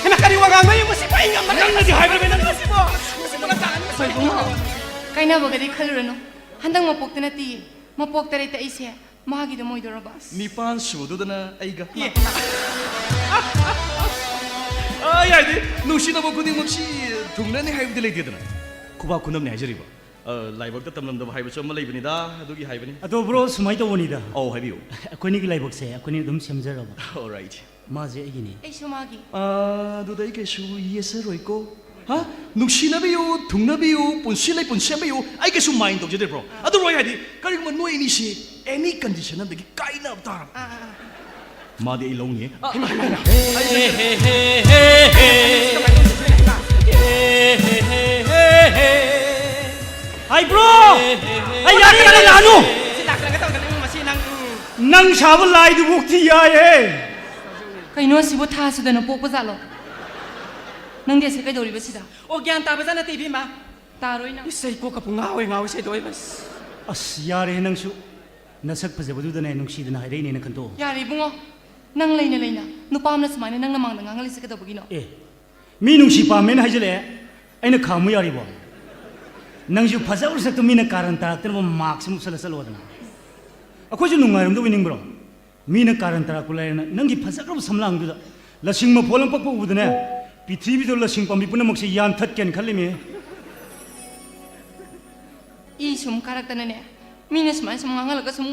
ꯍꯦꯃ ꯀꯔꯤ ꯋꯥꯉꯥꯡꯕ ꯃꯁꯤ ꯄꯥꯏ ꯉꯝꯕ ꯅꯪꯅꯗꯤ ꯍꯥꯏꯕ꯭ꯔꯥ ꯅꯪ ꯃꯁꯤꯕꯣ ꯃꯁꯤ ꯄꯨꯔꯥ ꯖꯥꯔꯅꯤ ꯍꯣꯏ ꯕꯨꯡꯉꯣ ꯀꯥꯏꯅꯕꯒꯗꯤ ꯈꯜꯂꯨꯔꯅꯨ ꯍꯟꯗꯛ ꯃꯄꯣꯛꯇ ꯅꯠꯇꯤꯌꯦ ꯃꯄꯣꯛ ꯇꯔꯦꯠꯇ ꯑꯩꯁꯦ ꯃꯥꯒꯤꯗꯣ ꯃꯣꯏꯗꯣꯔꯕ ꯅꯤꯄꯥꯟ ꯁꯨꯕꯗꯨꯗꯅ ꯑꯩꯒ ꯌꯥꯏꯗꯤ ꯅꯨꯡꯁꯤꯅꯕ ꯈꯨꯗꯤꯡꯃꯛꯁꯤ ꯊꯨꯡꯅꯅꯤ ꯍꯥꯏꯕꯗꯤ ꯂꯩꯇꯦꯗꯅ ꯈꯨꯕꯥꯛ ꯈꯨꯅꯝꯅꯤ ꯍꯥꯏꯖꯔꯤꯕ ꯂꯥꯏꯕꯛꯇ ꯇꯝꯂꯝꯗꯕ ꯍꯥꯏꯕꯁꯨ ꯑꯃ ꯂꯩꯕꯅꯤꯗ ꯑꯗꯨꯒꯤ ꯍꯥꯏꯕꯅꯤ ꯑꯗꯣ ꯕ꯭ꯔꯣ ꯁꯨꯃꯥꯏꯅ ꯇꯧꯕꯅꯤꯗ ꯑꯧ ꯍꯥꯏꯕꯤꯌꯨ ꯑꯩꯈꯣꯏꯅꯤꯒꯤ ꯂꯥꯏꯕꯛꯁꯦ ꯑꯩꯈꯣꯏꯅꯤ ꯑꯗꯨꯝ ꯁꯦꯝꯖꯔꯕ alright ꯃꯥꯁꯦ ꯑꯩꯒꯤꯅꯤ ꯑꯩꯁꯨ ꯃꯥꯒꯤ ꯑꯗꯨꯗ ꯑꯩ ꯀꯩꯁꯨ ꯌꯦꯠꯆꯔꯣꯏꯀꯣ ꯍꯥ ꯅꯨꯡꯁꯤꯅꯕꯤꯌꯨ ꯊꯨꯡꯅꯕꯤꯌꯨ ꯄꯨꯟꯁꯤ ꯂꯩ ꯄꯨꯟꯁꯦꯝꯕꯤꯌꯨ ꯑꯩ ꯀꯩꯁꯨ ꯃꯥꯏꯟ ꯇꯧꯖꯗꯦ ꯕ꯭ꯔꯣ ꯑꯗꯨ ꯔꯣꯏ ꯍꯥꯏꯗꯤ ꯀꯔꯤꯒꯨꯝꯕ ꯅꯣꯏ ꯑꯅꯤꯁꯤ ꯑꯦꯅꯤ ꯀꯟꯗꯤꯁꯟ ꯑꯃꯗꯒꯤ ꯀꯥꯏꯅꯕ ꯇꯥꯔꯕ ꯃꯥꯗꯤ ꯑꯩ ꯂꯧꯅꯤ ꯍꯥꯏ ꯕ꯭ꯔꯣ ꯑꯩ ꯌꯥꯔꯦ ꯂꯥꯛꯑꯅꯨ ꯅꯪ ꯁꯥꯕ ꯂꯥꯏꯗꯨꯕꯨꯛꯇꯤ ꯌꯥꯏꯌꯦ ꯀꯩꯅꯣ ꯁꯤꯕꯨ ꯊꯥꯁꯨꯗꯅ ꯄꯣꯛꯄ ꯖꯥꯠꯂꯣ ꯅꯪꯗꯤ ꯑꯁꯤ ꯀꯩꯗꯧꯔꯤꯕ ꯁꯤꯗ ꯑꯣ ꯒ꯭ꯌꯥꯟ ꯇꯥꯕꯖꯥꯠ ꯅꯠꯇꯦ ꯏꯕꯦꯝꯃ ꯇꯥꯔꯣꯏ ꯅꯪ ꯏꯁꯩ ꯀꯣꯛꯀ ꯄꯨꯡꯉꯥꯎ ꯍꯦꯡꯉꯥꯎ ꯏꯁꯩ ꯇꯧꯏꯕ ꯑꯁ ꯌꯥꯔꯦ ꯅꯪꯁꯨ नसक फजबदुदने नुंसीदना हाइरेने खंतो यारे बुंगो नंग लेना नुपामना समाने नंग नमांग नंग लिसे कदबगिनो ए मी नुंसी पामेन हाइजले अइना खामु यारिबो नंजु फजब सकतो मीना कारण तारतन मार्क्स मुसल सलवदना अखोजु नुंगारम दो विनिंग ब्रो मीना कारण तारा कुलायना नंगी फजब समलांग दुदा लसिंग म फोलम पक उदने पृथ्वी दो लसिंग पमी पुनमक्से यान थत्केन खल्लिमे ई सुम कारक्तनने मीना समाय समंगलग सुम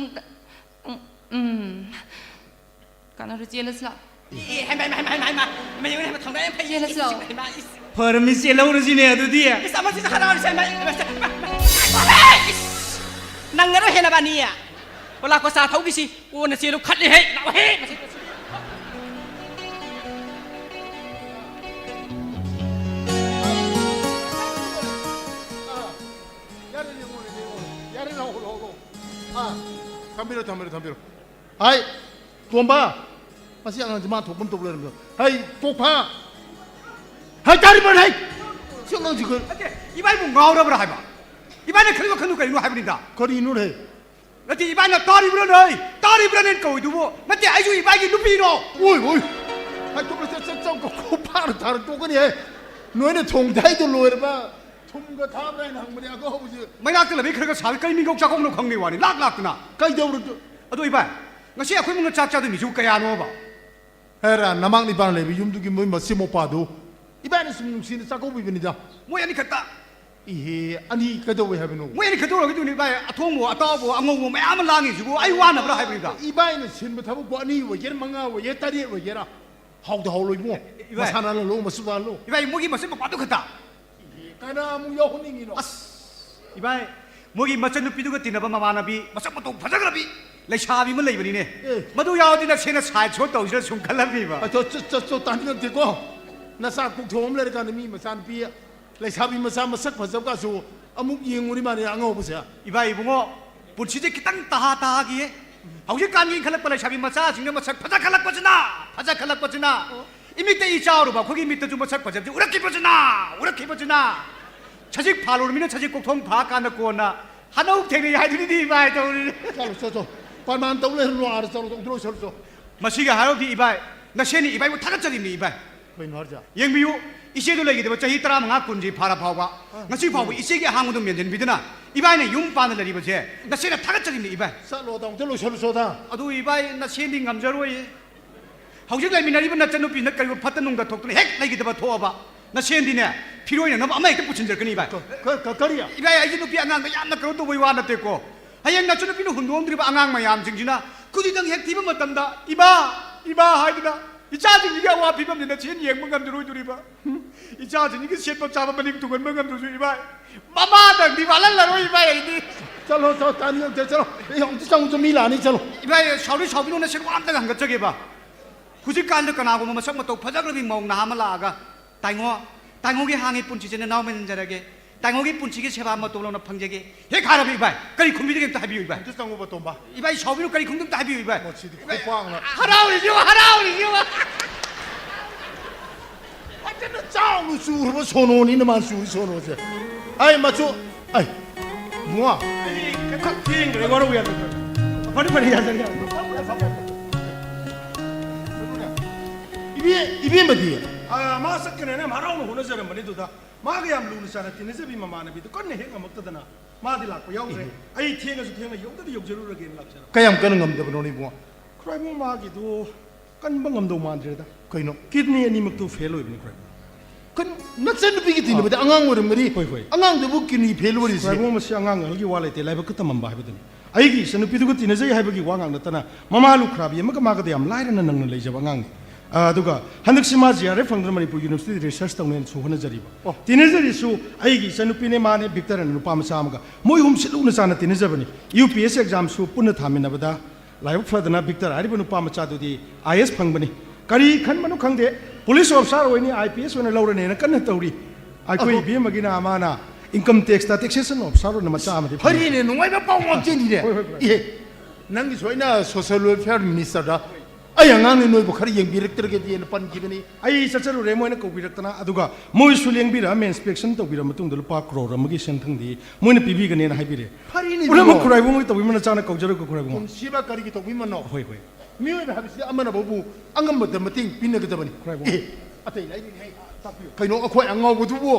कानारु जेलसला फरमी सेलौरजिने अदुदी नंगरो हेना बानिया ओला को सा थौगिसी ओना सेलु खटले हे लाव हे 담비로 아이 돈봐 마시 안 하지마 돈번 또 그러는 거 아이 똑파 하이 다리만 하이 시원한 지금 이바이 뭐 가오라버라 하이바 이바네 그리고 큰누가 이노 하이브린다 거리 이노래 나티 이바네 따리브라는 거 이두고 나티 아이주 이바이 누피노 오이 하이 또 코파로 다른 또거니 해 너네 통다이도 로에봐 통과 다음라인 항문이 아까 하고지 마이락들 왜 그렇게 살까 미국 작업으로 강리와니 락락구나 까이더브로 아도 이바이 ngasi akhoi mung chak de mi ju kaya no ba era namang ni ban le bi yum du ki moi ma simo pa do ibani sum sin sa ko bi ni da mo yani khata ihe ani ka do we have no mo yani khato ro ki ni ba athong mo ataw bo angong mo mayam la ngi ju ko ai wa na bra hai bi da ibani sin ba thabu bo ani we yer manga we yer tari we yera hau da hau lo mo ma sana lo ma su ba lo ibai mo gi ma sim pa do khata kana mu yo huni ni no as ibai mo gi ma chan nu pi du ga tin ba ma ma na bi ma sa ma to phaja gra bi लेशाबी में लेबनी ने मधु यावती न सेना साइ छो तौजर सुम खलबीबा तो तानिन तेको नसा cook थोम ले का मी मसान पी लेशाबी मसा मसक फजब का सो अमुक येंगुरी माने अंगो बसे इबा इबुंगो पुरसिजे कितंग तहा तहा गिए हौजे कानगी खलक पले शाबी मसा सिंग मसक फजा खलक पजना इमिते इचारुबा खोगी मिते जु मसक फजब जु उरकी पजना छजिक फालोर मिने छजिक कुक थोम फा कान कोना हनौ थेनी हाइदुनी दी बाय तो चलो पामान तौले नुआर चलो उद्रो चलो मसीगा हारोबी इबाय नसेनी इबाय थागचरिनी इबाय बै नरजा येंबियु इसेदु लेगिदब चाही 35 कुंजी फारा फावबा ngasi फावबो इसेगे हांगदु मेंजन बिदना इबायने युम पान लरिबजे नसेना थागचरिनी इबाय चलो दं चलो चलो अदु इबाय नसेनी ngamjaroy हौजिक लाइमिनारिब नचनु पिन करिबो फतनुंग थोक्तने हेक लेगिदब थोअबा नसेंदिने फिरोयने नब अमा हेक पुचिनजरकनी इबाय करिया इबाय आइजु नुपि अनांग यामना करो तो बै वा नतेको hayang na chunu pinu hundongdriba angang mayam jingjina kudidang hek tiba matamda iba haidina icha jingiga wa pibam ni chen yeng mangam duroi duriba icha jingiga setpa chaba baling tungan mangam dusu iba mama dang di walan la roi iba ini chalo tani chalo yong sang chu mi la ni chalo iba sauri no na sen wam da hang chage ba kuji kan da kana go ma sak ma to phajagrabi mong na hamala aga taingo ge hangi punchi chen na men jarage तांगोगी पुंचिगे सेवा म तोलोना फंगजेगे हे खाराबी bye करी खुमिदिगे ता हाबिउ bye तो संगो बतोबा इबाय सबिनु करी खुमदुम ता हाबिउ bye खोपांगना हराउली जो अजन चाउ सुरबो सोनोनी न मान सुरी सोनोसे आइ मचो आइ मुआ खक थिंग रे गरो या फड़ी या जरिया इबे मदी मा सकने ने माराउन होना जरम बने दुदा मागे याम लुन साना तिनजे बि ममाना बि तो कन्ने हेक अमक्तदना मादि लाको याउरे आई थेंगसु थेंग यौदि यौजरु रगे लाक्सना कयम कन ngमदबनो नि बुआ क्राइम मागी दो कनब ngमदो मानद्रेदा कइनो किडनी अनि मक्तु फेल होइबनि क्राइम कन नचन बिगि तिन बदे अंगांग ओरम मरि अंगांग दबु किडनी फेल ओरि से क्राइम मसि अंगांग अलगि वालेते लाइब कतमम बा हाबदनि आइगी सनु पिदुगु तिनजे हाइबगी वांगांग नतना ममालु खराबि मक मागदे याम लाइरन नंग लेजब अंगांग अदुगा हनक्सिमा जिआरे फंग्र मणिपुर यूनिवर्सिटी रिसर्च तौने सुहन जरिबा तिनेजरिसु आइगी सनुपिने माने विक्टर नुपा मसामगा मोय हुम सिलुना साना तिनेजबनि यूपीएस एग्जाम सु पुन थामिनबदा लाइव फदना विक्टर आरिबु नुपा मचादुदी आईएस फंगबनि करी खनमनु खंगदे पुलिस ऑफिसर होइनी आईपीएस होने लौरने कन्न तौरी आइकोई बीमगिना अमाना इनकम टैक्स ता टैक्सेशन ऑफिसर न मचा आमदि हरिने नुवाइबा पाउ मचेनि रे ए नंगी सोइना सोशल वेलफेयर मिनिस्टर दा ไอ้ยังงั้นนี่หน่วยบุคคลยังบีรักตระเกียบปันกี่นี่ไอ้สัจจะรู้เรื่องมันก็บีรักตนะดูก็มวยสุเลียงบีระเมนสเปกชันตัวบีระมาตุ้งเดลปากโครระมากิเซนทั้งดีมวยนี่ปีบีกันเนี่ยนะให้บีระอุลามาคุรายบุ้งตัวบีมันจะนะกจารุก็คุรายบุ้งผมชีบะการิกิตัวบีมันเนาะฮ้ยมีอะไรแบบนี้อามันนะบูอังกฤษมันจะมาติ้งปีนึงก็จะมันคุรายบุ้งอะแต่ไหนนี่ให้ใครน้องเอาควายอังเงาบุตรบัว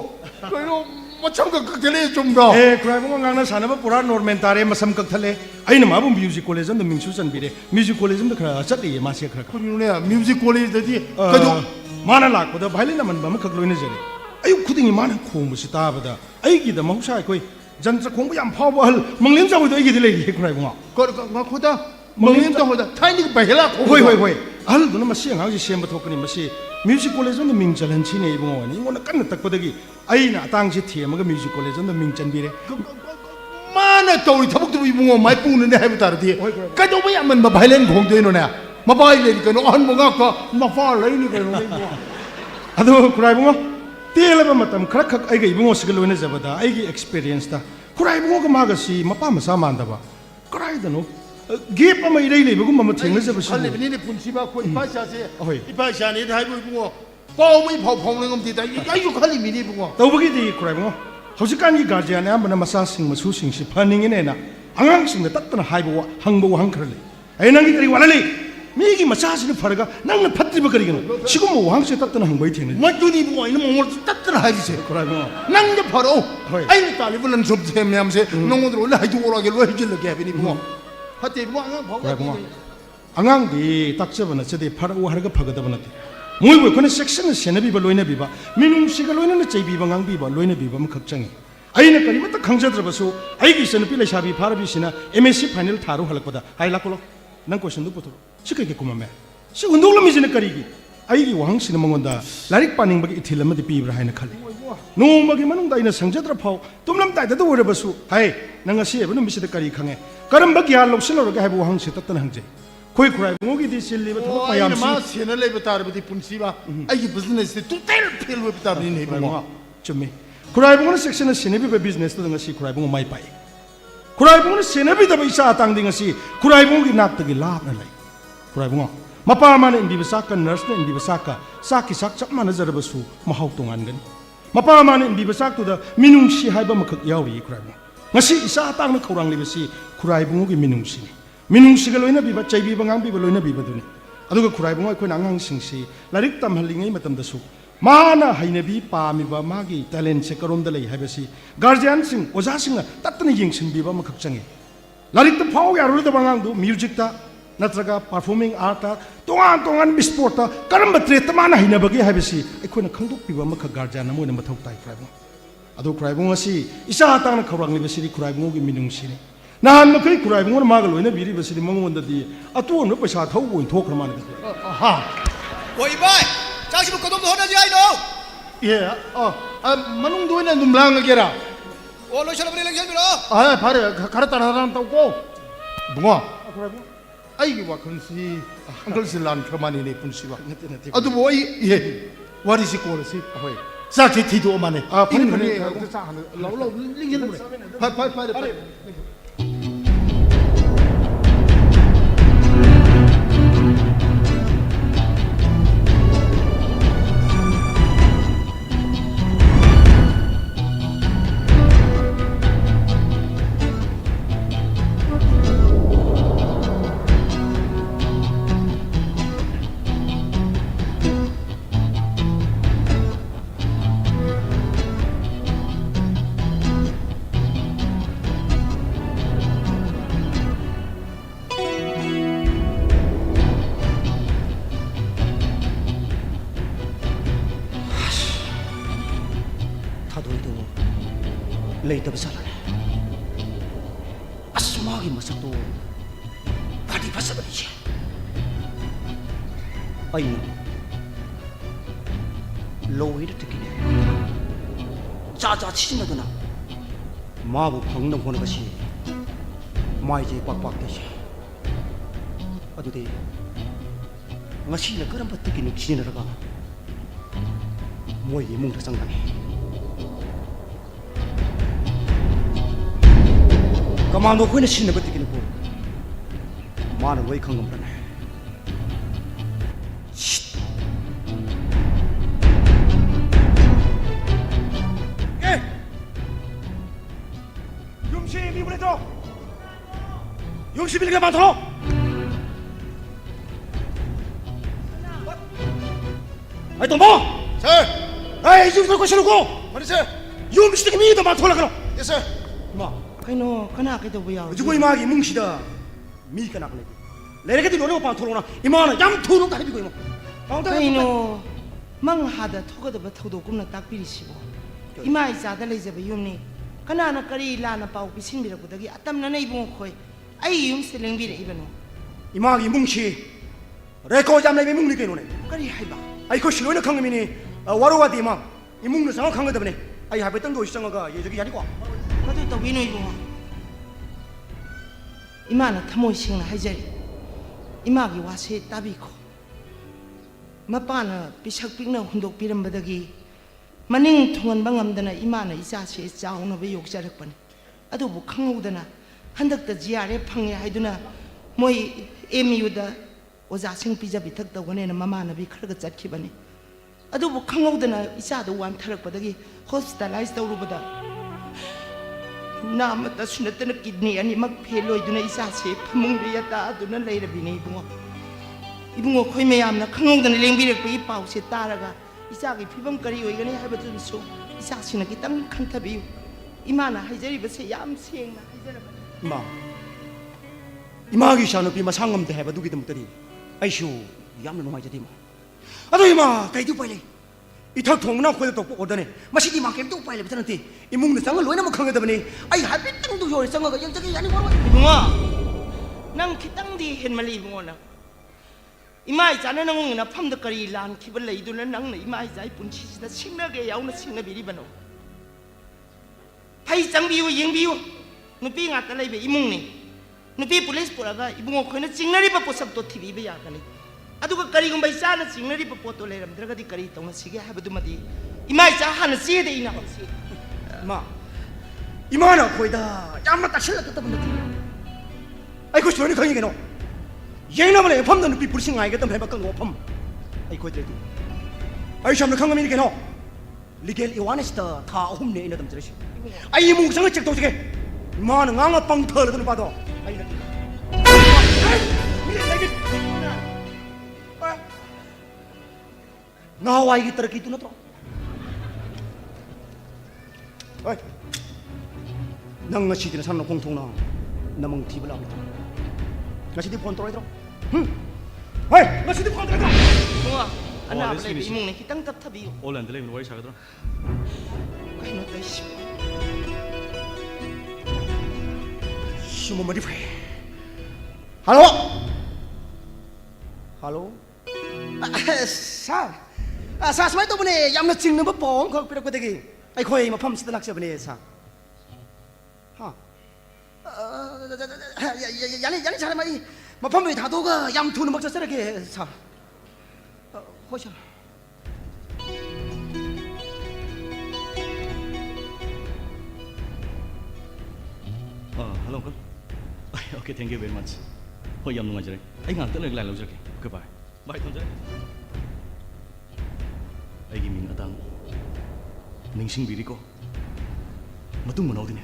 ใครน้องมาช่างกับทะเลจุ่มดอกใครบุ้งงานนั้นสานมาปุระนอร์เมนตาเรมาสัมกับทะเลไอ้หนุ่มอาบุ้งมิวสิคคอลเลจนั่นมิงซูซันบีระมิวสิคคอลเลจนั่นคือชัดดีมาเสียครับคุณเนี่ยมิวสิคคอลเลจที่ก็ดูมานั่นหลักก็ได้ไพ่เล่นมันบ้ามันขัดลอยนี่เจริญไอ้คุดิ้งมันคงมุสิตาบดาไอ้กี่เดมาหุชายคุยจันทร์คงพยายามพ่อว่ามึงเลี้ยงเจ้าตัวไอ้กี่เดเลยใครบุ้งอ่ะก็มาคุดามึงเลี้ยงเจ้าตัวท้ายนี่ไปเฮล่าฮ้ยอันนั้นมาเสียงเขาจะเสียงมาทุกคนนี่มาเสียมิวสิคคอลเลจนั่นมิงจันทร์ชินเอบุ้งอ่ะนี่มันกันนักตักปะเด็กไอ้น่ะตั้งจิตเทียมันก็มิวสิคคอลเลจนั่นมิงจันบีระมาเนี่ยตัวนี้ทับตัวบุ้งอ่ะไม่ปูนเนี่ยให้บุตรทีก็ต้องพยายามมันมาไปเล่นของตัวนี่เนี่ยมาไปเล่นกันอันบุ้งอ่ะก็มาฟ้าเลยนี่กันเลยบุ้งอะดูใครบุ้งอ่ะเที่ยวแล้วมาทำครักไอ้กี่บุ้งอ่ะสกัดเลยเนี่ยจะบัดไอ้กี่ experience ตาใครบุ้งอ่ะก็มาก็สิมาป้ามาสามันตาบ้าใครเดนูเก็บมาไม่ได้เลยบุ้งมาเที่ยงเลยจะไปสิอันนี้นี่ปุ่นชีบ้าคนป้าชาเซ่อีป้าชาเนี่ยให้บุ้งอ่ะป้าไม่พอพงเลยงมตีแต่ไอ้ยุคขันนี่มีนี่บุ้งอ่ะตัวบุกี้ดีใครบุ้งอ่ะเขาจะการยี่การเจ้าเนี่ยมันมาสร้างสิ่งมาสู้สิ่งสิพันนิ่งเนี่ยนะอังอังสิ่งเนี่ยตัดต้นหายบัวหังบัวหังครัลเลยไอ้นั่งกี่ตรีวันเลยมีกี่มาสร้างสิ่งฟาร์กนั่งเนี่ยพัดที่บุกรีกันชิคุบัวหังสิ่งตัดต้นหังใบเทียนมันจุนี่บัวนี่มันตัดต้นหายดิเซ่ใครบุ้งอ่ะนั่งเนี่ยพาร์โอ้ไอ้นี่ตาลีบุลันสุบเซ่เมียมเซ่น้องมันรู้เลยให้ดูอะไรกันเลยจิลเลยแกเป็นนี่บุ้งพัดที่บัวอังพอกันอังอังดีตักเซ่บันเซ่ดีพาร์โอ้ฮาร์กพักกันบันทีมวยบุคคลเซ็กชันเซนบีบลอยน์บีบมินุมสิกลอยน์ใจบีบังอังบีบลอยน์บีบมันขัดจังไอ้เนี่ยก็ยิ่งมันขังจัดระเบิดสู้ไอ้กี่เซนปีเลยชาบีพาร์บีสินะ MSc Final ทารุฮัลกปะดาไอ้ลักโลนั่งคุยสันดูปุถุสิกะกี่กุมแม่สิอุ่นดูละมิจินกะรีกี่ไอ้กี่วังสินะมังวันดาลาริกปานิงบักอิทิลมันดีปีบราให้นักขัดนูบักมันนุ่งได้เนี่ยสังจัดระเผาตุ้มลำได้แต่ตัวระเบิดสู้ไอ้นั่งอาศัยมันนุ่มมิจิตกะรีขังเงการัมบักยาลกสิลเราก็ให้บัวหังสิตัดตันหังใจคุยใครงูกี่ที่สิลลีบัตรพยายามสิมาเสียนั่นเลยบัตรบัตรปุ่นสิบ้าไอ้กี่ business ที่ตุ้เตลเพลบัตรนี่เนี่ยบังจุ่มมีใครบุ้งนั่น section เสียนี่เป็น business ตัวงั้นสิใครบุ้งไม่ไปใครบุ้งนั่นเสียนี่เป็นแต่ไปอิสระต่างดิ่งสิใครบุ้งกินนักตะกี้ลาบนั่นเลยใครบุ้งมาป้ามันอินดีภาษากัน nurse อินดีภาษากันสักกิสักจับมันจะระเบิดสู้มาหาตรงนั้นกันมาป้ามันอินดีภาษาตัวเดมินุงสิให้บ้ามาขัดยาวรีใครบุ้งงั้นสิอิสระต่างนั่นเขารังเลยสิใครบุ้งกินมินุงสิกันเลยนะบีบใจบีบังอังบีบเลยนะบีบตัวนี้อะดูก็ใครบุ้งไอ้คนอังอังสิงสิลาริกตามหันลิงไอ้มาตามดสู้มาหน้าให้นบีปามีบ้ามากี่ทาเลนต์เชคการุนเดลัยให้เบสิการเจียนสิงโอซาสิงนะตัดตันยิงสิงบีบ้ามาขับจังเงลาริกตาพ้าวอยากรู้ตัวบังอังดูมิวสิกตานัตรกา performing art ตาตัวงานบิสปอร์ตตาการบัตรเตตมาหน้าให้นบีให้เบสิไอ้คนนักขังดุบีบ้ามาขับการเจียนน้ำมันน้ำมันท้องไตใครบุ้งอะดูใครบุ้งสิอิสระต่างนักเขารังเลยเบสิใครบุ้งกินมินุงสินี่นั่นมันเคยใครบุ้งมันมากันเลยนะบีรีเบสิมังวันเดียอะตัวนึกไปชาเท้าวุ่นทุกข์ขนาดนั้นฮะโอ้ยบอยจ้าชิบุกกระตุ้มหัวหน้าใจไอ้น้องเย่มันนุ่งด้วยเนี่ยนุ่มล่างเลยแกโอ้ลอยชลบุรีเลี้ยงอยู่เหรอพาร์คาร์ตันฮารันเต้าโก้บัวไอ้กี่ว่าคนสิอังกฤษลานขมานี่เนี่ยปุ่นสิวะอะดูบัวเย่วาริสิโก้เลยสิสักทีตัวมันเนี่ยพันนี่เราเลี้ยงเลยไปเลยแต่ภาษาอะไรอัศมากิมาสักตัวพอดีภาษาบันทึกไอ้น้องโลหิตตะกี้เนี่ยจ้าชินนะมาบุพังน้ำคนก็สิไม่ใช่ปักเดชอะดูดิงั้นสิแล้วก็รำพัดตะกี้นึกชินนะก็มวยมุ่งทางสังกัดก็มาโน้คุยในชินนะบัดนี้กินกูมาหนูไว้ข้างกำลัง लेतो 용시 빌게 많도록 아이 또 뭐? sir 아이 지금 들고 싫고 뭐지 sir 용시 되게 미도 많도록 그럼 yes sir 마 kaino kana kai to buya 지고 이마기 뭉시다 미가 나글래 내가 들 노래 많도록나 이마나 양 투는 다 해비고 이마 kaino mang hada thoga da thodo kumna takpiri sibo ima isa da lei jaba yumni kana na kari la na pau pisin bi rakudagi atam na nei bung khoi ai yum seleng bi re ibano 이마기 뭉시 레코 잠내 비 뭉리 게노네 kari haiba 아이 그 실로는 강미니 와로와 디마 이 뭉는 상황 강거든네 아이 하베 땅도 시장가 예저기 야리고 madu to bi no ibung ima na thamoi sing na haijari ima gi wase tabi ko mapana pisak pikna hundok piram badagi maning thongan bangamdana imana isa se chauna be yok jarakpani adu bu khangudana handak ta jiare phange haiduna moi emu da oja sing pija bithak tawne na mama na bi kharaga chatkibani adu bu khangudana isa do wan tharak badagi hospitalize tawrubada nam ta sunatana kidney ani mak pheloiduna isa se phamung bi yata aduna leirabini bungo ibungo khoi mayamna khangudana lengbirak bi pau se taraga isa gi phibam kari oigani haibatu su isa sina kitang khanthabi imana haijari base yam sengna haijaraba 이마 이마기 샤노 비 마상엄데 해봐 두기 덤터리 아이쇼 얌나 노마이자디 마 아도 이마 가이두 빨리 이탁 통나 코에 또 오더네 마시디 마케 또 빨리 버터는데 이 묵는 상을 로이나 뭐 강거더니 아이 하비 땅도 요리 상가 영적이 아니 뭐 ibungo nang kitang di hen mali ibungo na imai jana nang na phamda kari lan khibal leiduna nang na imai jai punchi sida singna ge yauna singna biri bano phai changbiu yengbiu nupi ngata leibe imung ni nupi police puraga ibungo khoina chingnari ba posap to thibi be yakani aduga kari gum bai sa na chingnari ba poto leiram draga di kari tong sige habadu madi imai ja han si de ina si 마 이마나 코이다 얌나 딱실라 떴다 본데 아이고 저리 강이게노 얘나만에 펌는 비 불싱 아이겠던 해박건 오펌 아이고 저리 아이 참나 강감이게노 리겔 이완에스터 다 홈네 이나 덤저시 아이 뭉상을 찍도 저게 마는 앙아 빵 털어드는 봐도 아이나 나와 이게 떨어기 뚜나 또 어이 낭 시디는 산노 공통나 나멍 티블라 나시디 폰 떨어들어 응 어이 나시디 폰 떨어들어 bungo ana leibe imung ni kitang tap thabi 올랜드 레이는 와이 사가더라 kaino tai si 수모 머리 프레 할로 할로 사 스마이 또 보네 얌나 찍는 거 뽕 거기 필요 되게 아이 거의 뭐 펌시들 낚시 보네 사 야니 사람이 뭐 펌이 다도가 얌 두는 먹자 쓰레기 사 호셔 hello uncle okay thank you very much hoi yam nungai jare ai ngang tan lai lo jare goodbye bye thon jare ai gi ming atang ningsing biri ko matung manau dine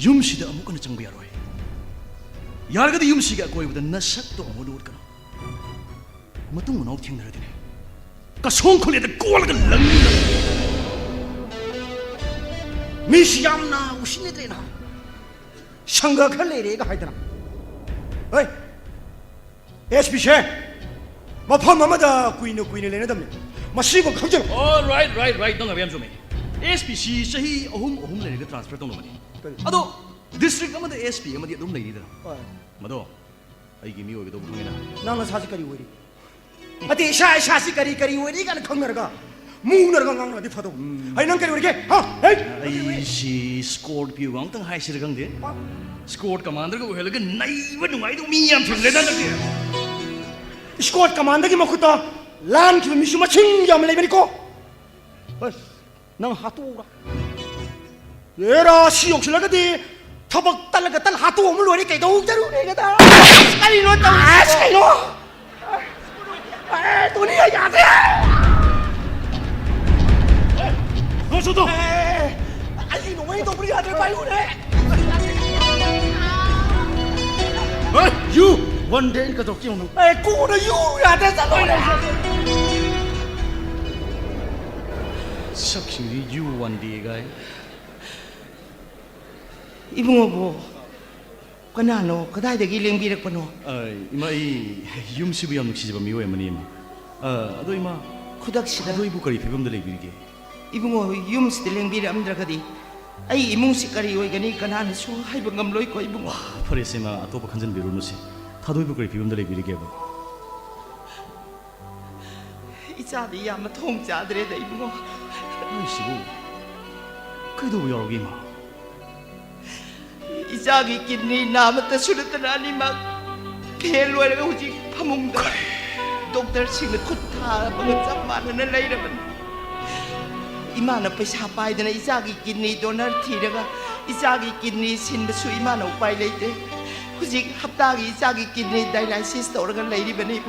yum sida amuk na changba yaroi yarga di yum siga koi buda nasak to amu lut kana matung manau thing na dine ka song khole de kol ga lang 미시얌나 우신네들이나 생각할 일이가 하이더나 어이 SPC 뭐 펌마마다 구인을 내내담네 뭐 시고 걱정 all right don't have to me SPC sahi ahum le de transfer tong mani ado district amada SP amadi adum le ni da mado ai gi mi oi do bungena 나는 사직까지 오리 어디 샤시까지 오리 가는 컴너가 묵너가 강나 디파도 아이 난 까리 오리게 ai si scorpio gang tang hai sir gang de squad commander ko hel ga nai wa nungai do mi yam thil le da de 스쿼드 가만다기 먹었다 란 기분 미슈마 칭겸 레베리코 난 하토라 얘라 시욕실라가디 터벅 달라가 딸 하토 오물 로리까 도자루 내가다 빨리 놓았다 차이노 돈이야 야세 너서도 아니 너왜 또 우리 아들 빨리 오래 You one day ka tok chiang Ê, cu nó you ya thế sao rồi này? Sakshi you one day guy. Ibungo kanano kadai leng birak pano. Ima yum sibu yam nuksiba miyo yamani ma. Ado ima kudak sida ado ibu kari fibam dalay birige. Ibungo yum sida leng birak amdrakadi. Ay imung si kari oigani kanana su hay bangamloy ko ibungo. Pare sema ato pa kanjan biru nusi. Thado ibu kari fibam dalay birige ba. Ichadi yam thong chadre da ibungo. Ay sibu. Kaido yarogi ma. Ichagi kidney namata sulatanani mak phel loiraga huji phamungda doctor sing na khut tha bang chap manana leiraban imana paisa paidana ichagi kidney donor thiraga ichagi kidney sinbasu imana upai leite huji haptagi ichagi kidney dialysis tawraga leiribani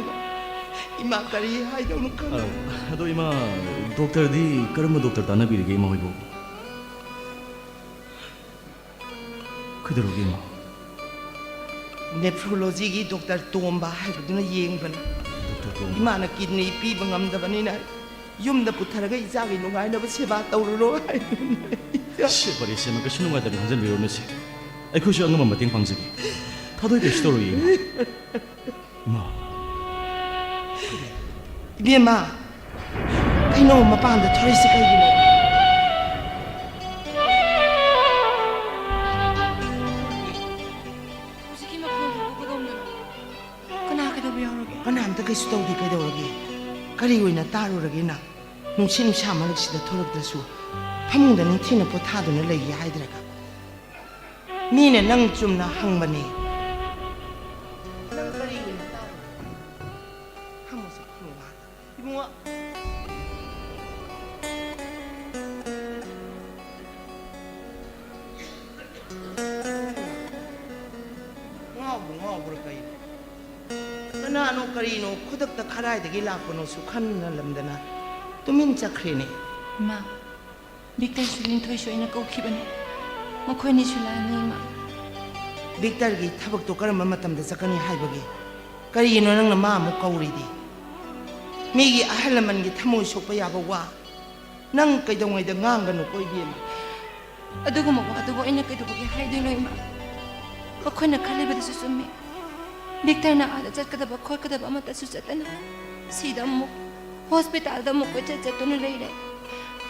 ima kari haidonu ka ado ima doctor di karama doctor tana birige ima hoibo. 그대로기 마. Nephrology doctor Tomba 하이브드나 예행반. 이마나 kidney 피바 ngam다바니나 yumda putharaga ichagi nungainaba seba tawruro. 시버리 세마 그 신웅가다리 한잔 외우면서 아이코시 angama mateng pangzagi. 타도이 되시도록 이. 마. 이비마. kaino mapanda thorisi kaigino. Kanamta kaisu tawdi kaidawrage kari oina tarurage na nungsi nungsa maraksida thorakdrasu phamungda ningthina pothaduna leigi haidraga mina nang chumna hangbani nang kari oina taru hamosa khunga ibunga ngabu kai kanano karino khudakta kharaidagi lakpano su khanna lamdana tumin chakrene ma Victor Sulin thoisho ina kaukhibani makhoi ni sulani ma Victor gi thabak to karama matamda sakani haibagi karino nangna ma mu kauridi migi ahalaman gi thamoi sokpa yaba wa nang kaidongai da nganganu koibi aduguma wa adugo ina kaidubagi haidoi ma makhoi na khalibada su summi Victor na ada chakadaba khokadaba amata su chatana sida mu hospital da mu ko chatuna leire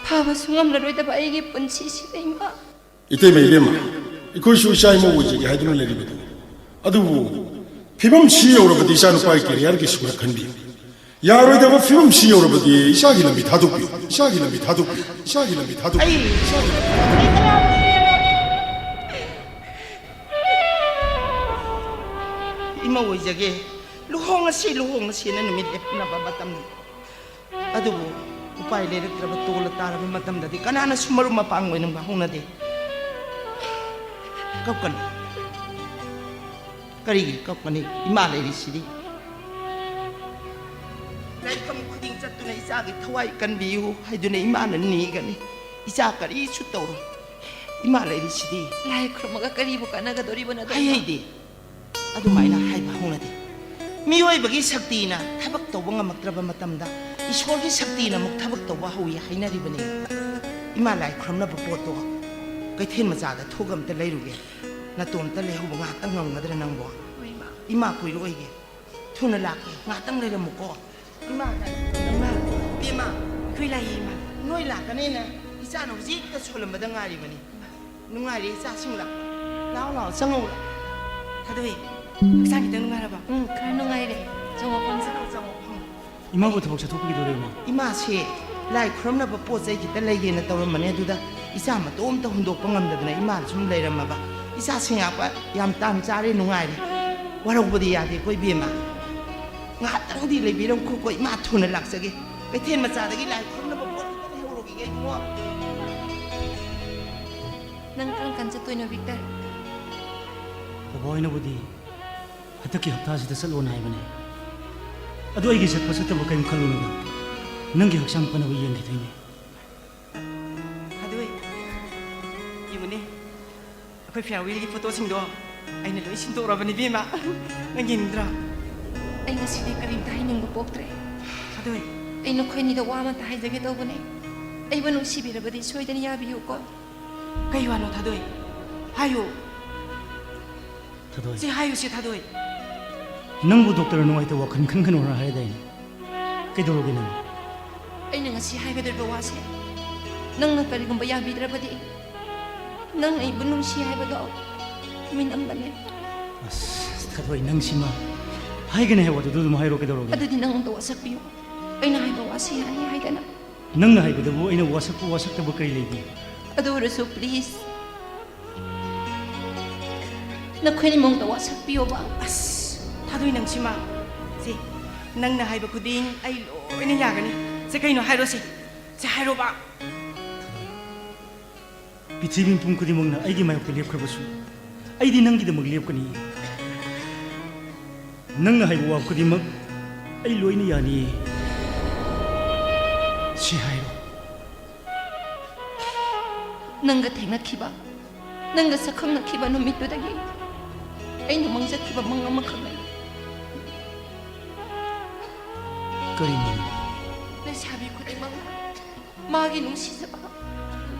phaba sungam la roidaba aigi punchi sidai ma ite me lema iko shu shai mo wuji ga hajuna le ribe adu phibam shi yorobadi sha nu pai ke yar ki sura khandi yaro da phibam shi yorobadi sha gi lambi thadukpi sha gi lambi thadukpi ima oijage luhonga si na numit epna ba batam adubu upai lerektraba tola taraba matam dadi kanana sumaru mapang wenang ba hona de kapkan kari kapkani ima leri sidi lai kam khuding chatuna isagi thawai kan biu haiduna ima na ni gani isa kari chu tawro ima leri sidi lai khrumaga kari bu kana ga dori bana ai de adumaina haiba honade mioi bagi sakti na thabak tawba ngamaktraba matamda ishwar gi sakti na muk thabak tawba hawi hainari bane ima lai khramna ba poto kaithen macha da thogam ta leiruge na ton ta lehu ba tang ngadra nangbo ima koi roige thuna lak nga tang leira muko ima na bima koi lai ima noi la kanena isa no zik ta cholam ba ngari bane nungari sa singla lao sango thadoi Sang kita nungai apa? Kau nungai deh. Jangan pangsa. Ima buat apa satu pergi dulu ima. Ima sih, lai kram na bapak saya kita lagi na tahu mana tu dah. Isa mat om tahu hundok pengam dah na ima cuma lai ramah ba. Isa sih apa? Yang tam cari nungai deh. Walau budi ya deh koi biema. Ngatang di lai bilang koi ima tu na lak segi. Betin macam lagi lai kram na bapak kita lagi urut gigi semua. Nang kan jatuh ina Victor. Bawa ina budi. Hataki haptaasida salona haibane adu aigi satpa sataba kaim khaluna nangi haksam panaba yengi thaini adoi yumune akhoi farewell gi photo sing do ꯑꯩꯅ ꯂꯣꯏ ꯁꯤꯟꯗꯣꯛꯔꯕꯅꯤ ꯕꯦꯝꯃ ꯅꯪ ꯌꯦꯡꯅꯤꯡꯗ꯭ꯔꯣ ꯑꯩ ꯉꯁꯤꯗꯤ ꯀꯔꯤꯝꯇ ꯍꯥꯏꯅꯤꯡꯕ ꯄꯣꯛꯇ꯭ꯔꯦ ꯊꯥꯗꯣꯏ ꯑꯩ ꯅꯈꯣꯏꯅꯤꯗ ꯋꯥ ꯑꯃꯇ ꯍꯥꯏꯖꯒꯦ ꯇꯧꯕꯅꯦ ꯑꯩꯕꯨ ꯅꯨꯡꯁꯤꯕꯤꯔꯕꯗꯤ ꯁꯣꯏꯗꯅ ꯌꯥꯕꯤꯌꯨꯀꯣ ꯀꯩ ꯋꯥꯅꯣ ꯊꯥꯗꯣꯏ ꯍꯥꯏꯌꯨ ꯊꯥꯗꯣꯏ ꯁꯤ ꯍꯥꯏꯌꯨ ꯁꯤ ꯊꯥꯗꯣꯏ ꯅꯪꯕꯨ ꯗꯣꯛꯇꯔ ꯅꯨꯡꯉꯥꯏꯇ ꯋꯥꯈꯜ ꯈꯟꯒꯅꯣꯅ ꯍꯥꯏꯗꯥꯏꯅꯦ ꯀꯩꯗꯧꯔꯒꯦ ꯅꯪ ꯑꯩꯅ ꯉꯁꯤ ꯍꯥꯏꯒꯗꯧꯔꯤꯕ ꯋꯥꯁꯦ ꯅꯪꯅ ꯀꯔꯤꯒꯨꯝꯕ ꯌꯥꯕꯤꯗ꯭ꯔꯕꯗꯤ ꯅꯪ ꯑꯩꯕꯨ ꯅꯨꯡꯁꯤ ꯍꯥꯏꯕꯗꯣ ꯃꯤꯅꯝꯕꯅꯦ ꯑꯁ ꯊꯥꯗꯣꯏ ꯅꯪꯁꯤꯃ 하이게네 해와도 좀 하이로 깨달아오게. 아들이 낭도 와삭비요. 아이나 하이바 와시 아니 하이가나. 낭나 하이게도 아이나 와삭도 그리 레이디. 아도르소 please. 나 괜히 몽도 와삭비요 봐. 아스 다도이 낭치마. 세 낭나 하이바 쿠딩 아이 로이네 야가니. 세 카이노 하이로시. 세 하이로 봐. 비치빈 pun크디 먹나 아이기 마욕도 랩크버수. 아이디 낭기도 먹 랩거니. ꯅꯪꯅ ꯍꯥꯏꯕ ꯋꯥ ꯈꯨꯗꯤꯡꯃꯛ ꯑꯩ ꯂꯣꯏꯅ ꯌꯥꯅꯤ ꯁꯤ ꯍꯥꯏꯔꯣ ꯅꯪꯒ ꯊꯦꯡꯅꯈꯤꯕ ꯅꯪꯒ ꯁꯛꯈꯪꯅꯈꯤꯕ ꯅꯨꯃꯤꯠꯇꯨꯗꯒꯤ ꯑꯩꯅ ꯃꯪꯖꯈꯤꯕ ꯃꯪ ꯑꯃꯈꯛ ꯂꯩ ꯀꯔꯤ ꯃꯪ ꯂꯩꯁꯥꯕꯤ ꯈꯨꯗꯤꯡꯃꯛꯅ ꯃꯥꯒꯤ ꯅꯨꯡꯁꯤꯖꯕ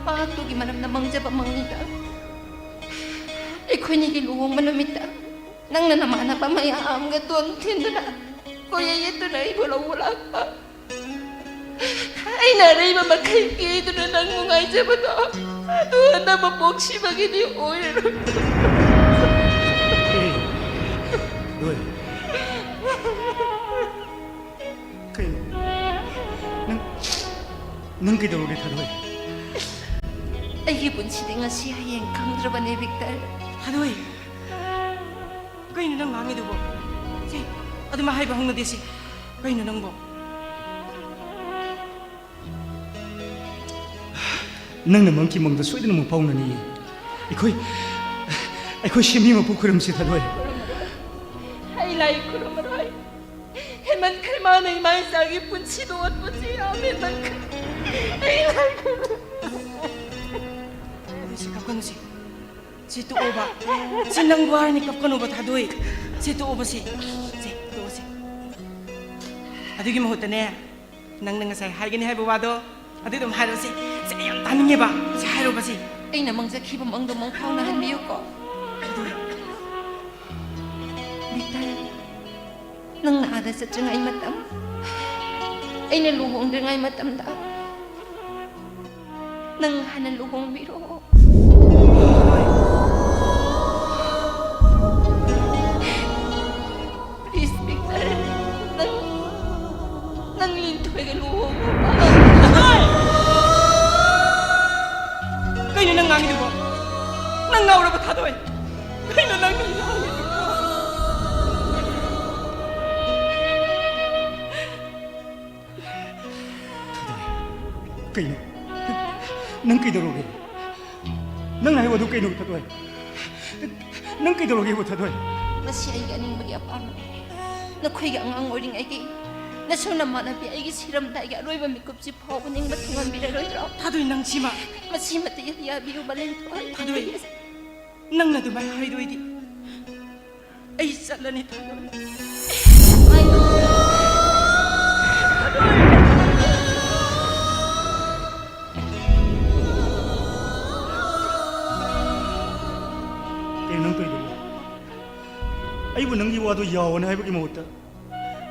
ꯃꯍꯥꯛꯇꯨꯒꯤ ꯃꯔꯝꯅ ꯃꯪꯖꯕ ꯃꯪꯅꯤꯗ ꯑꯩꯈꯣꯏꯅꯤꯒꯤ ꯂꯨꯍꯣꯡꯕ ꯅꯨꯃꯤꯠꯇ ꯅꯪꯅ ꯅꯃꯥꯟꯅꯕ ꯃꯌꯥꯝꯒ ꯇꯣꯟ ꯊꯤꯟꯗꯨꯅ ꯀꯣꯌꯦ ꯌꯦꯠꯇꯨꯅ ꯑꯩꯕꯨ ꯂꯧꯕ ꯂꯥꯛꯄ ꯑꯩꯅ ꯑꯔꯩꯕ ꯃꯈꯩ ꯄꯤꯗꯨꯅ ꯅꯪ ꯅꯨꯡꯉꯥꯏꯖꯕꯗꯣ ꯑꯗꯨ ꯍꯟꯗꯛ ꯄꯣꯛꯁꯤꯕꯒꯤꯗꯤ ꯑꯣꯏꯔꯔꯣꯏ ꯅꯣꯏ ꯀꯩꯅꯣ ꯅꯪ ꯀꯩꯗꯧꯔꯒꯦ ꯊꯥꯗꯣꯏ ꯑꯩꯒꯤ ꯄꯨꯟꯁꯤꯗꯤ ꯉꯁꯤ ꯍꯌꯦꯡ ꯈꯪꯗ꯭ꯔꯕꯅꯦ ꯕꯤꯛꯇꯔ ꯊꯥꯗꯣꯏ ꯀꯩꯅꯣ ꯅꯪ ꯉꯥꯡꯉꯤꯗꯨꯕꯣ ꯁꯤ ꯑꯗꯨꯃꯥꯏ ꯍꯥꯏꯕ ꯍꯧꯅꯗꯦ ꯁꯤ ꯀꯩꯅꯣ ꯅꯪꯕꯣ ꯅꯪꯅ ꯃꯪꯀꯤ ꯃꯪꯗ ꯁꯣꯏꯗꯅ ꯑꯃꯨꯛ ꯐꯥꯎꯅꯅꯤ ꯑꯩꯈꯣꯏ ꯁꯦꯝꯕꯤ ꯃꯄꯨ ꯈꯨꯔꯨꯝꯁꯤ ꯊꯥꯗꯣꯏ ꯑꯩ ꯂꯥꯏ ꯈꯨꯔꯨꯝꯃꯔꯣꯏ ꯍꯦꯃꯟꯈ꯭ꯔꯦ ꯃꯥꯅ ꯏꯃꯥ ꯏꯆꯥꯒꯤ ꯄꯨꯟꯁꯤꯗꯣ ꯑꯣꯠꯄꯁꯤ ꯌꯥꯝ ꯍꯦꯃꯟꯈ꯭ꯔꯦ ꯑꯩ ꯂꯥꯏ ꯈꯨꯔꯨꯝꯃꯔꯣꯏ ꯁꯤ ꯀꯞꯀꯅꯨ ꯁꯤ ꯇꯣꯛꯑꯣꯕ ꯁꯤ ꯅꯪ ꯋꯥꯔꯅꯤ ꯀꯞꯀꯅꯨꯕ ꯊꯥꯗꯣꯏ ꯁꯤ ꯇꯣꯛꯑꯣꯕ ꯁꯤ ꯇꯣꯛꯑꯣꯁꯤ ꯑꯗꯨꯒꯤ ꯃꯍꯨꯠꯇꯅꯦ ꯅꯪꯅ ꯉꯁꯥꯏ ꯍꯥꯏꯒꯅꯤ ꯍꯥꯏꯕ ꯋꯥꯗꯣ ꯑꯗꯨ ꯑꯗꯨꯝ ꯍꯥꯏꯔꯣꯁꯤ ꯁꯤ ꯑꯩ ꯌꯥꯝ ꯇꯥꯅꯤꯡꯉꯦꯕ ꯁꯤ ꯍꯥꯏꯔꯣꯕ ꯁꯤ ꯑꯩꯅ ꯃꯪꯖꯈꯤꯕ ꯃꯪꯗꯣ ꯃꯪ ꯐꯥꯎꯅꯍꯟꯕꯤꯌꯨꯀꯣ ꯊꯥꯗꯣꯏ ꯕꯤꯛꯇꯔ ꯅꯪꯅ ꯑꯥꯗ ꯆꯠꯇ꯭ꯔꯤꯉꯩ ꯃꯇꯝ ꯑꯩꯅ ꯂꯨꯍꯣꯡꯗ꯭ꯔꯤꯉꯩ ꯃꯇꯝꯗ ꯅꯪ ꯍꯥꯟꯅ ꯂꯨꯍꯣꯡꯕꯤꯔꯣ nang lintoy ka luhong mo pa. Kayo nang ngangin mo? Nang ngawra ba tadoy? Kayo nang ngangin mo? Kayo nang kidoroge nang nahiwado kayo tadoy nang kidoroge mo tadoy Masi ay ganing magyapang nakoy ang oring ay kay nasun naman ang biyay siram tayo aroy mamikupsi po kuning matungan biraroy raw tadoy nang sima masi matiyaya biyo balento tadoy nang nadumay haridoy di ay sala ni tadoy ay 아이고 낭기 와도 야원해 해보기 못다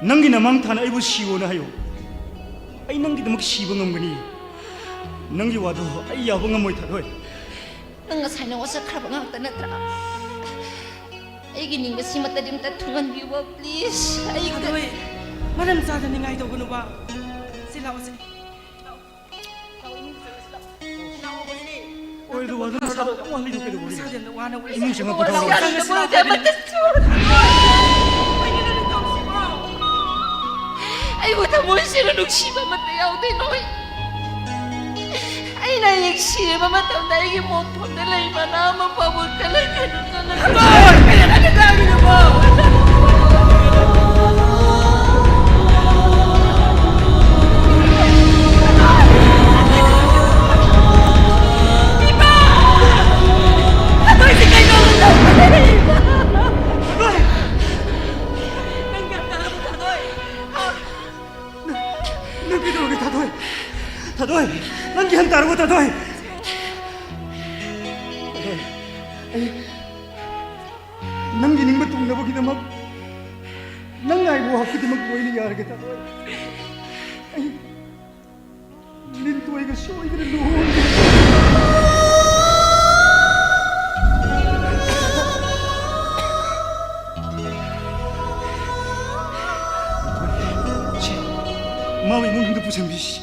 낭기 나망 타나 아이고 시원해 하요 아이 낭기도 막 시봉한 거니 낭기 와도 아이 야봉한 뭐 타도 nang asay na wasa krabang ang tanatra ay gining basi matadim tatungan biwa please ay tadoy maram sa daning ay daw ba sila wasa Oi, do wado sa wali do kedo buri. Ini siya mapataw. Ay, wata mo siya nung siya matayaw din, oy. Ay, nayag siya mamataw na yung mopon na lang na mapabot talaga nung talaga. Ay, kaya nagagawin na mo! Ay, नंगी निंग में तुमने वो किधर मग नंग आई वो हफ्ते दिमाग कोई नहीं यार कहता लिन तो एक शो इधर लो 마음이 무슨 그 부정 미시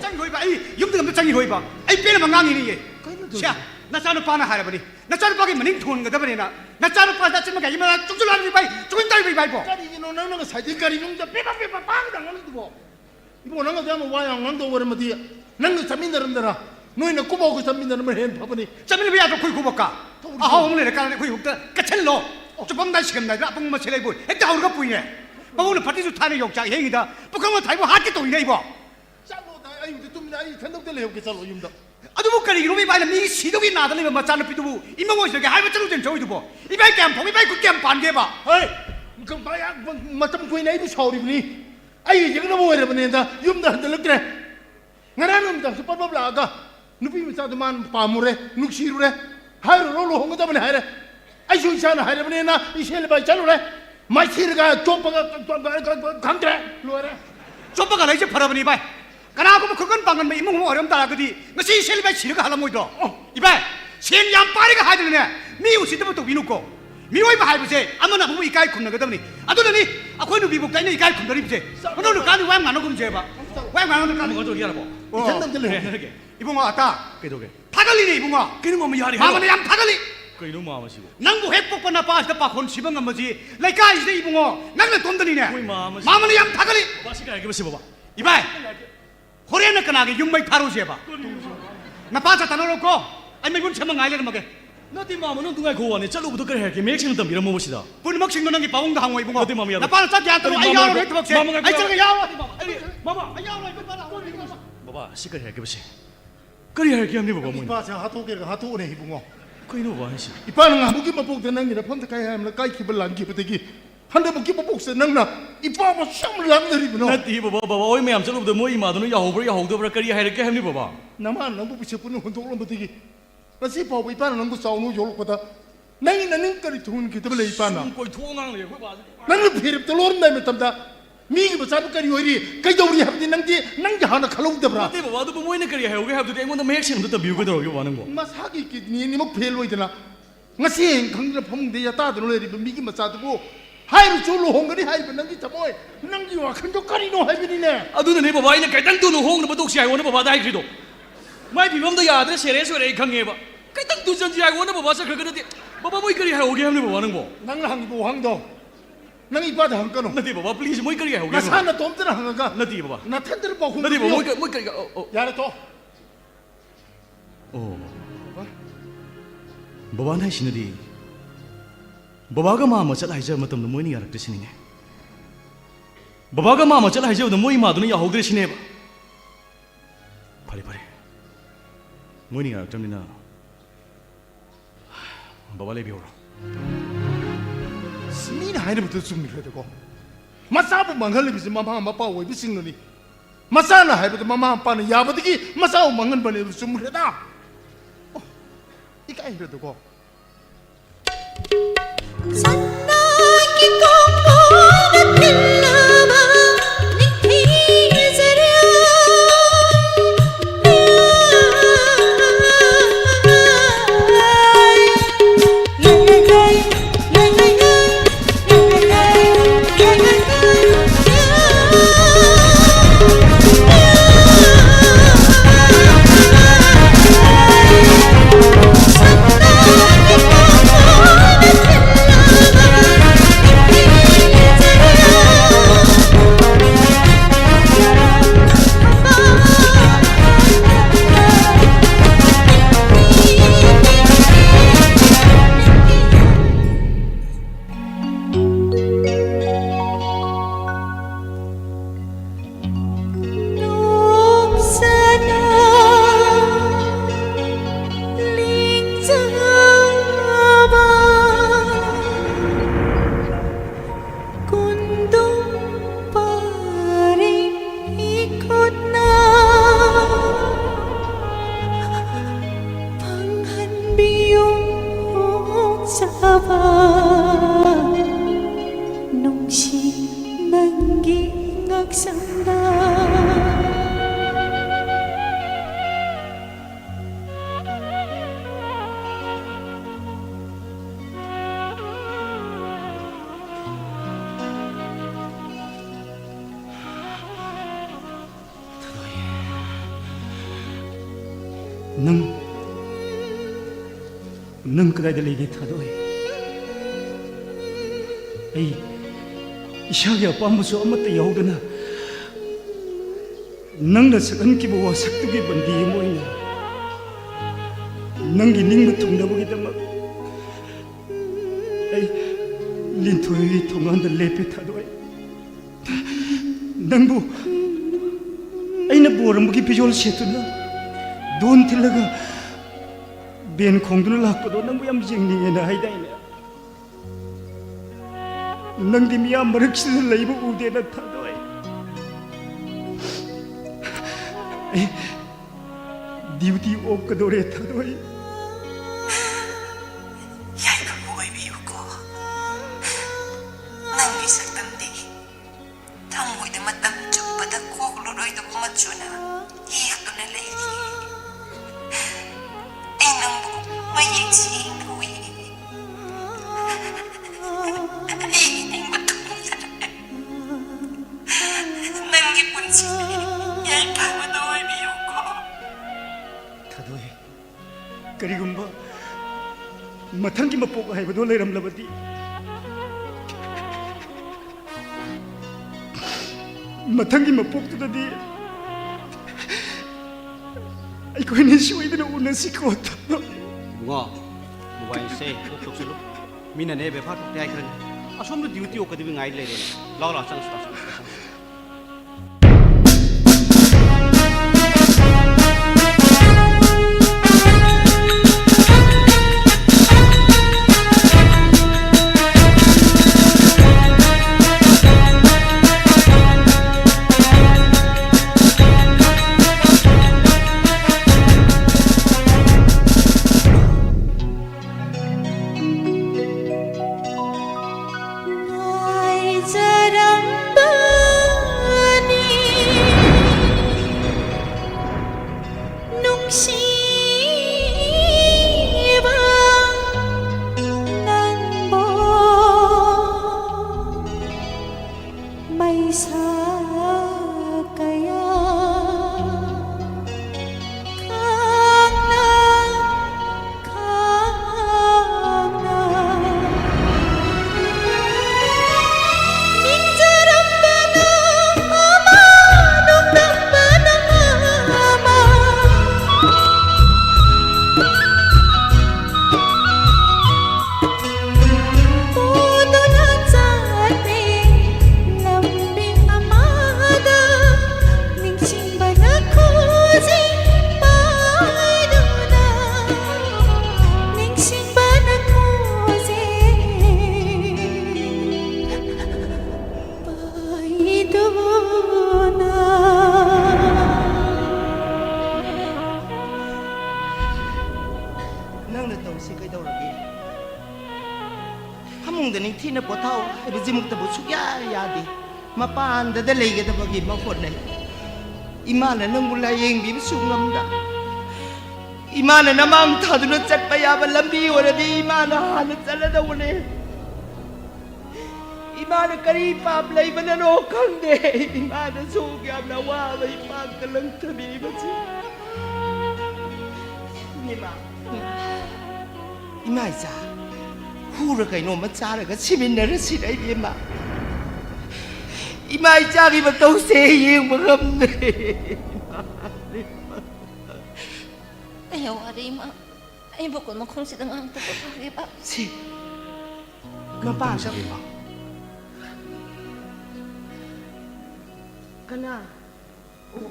짱이 로이바 이 육등은 짱이 로이바 이 빼는 망강이니 예 샤 나짜는 빠나 하라버니 나짜는 빠게 머닝 돈 거다 버리나 나짜는 빠다 쯤가 이만 쭉줄하는 바이 쭉은 딸이 바이보 까리 너 너가 사진까리 농자 빼봐 빵당 하는 거 이거 너가 되면 와야 왕도 버리면 돼 너가 잠민다는데라 너희는 꾸보고 잠민다는 말 해 봐보니 잠민이 왜 아주 거기 고볼까 아 오늘 내가 거기 없다 까첼로 좀 날 시간 날 아픈 뭐 첼레 보 했다 우리가 보이네 오늘 파티주 타는 역장 행이다 북한만 타이고 하게 또 이래 이거 아니 좀 아니 전동들 해오게 살로 임다 아주 못가리 이놈이 봐야 미 시동이 나들리면 맞잖아 피두부 이모고 저게 할머 쩌는 좀 저기두부 이발 겜 봉이 발 굿겜 반개 봐 어이 그 봐야 맞좀 보이나 이거 서울이니 아이 이거 너무 오래 보낸다 임다 한들 그래 나라는 임다 빠빠라가 누비 미사도만 파무래 눅시루래 하이로 롤로 홍거다 보내 하이래 아이 쇼이샤나 하이래 보내나 이 셀바 잘로래 마이시르가 좁빠가 강드래 로래 좁빠가 나 이제 팔아보니 봐 그나고 그건 방은 뭐 이모 어렵다 그디 너시 셀바 치르가 하라 뭐이도 이봐 생양 빠리가 하지네 미우 시도부터 위놓고 미워이 봐 할부세 아무나 보고 이까이 굽는 거더니 아도더니 아코이는 미국 가니 이까이 굽는 입세 너는 가니 왕 많은 금 제봐 왕 많은 가니 어저 리하라고 전당들 해 이봉아 왔다 그도게 타갈리네 이봉아 그는 뭐 야리 마마네 양 타갈리 그 이놈 마마시고 낭부 핵폭번나 빠지다 빠콘 시방 감지 라이까 이제 이봉아 낭는 돈들이네 거의 마마시 마마네 양 타갈리 마시가 알게 보시 봐봐 이봐 호래는 그나게 육마이 파로지 해봐 나 빠져 다 넣어놓고 아니 이건 참만 알려는 먹게 너네 마마는 누가 고원에 잘로부터 그래 할게 맥시는 덤 이런 뭐시다 분 먹신 거는 게 바운도 항워 이봉아 너네 마마야 나 빠져 짝이 안 떠로 아이 야로 했다 먹지 아이 저거 야와 마마 아이 야로 이거 봐라 봐봐 시끄러 할게 보시 그리 할게 합니 봐봐 뭐 이빠자 하토게가 하토네 이봉아 그 이놈 뭐 하시 이빠는 아무기만 보고 되는 폰트 가야 하면 까이 기불 안 기부되기 한대 먹기 뽑복세 낭나 이빠고 쌍을 낭들이구나 나띠 봐봐 어이 매암 잘로부터 뭐 이마도는 야호버라 그리 할게 합니 봐봐 나만 너무 비춰보는 혼동을 못하기 나 씨빠고 이빠는 너무 싸우는 요로 거다 나는 거리 좋은 게 더블레 이빠나 거의 통항을 해 나는 피립들 오른다면 땀다 미기 뭐 잡을까리 요리 그저 우리 합디 낭지 하나 칼롱대브라 나띠 봐봐 너 뭐이네 그리 해오게 하도 앵원도 맥시는 더 미우거든 여기 와는 거 마 사기 있기 니목 벨로 있잖아 ngasi 강들 폼데 야 따들 내리 미기 뭐 싸두고 하이로 졸로 홍거리 하이로 낭기 잡어이 낭기와 큰 족가리노 하이비네 아 누나 네 봐봐 이네 갈당 두는 홍는 뭐 독시 하이원은 봐봐 다이 그래도 마이 비범도 야들 세레 강해 봐 갈당 두전지 하이원은 봐봐서 그러는데 봐봐 뭐 이거리 해오게 하는 거 와는 거 낭 항도 항도 낭 이빠다 항거노 나띠 봐봐 플리즈 뭐 이거리 해오게 나 사나 돔드나 항가 나띠 봐봐 나 텐드를 보고 나띠 봐봐 뭐 이거리 야래 또 봐봐 나 신으디 바바가 마마 잘 하이자 마tam도 뭐니 알았듯이네 바바가 마마 잘 하이자도 뭐이 마도는 야호드시네 봐 파리 뭐니 알았답니다 바바 레비오라 스미나 하이르부터 숨미려 되고 마사부 망할리 비스 마마 마빠 왜 비싱노니 마사나 하이부터 마마 아빠는 야버디기 마사우 망은 번에 숨미려다 이까 이래 되고 सन्नाकी कोकोन दिलवा निखी नजरिया सन्नाकी कोकोन दिलवा नंग कदाई लेगे थादोए इशागे अपामसु अमत यौदना नंगना सकन की बवा सकतु की बंदी मोइना नंगी निंग थुंगदबगी दमक लिंथोई थोंगांद लेपे थादोए नंगबु अइना बोरमगी पिजोल सेतुना दोन थिलगा बेन खोंदुना लाकपदो नंगबु याम जिंगनिंगेना हाइदाइना नंगी मियाम मरक्सिद लैबु उदेना थादोए ड्यूटी ओकदोरे थादोए करीगुम्बा मथंगी मपोक हाइबदो लेरमलबदी मथंगी मपोकतुददी अइकोइने सोइदना उनसिको थादो बुआ मोबाइल से टुक चलो मीना ने बेफा टुक टाइ करन असोम ड्यूटी ओकदबी गाइड ले लाओ ला चल ꯃꯄꯥꯟꯗ ꯂꯩꯒꯗꯕꯒꯤ ꯃꯐꯣꯟ ꯂꯩ ꯏꯃꯥꯅ ꯅꯪꯕꯨ ꯂꯥꯌꯦꯡꯕꯤꯕꯁꯨ ꯉꯝꯗ ꯏꯃꯥꯅ ꯅꯃꯥꯡ ꯊꯥꯗꯨꯅ ꯆꯠꯄ ꯌꯥꯕ ꯂꯝꯕꯤ ꯑꯣꯏꯔꯗꯤ ꯏꯃꯥꯅ ꯍꯥꯟꯅ ꯆꯠꯂꯗꯧꯕꯅꯦ ꯏꯃꯥꯅ ꯀꯔꯤ ꯄꯥꯞ ꯂꯩꯕꯅꯅꯣ ꯈꯪꯗꯦ ꯏꯃꯥꯅꯁꯨ ꯌꯥꯝꯅ ꯋꯥꯕ ꯏꯄꯥꯛꯇ ꯂꯪꯊꯕꯤꯕꯁꯤ 이마 이자 후르가 이놈아 짜라가 시민나를 시라이 이마 이마 이자기만 동생이 먹었네 아유 아리마 아이 먹고 뭐 콩시당 안 먹고 해봐 시 마빠샤 가나 오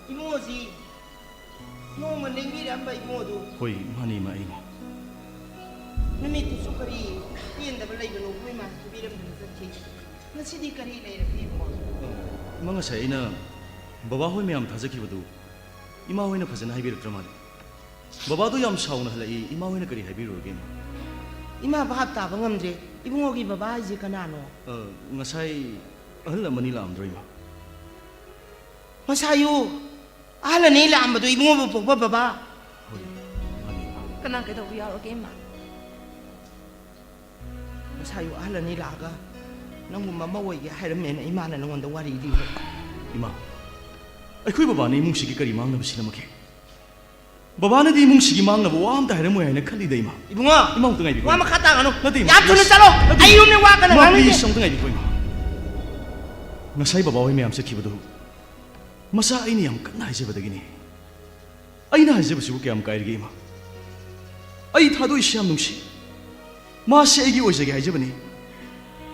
이모지 노만 냉미를 안 봐 이모도 호이 마니 마이 누미도 소카리 이엔다 발라이는 오구이마 비름 들었지 나시디 카리 레이르 비모 mga sa ina baba hoy mayam thajaki badu ima hoina phajana haibiru tramal baba do yam sauna halai ima hoina kari haibiru ge ima bhab ta bangamdre ibungogi baba ji kanano ngasai ahla mani lam droi masayu ahla ni lam badu ibungo pokba baba kana ke do yaro ge ma masayu ahla ni laga nang mama wai ge hairam ne ima na ngon da wari di ima ai khoi baba ni mung sigi kari mang na bisina make Baba na di mong sige mang na buwam tayo mo ay nakaliday ma. Ibu nga. Imang tungay biko. Wa makatang ano? Nadi. Yap tuloy salo. Ayun ni wa ka na ngani. Please ang tungay biko ma. Ngasay baba ay mayam sa kibado. Masa ay niyam kan na hise badagini. Ay na hise basibu kayam kairgi ma. Ay thado isyam nungsi. Ma se ay gi oisage ay jabani.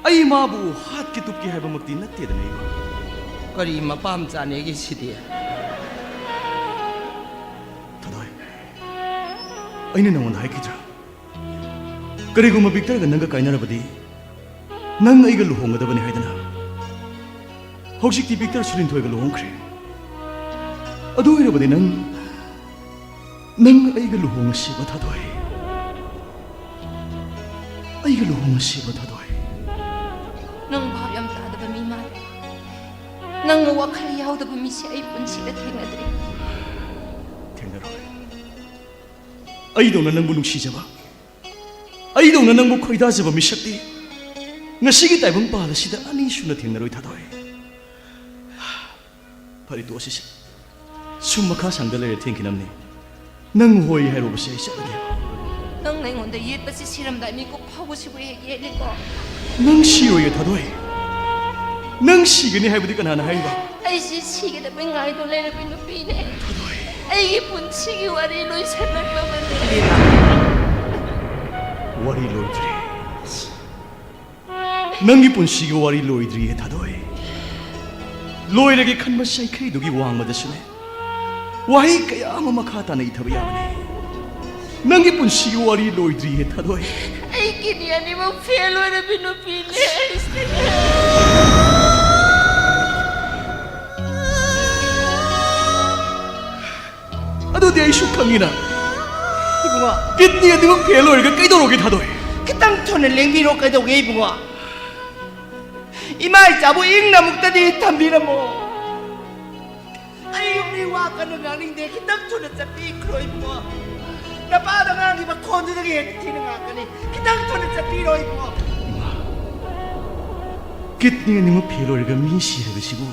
Ay ma bu hat ki tupki hai ba makti natte da nei ma. Kari mapam chane gi sidi. Aina nang wala hikitra. Kari guma Victor ga nanga kaina rabadi. Nang aiga luhong da bani haidana. Hojik ti Victor sulin thoi ga luhong kre. Adu ira badi nang aiga luhong si ba thadoi. Aiga luhong si ba thadoi. Nang bhav yam ta da ba mi ma. Nang wakhal yaw da ba mi si ai punsi da thengadri. Ay daw na nang bulong sijaba. Ay daw na nang bukoy da jaba misakti. Nga sige tayo bang pala sida ani suna tingnaroy tadoy. Parito asisi. Sumaka sangdalay tingkinamni. Nang hoy hero ba siya isa lagi. Nang ngayon da yit pa si siram da mi ko pawo si buhay yeli ko. Nang siyo ya tadoy. Nang sige ni haibudi kanana haiba. Ay si sige da bang ngai do le na pinupine. Ay punsi gi wari loy sanak ba man. Wari loidri. Nangi punsi gi wari loidri tadoy. Loirage khanma sai khai dugi wang ma dasune. Wahi kaya ama makata na ithaba yabani. Nangi punsi gi wari loidri tadoy. Ay kini ani mo fail wala pinupine. Ado di ay sukangina. Ibunga. Kitni adi mo pelo erga kay doroge tadoy. Kitang tonel lengbiro kay daw gay ibunga. Imay jabu ing na mukta di tambira mo. Ay yung niwa ka na ngaling de kitang tonel sa pikro ibunga. Napada nga ang iba kondo na gaya titina nga ka ni. Kitang tonel sa piro ibunga. Kitni ani mo pelo erga misi hebe sibu.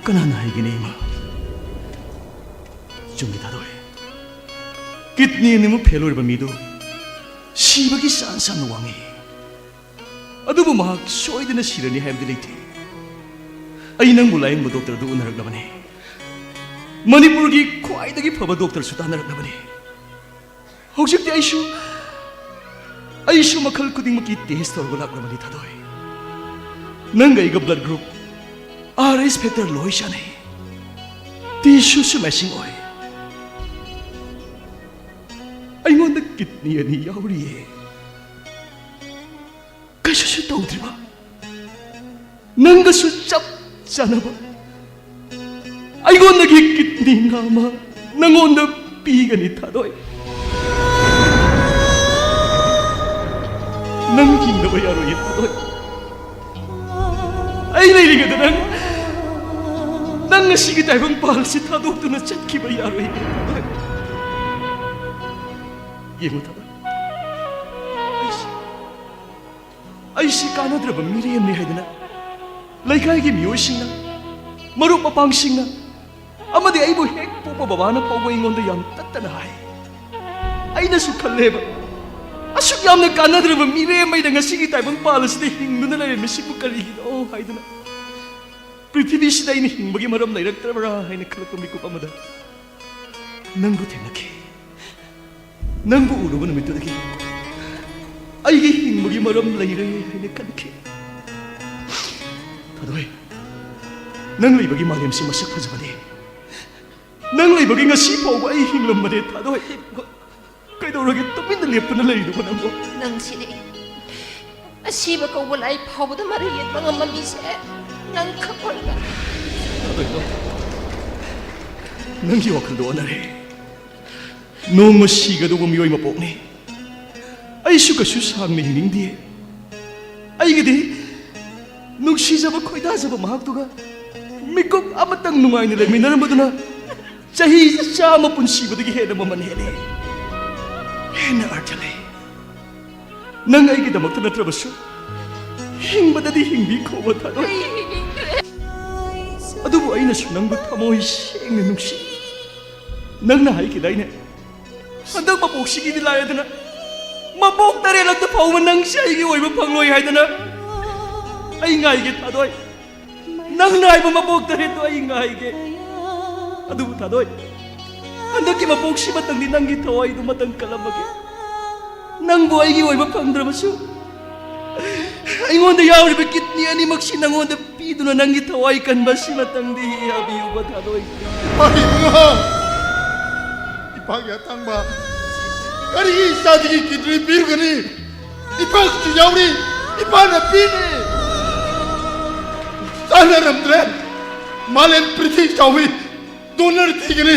Kanana hay gina ima. Jumi tadoy. Kitni ni mo pelo ba mido. Sibagi saan saan wangi. Ado mo mahak soy din na sira ni hayam dilate. Ay nang mulayin mo doktor doon narak naman eh. Manipur gi kway dagi pa ba doktor suta narak naman eh. Hogsik di Aishu makal kuding makiti histor gulak naman ni tadoy. Nanggay ga blood group. RS Peter Loy siya na eh. Tissue sumashing oil. Ay mo nagkitniya ni Yauri eh. Kasi siya tawag ba? Nang gasutsap sana ba? Ay mo nagkitni nga ma. Nangon na piga ni Tadoy. Nang hinabayaro yung Tadoy. Ay nailingan na nang nasigit ay bang pahal si Tadoy ito na chat kibayaro yung Tadoy. Yemo tadoy. Ay si kanadra ba Miriam ni haydana. Laikay gi miyosing na. Marup mapangsing na. Amadi ay mo hek po pababa na pawaingon da yang tatanahay. Ay nasukaleba. Asuk yam na kanadra ba Miriam ay nga sige tayo bang palas na hingno na lang masipu kaligid. Oh haydana. Prithivi siday ni hing bagi maram na iragtrabara ay nakalapamiko pamada. Nanggutin na ki. Nang buulo mo namin ito lagi. Ay hing magi maram layray ay nakalaki. Tadoy. Nang lay bagi mariam si masak pa zabadi. Nang lay bagi nga sipaw ba ay hing lamade. Tadoy. Kaya daw ragit tapin na liyap na layo naman ako. Nang sili. Asiba ka wala ay pawa da mariyat mga mamise. Nang kapal ka. Tadoy no. Nang hiwakal doon na rin. Nung masiga doon umiyoy mapok ni. Ay suka susang ni hining di. Ay nga di. Nung siya ba ko'y da sa pamahag to ka. Mikop amatang nungay nila. May naramad na. Sahi siya mapunsi ba dagi hena mamanheli. Hena artali. Nang ay kita magtanatrabaso. Hing madadi hingbi ko matano. Ado mo ay nasunang ba't amoy siyang nanungsi. नंगना हाई किदाइने हंदक मपोक्सिगी लायदना मपोक तरेलक फाव नंग साइगी ओइबो फंगलोय हायदना आई गाइगे थादोय नंगना हाइबो मपोक तरे तो आई गाइगे अदु थादोय हंदक की मपोक्सी मतंगी नंगी थवाई दु मतंग कलमगे नंगो आइगी ओइबो फंगद्रबसु अइगोंद यावरिबे किडनी अनि मक्सी नंगोंद पीदुना नंगी थवाई कनबसी मतंगदी याबियु बथादोय 아이고, 이방야 땅바, 아니 이 사디기 기들이 비르거니, 이방지 야우리, 이방나 비니, 사나람들의 말엔 프리티 자위, 돈을 튀기니,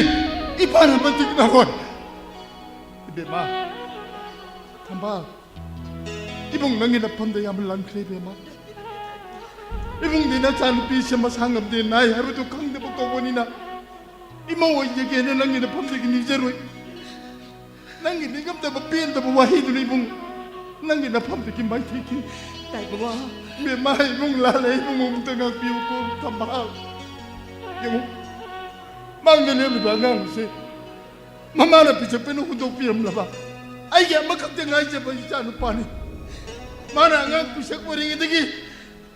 이방나 만지기 나고, 이베마, 담바, 이봉 낭이나 판데 야물 랑크레베마, 이봉 니나 잔 비시마 상업데 나이 하루도 강대복 거보니나. Imo yake na nangi na pamdegi ni zero. Nangi ni gamta ba pin ta ba wahidu ni bung. Nangi na pamdegi mai tiki. Tai ba me mai bung la le bung tanga piu ko tambal. Yung mangga ne mi bangang se. Mama na pisa peno hudo piam la ba. Ai ya makap te ngai je ba janu pani. Mana ngang pisa ko ringi degi.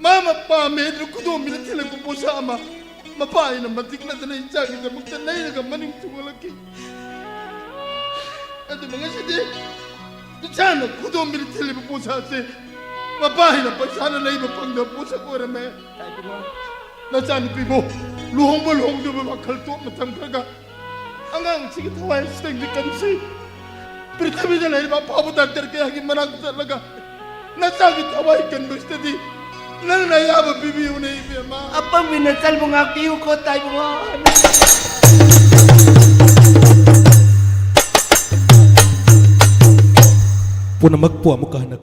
Mama pa me dru kudo mi na tele ko posa ama. Mapai na matik na tanay jagi na magtanay na kamaning tumalaki. At mga sidi, sana kudo militili po sa si mapai na pagsana na iba pang na po sa kura me. Ay kuma, nasaan pibo, luhong ba luhong na makalto matangkaga. Angang sige tawai sa tingin kansi. Pero tabi na lang iba papabutan kaya haging manang talaga. Nasaan tawai kan ba sa di. Nang nayaba bibiyo na ibi ma. Apa minasal mo nga piyo ko tayo mo. Puna magpuwa mo kahanak.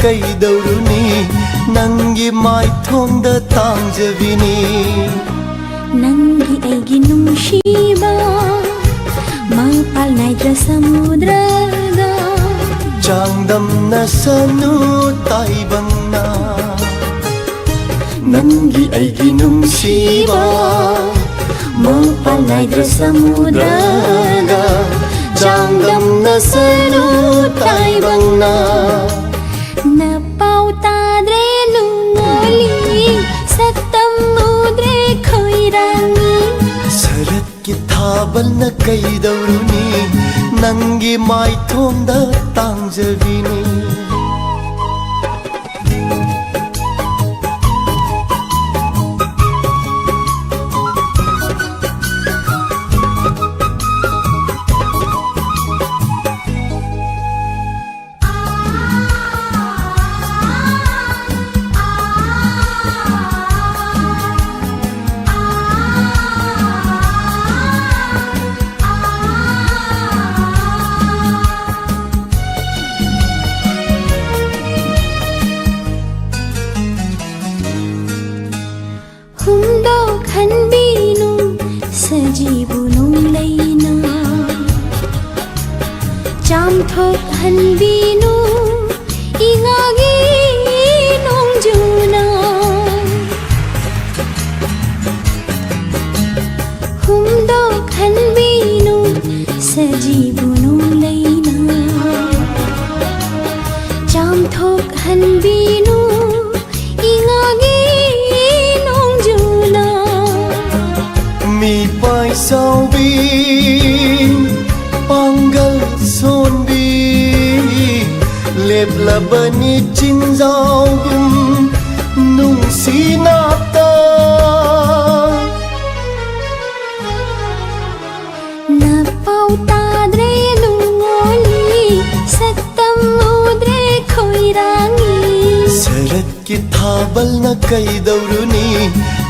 ಕೈದೌರುನಿ ನಂಗೆ ಮಾಯ್ಥೊಂದ ತಾಂಜವಿನಿ ನಂಗೆ ಐಗಿ ನುಂಶೀಬ ಮೈಪಾಲ್ ನೈದ್ರ ಸಮುದ್ರದ ಚಾಂದಮ್ನ ಸನು ತಾಯ್ಬನ್ನ ನಂಗೆ ಐಗಿ ನುಂಶೀಬ ಮೈಪಾಲ್ ನೈದ್ರ ಸಮುದ್ರದ ಚಾಂದಮ್ನ ಸನು ತಾಯ್ಬನ್ನ Napaw tadre nungoli Saktam mudre khoirani Sarat ki thabal na kaidauruni Nangi mai thonda tangjavini Thok hanbinu ingagi nongjuna humdok hanbinu sajibunu leina jam thok hanbinu ingagi nongjuna mi pai saubi panggal sonbi लेप्लबनी चिंजाउगुम नुंसीनाता Napau tadre lungoli saktam udre khoirangi Sarat ki thabal na kaidauruni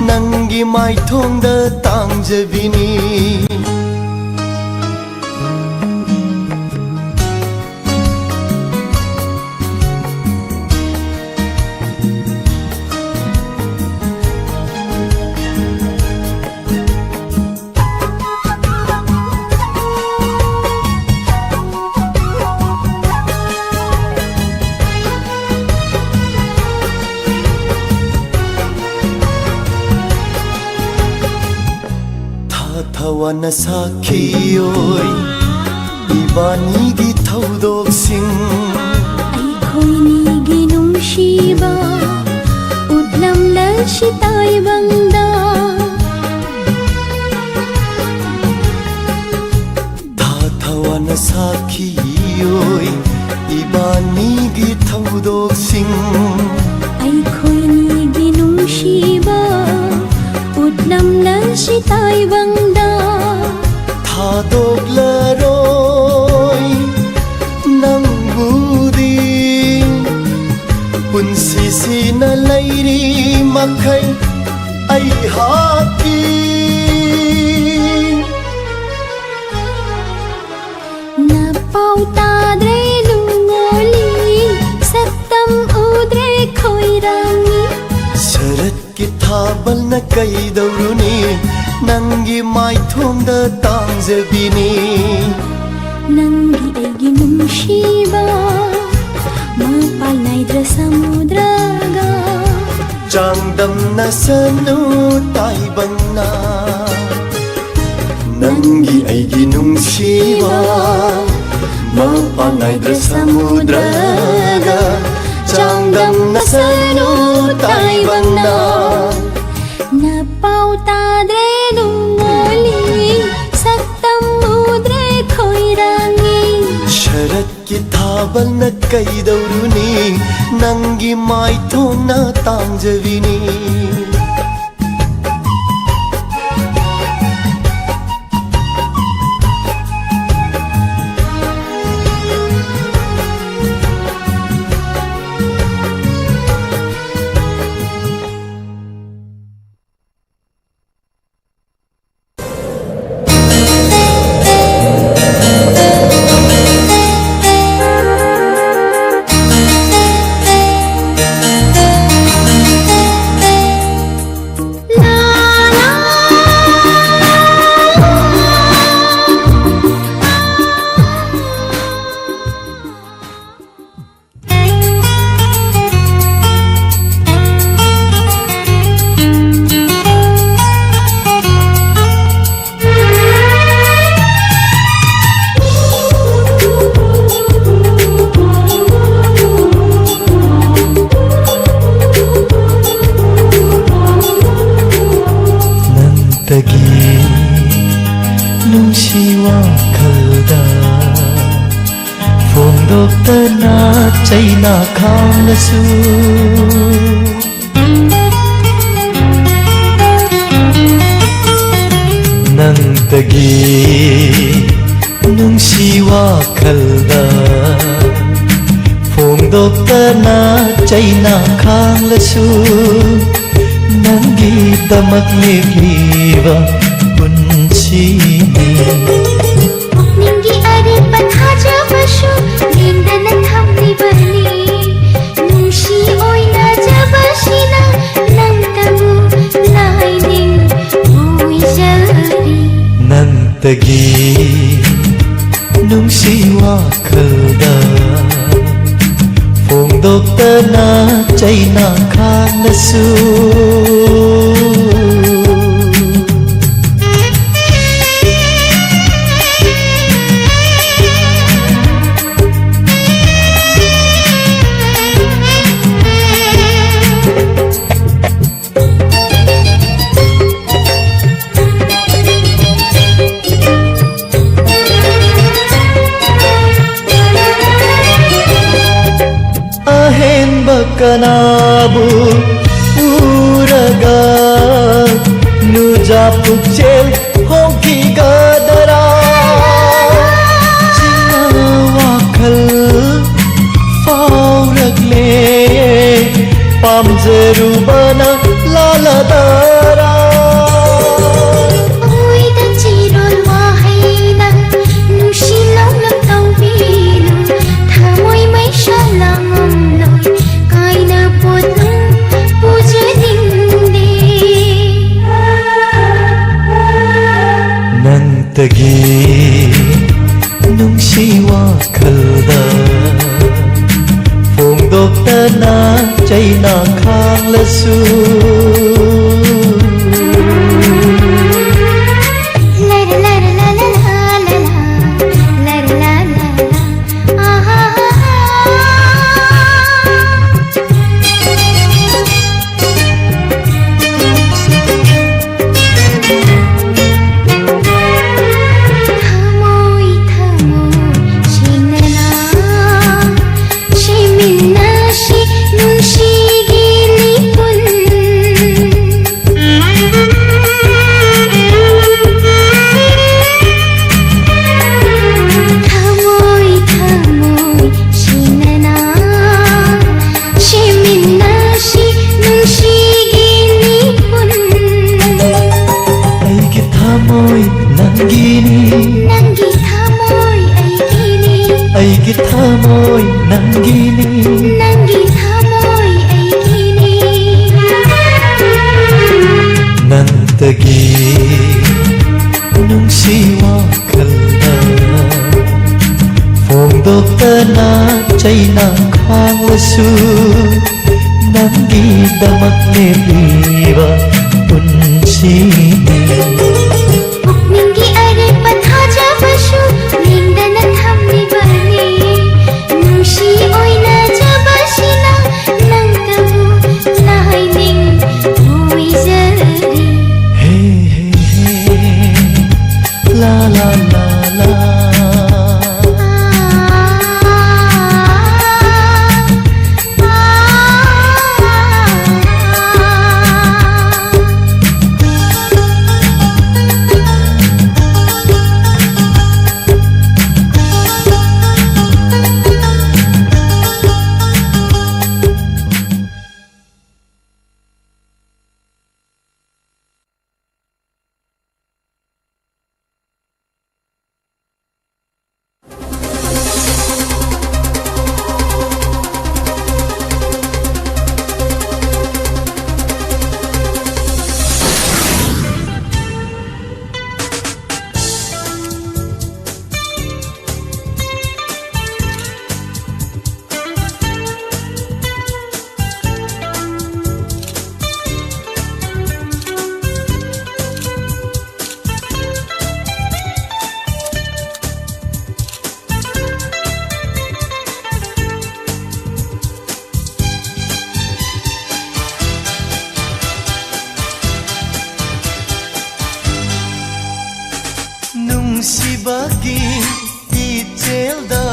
nangi mai thongda tangjabini Tawana sakhiyoy ibani gi thaudok sing ai khoini gi nungsiba utlam lal shitai bangda Tawana sakhiyoy ibani gi thaudok sing ai khoini gi nungsiba utlam lal shitai bangda Thadok laroy nang budi punsi sina lairi makai ai haki Napau tadre lungoli saktam udre khoirangi Sarat ki thabal na kaidauruni nangi mai thongda tangjabini Nangi aigi nungsiba mapal naidra samudraga Changdam na sanu taibangna Nangi aigi nungsiba mapal naidra samudraga Changdam na sanu taibangna Napau tadre lungoli saktam udre khoirangi Sharat ki thabal na kaidauruni nangi mai thongna tangjavini China khang na su nang tagi nung siwa khalda phong dokta na China khang la su nangi damak liba punsi Ningi ari pathaja bashu nindana thamni bani Nungsi oina jabashina nang tamu laining ui jari Nantagi nung siwa khalda phong dokta na China khang la su kanabu uraga nuja pukchel honki gadara jina wakal fauragle pamjerubana laladara Tagi nungsi wakhalda phongdokta na chaina khang lasu Chaina khang lasu nangi damak lebiba punsi Ningi are patha jabashu nindana thamni bani nushi oina jabashina nangtabu laining hui zari Hey hey hey la la la la Nungsibagi ijelda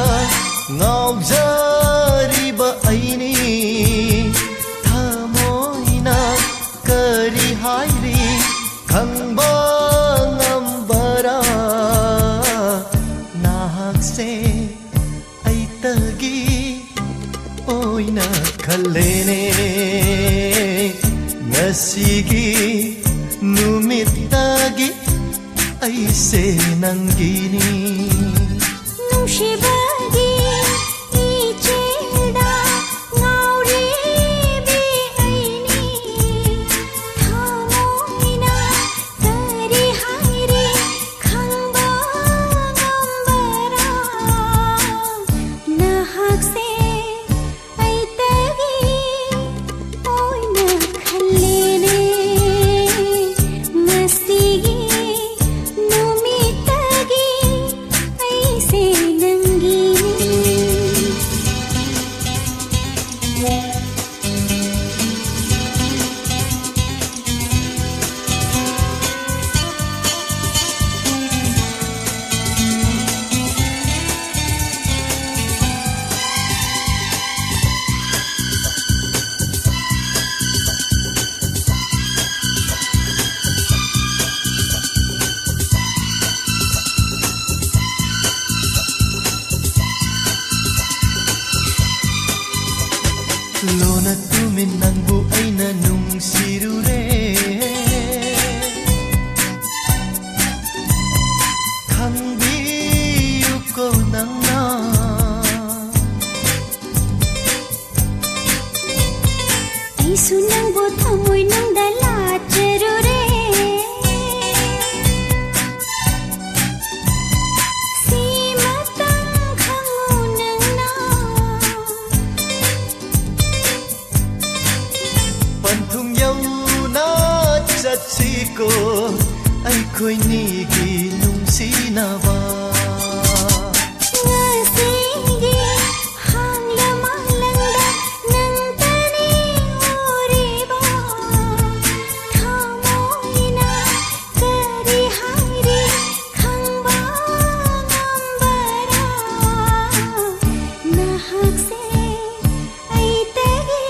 ngaujariba aini thamoina kari hairi khangba ngambara nahakse aitagi oina khallene ngasigi numitagi aise nangini nushibagi ijelda ngauribi aini thamoina kari hairi khangba ngambara nahakse aitagi oina khallene ngasigi numitagi aise nangini Lona tumin nangbu ay nanungsirure Kangbiyu ko nang na Ay sunang bot amoy ng dala cherure Si matang kangunang na Pantung yaw na chatsiko ay ko'y niginong sinaba Ngasigi hang lamang langda ng tani oriba Thamoy na karihari khang bangambara Nahakse ay tagi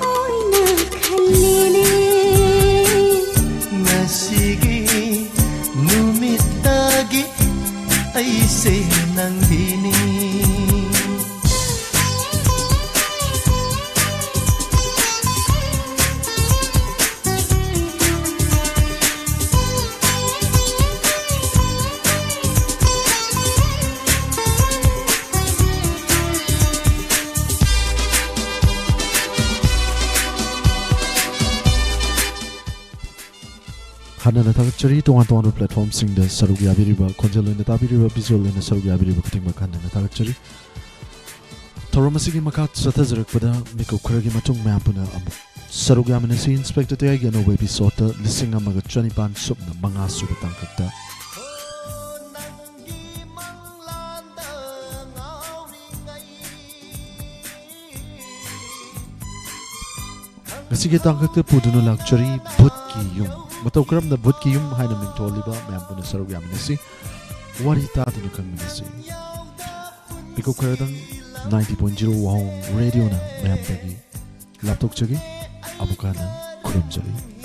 oy nakhalene Nasigi numitagi ay senang dini Hana na tagachari tungan platform sing da sarug yabiriba konjal na tabiriba visual na sarug yabiriba kuting makana na tagachari Toromasigi makat satazrak pada miko kuragi matung mampuna amuk sarug yamana si inspector te ay no episode lisinga magachani pan sup na mga subutang kata Ngasige tangkakta puduno luxury butki yung matawkaram na butki yung hay na mintoliba mampuna sarug yamana si warita tinukang minasi Iko karadang 90.0 wahong radio na mayam bagi laptop chagi abukana kurum jari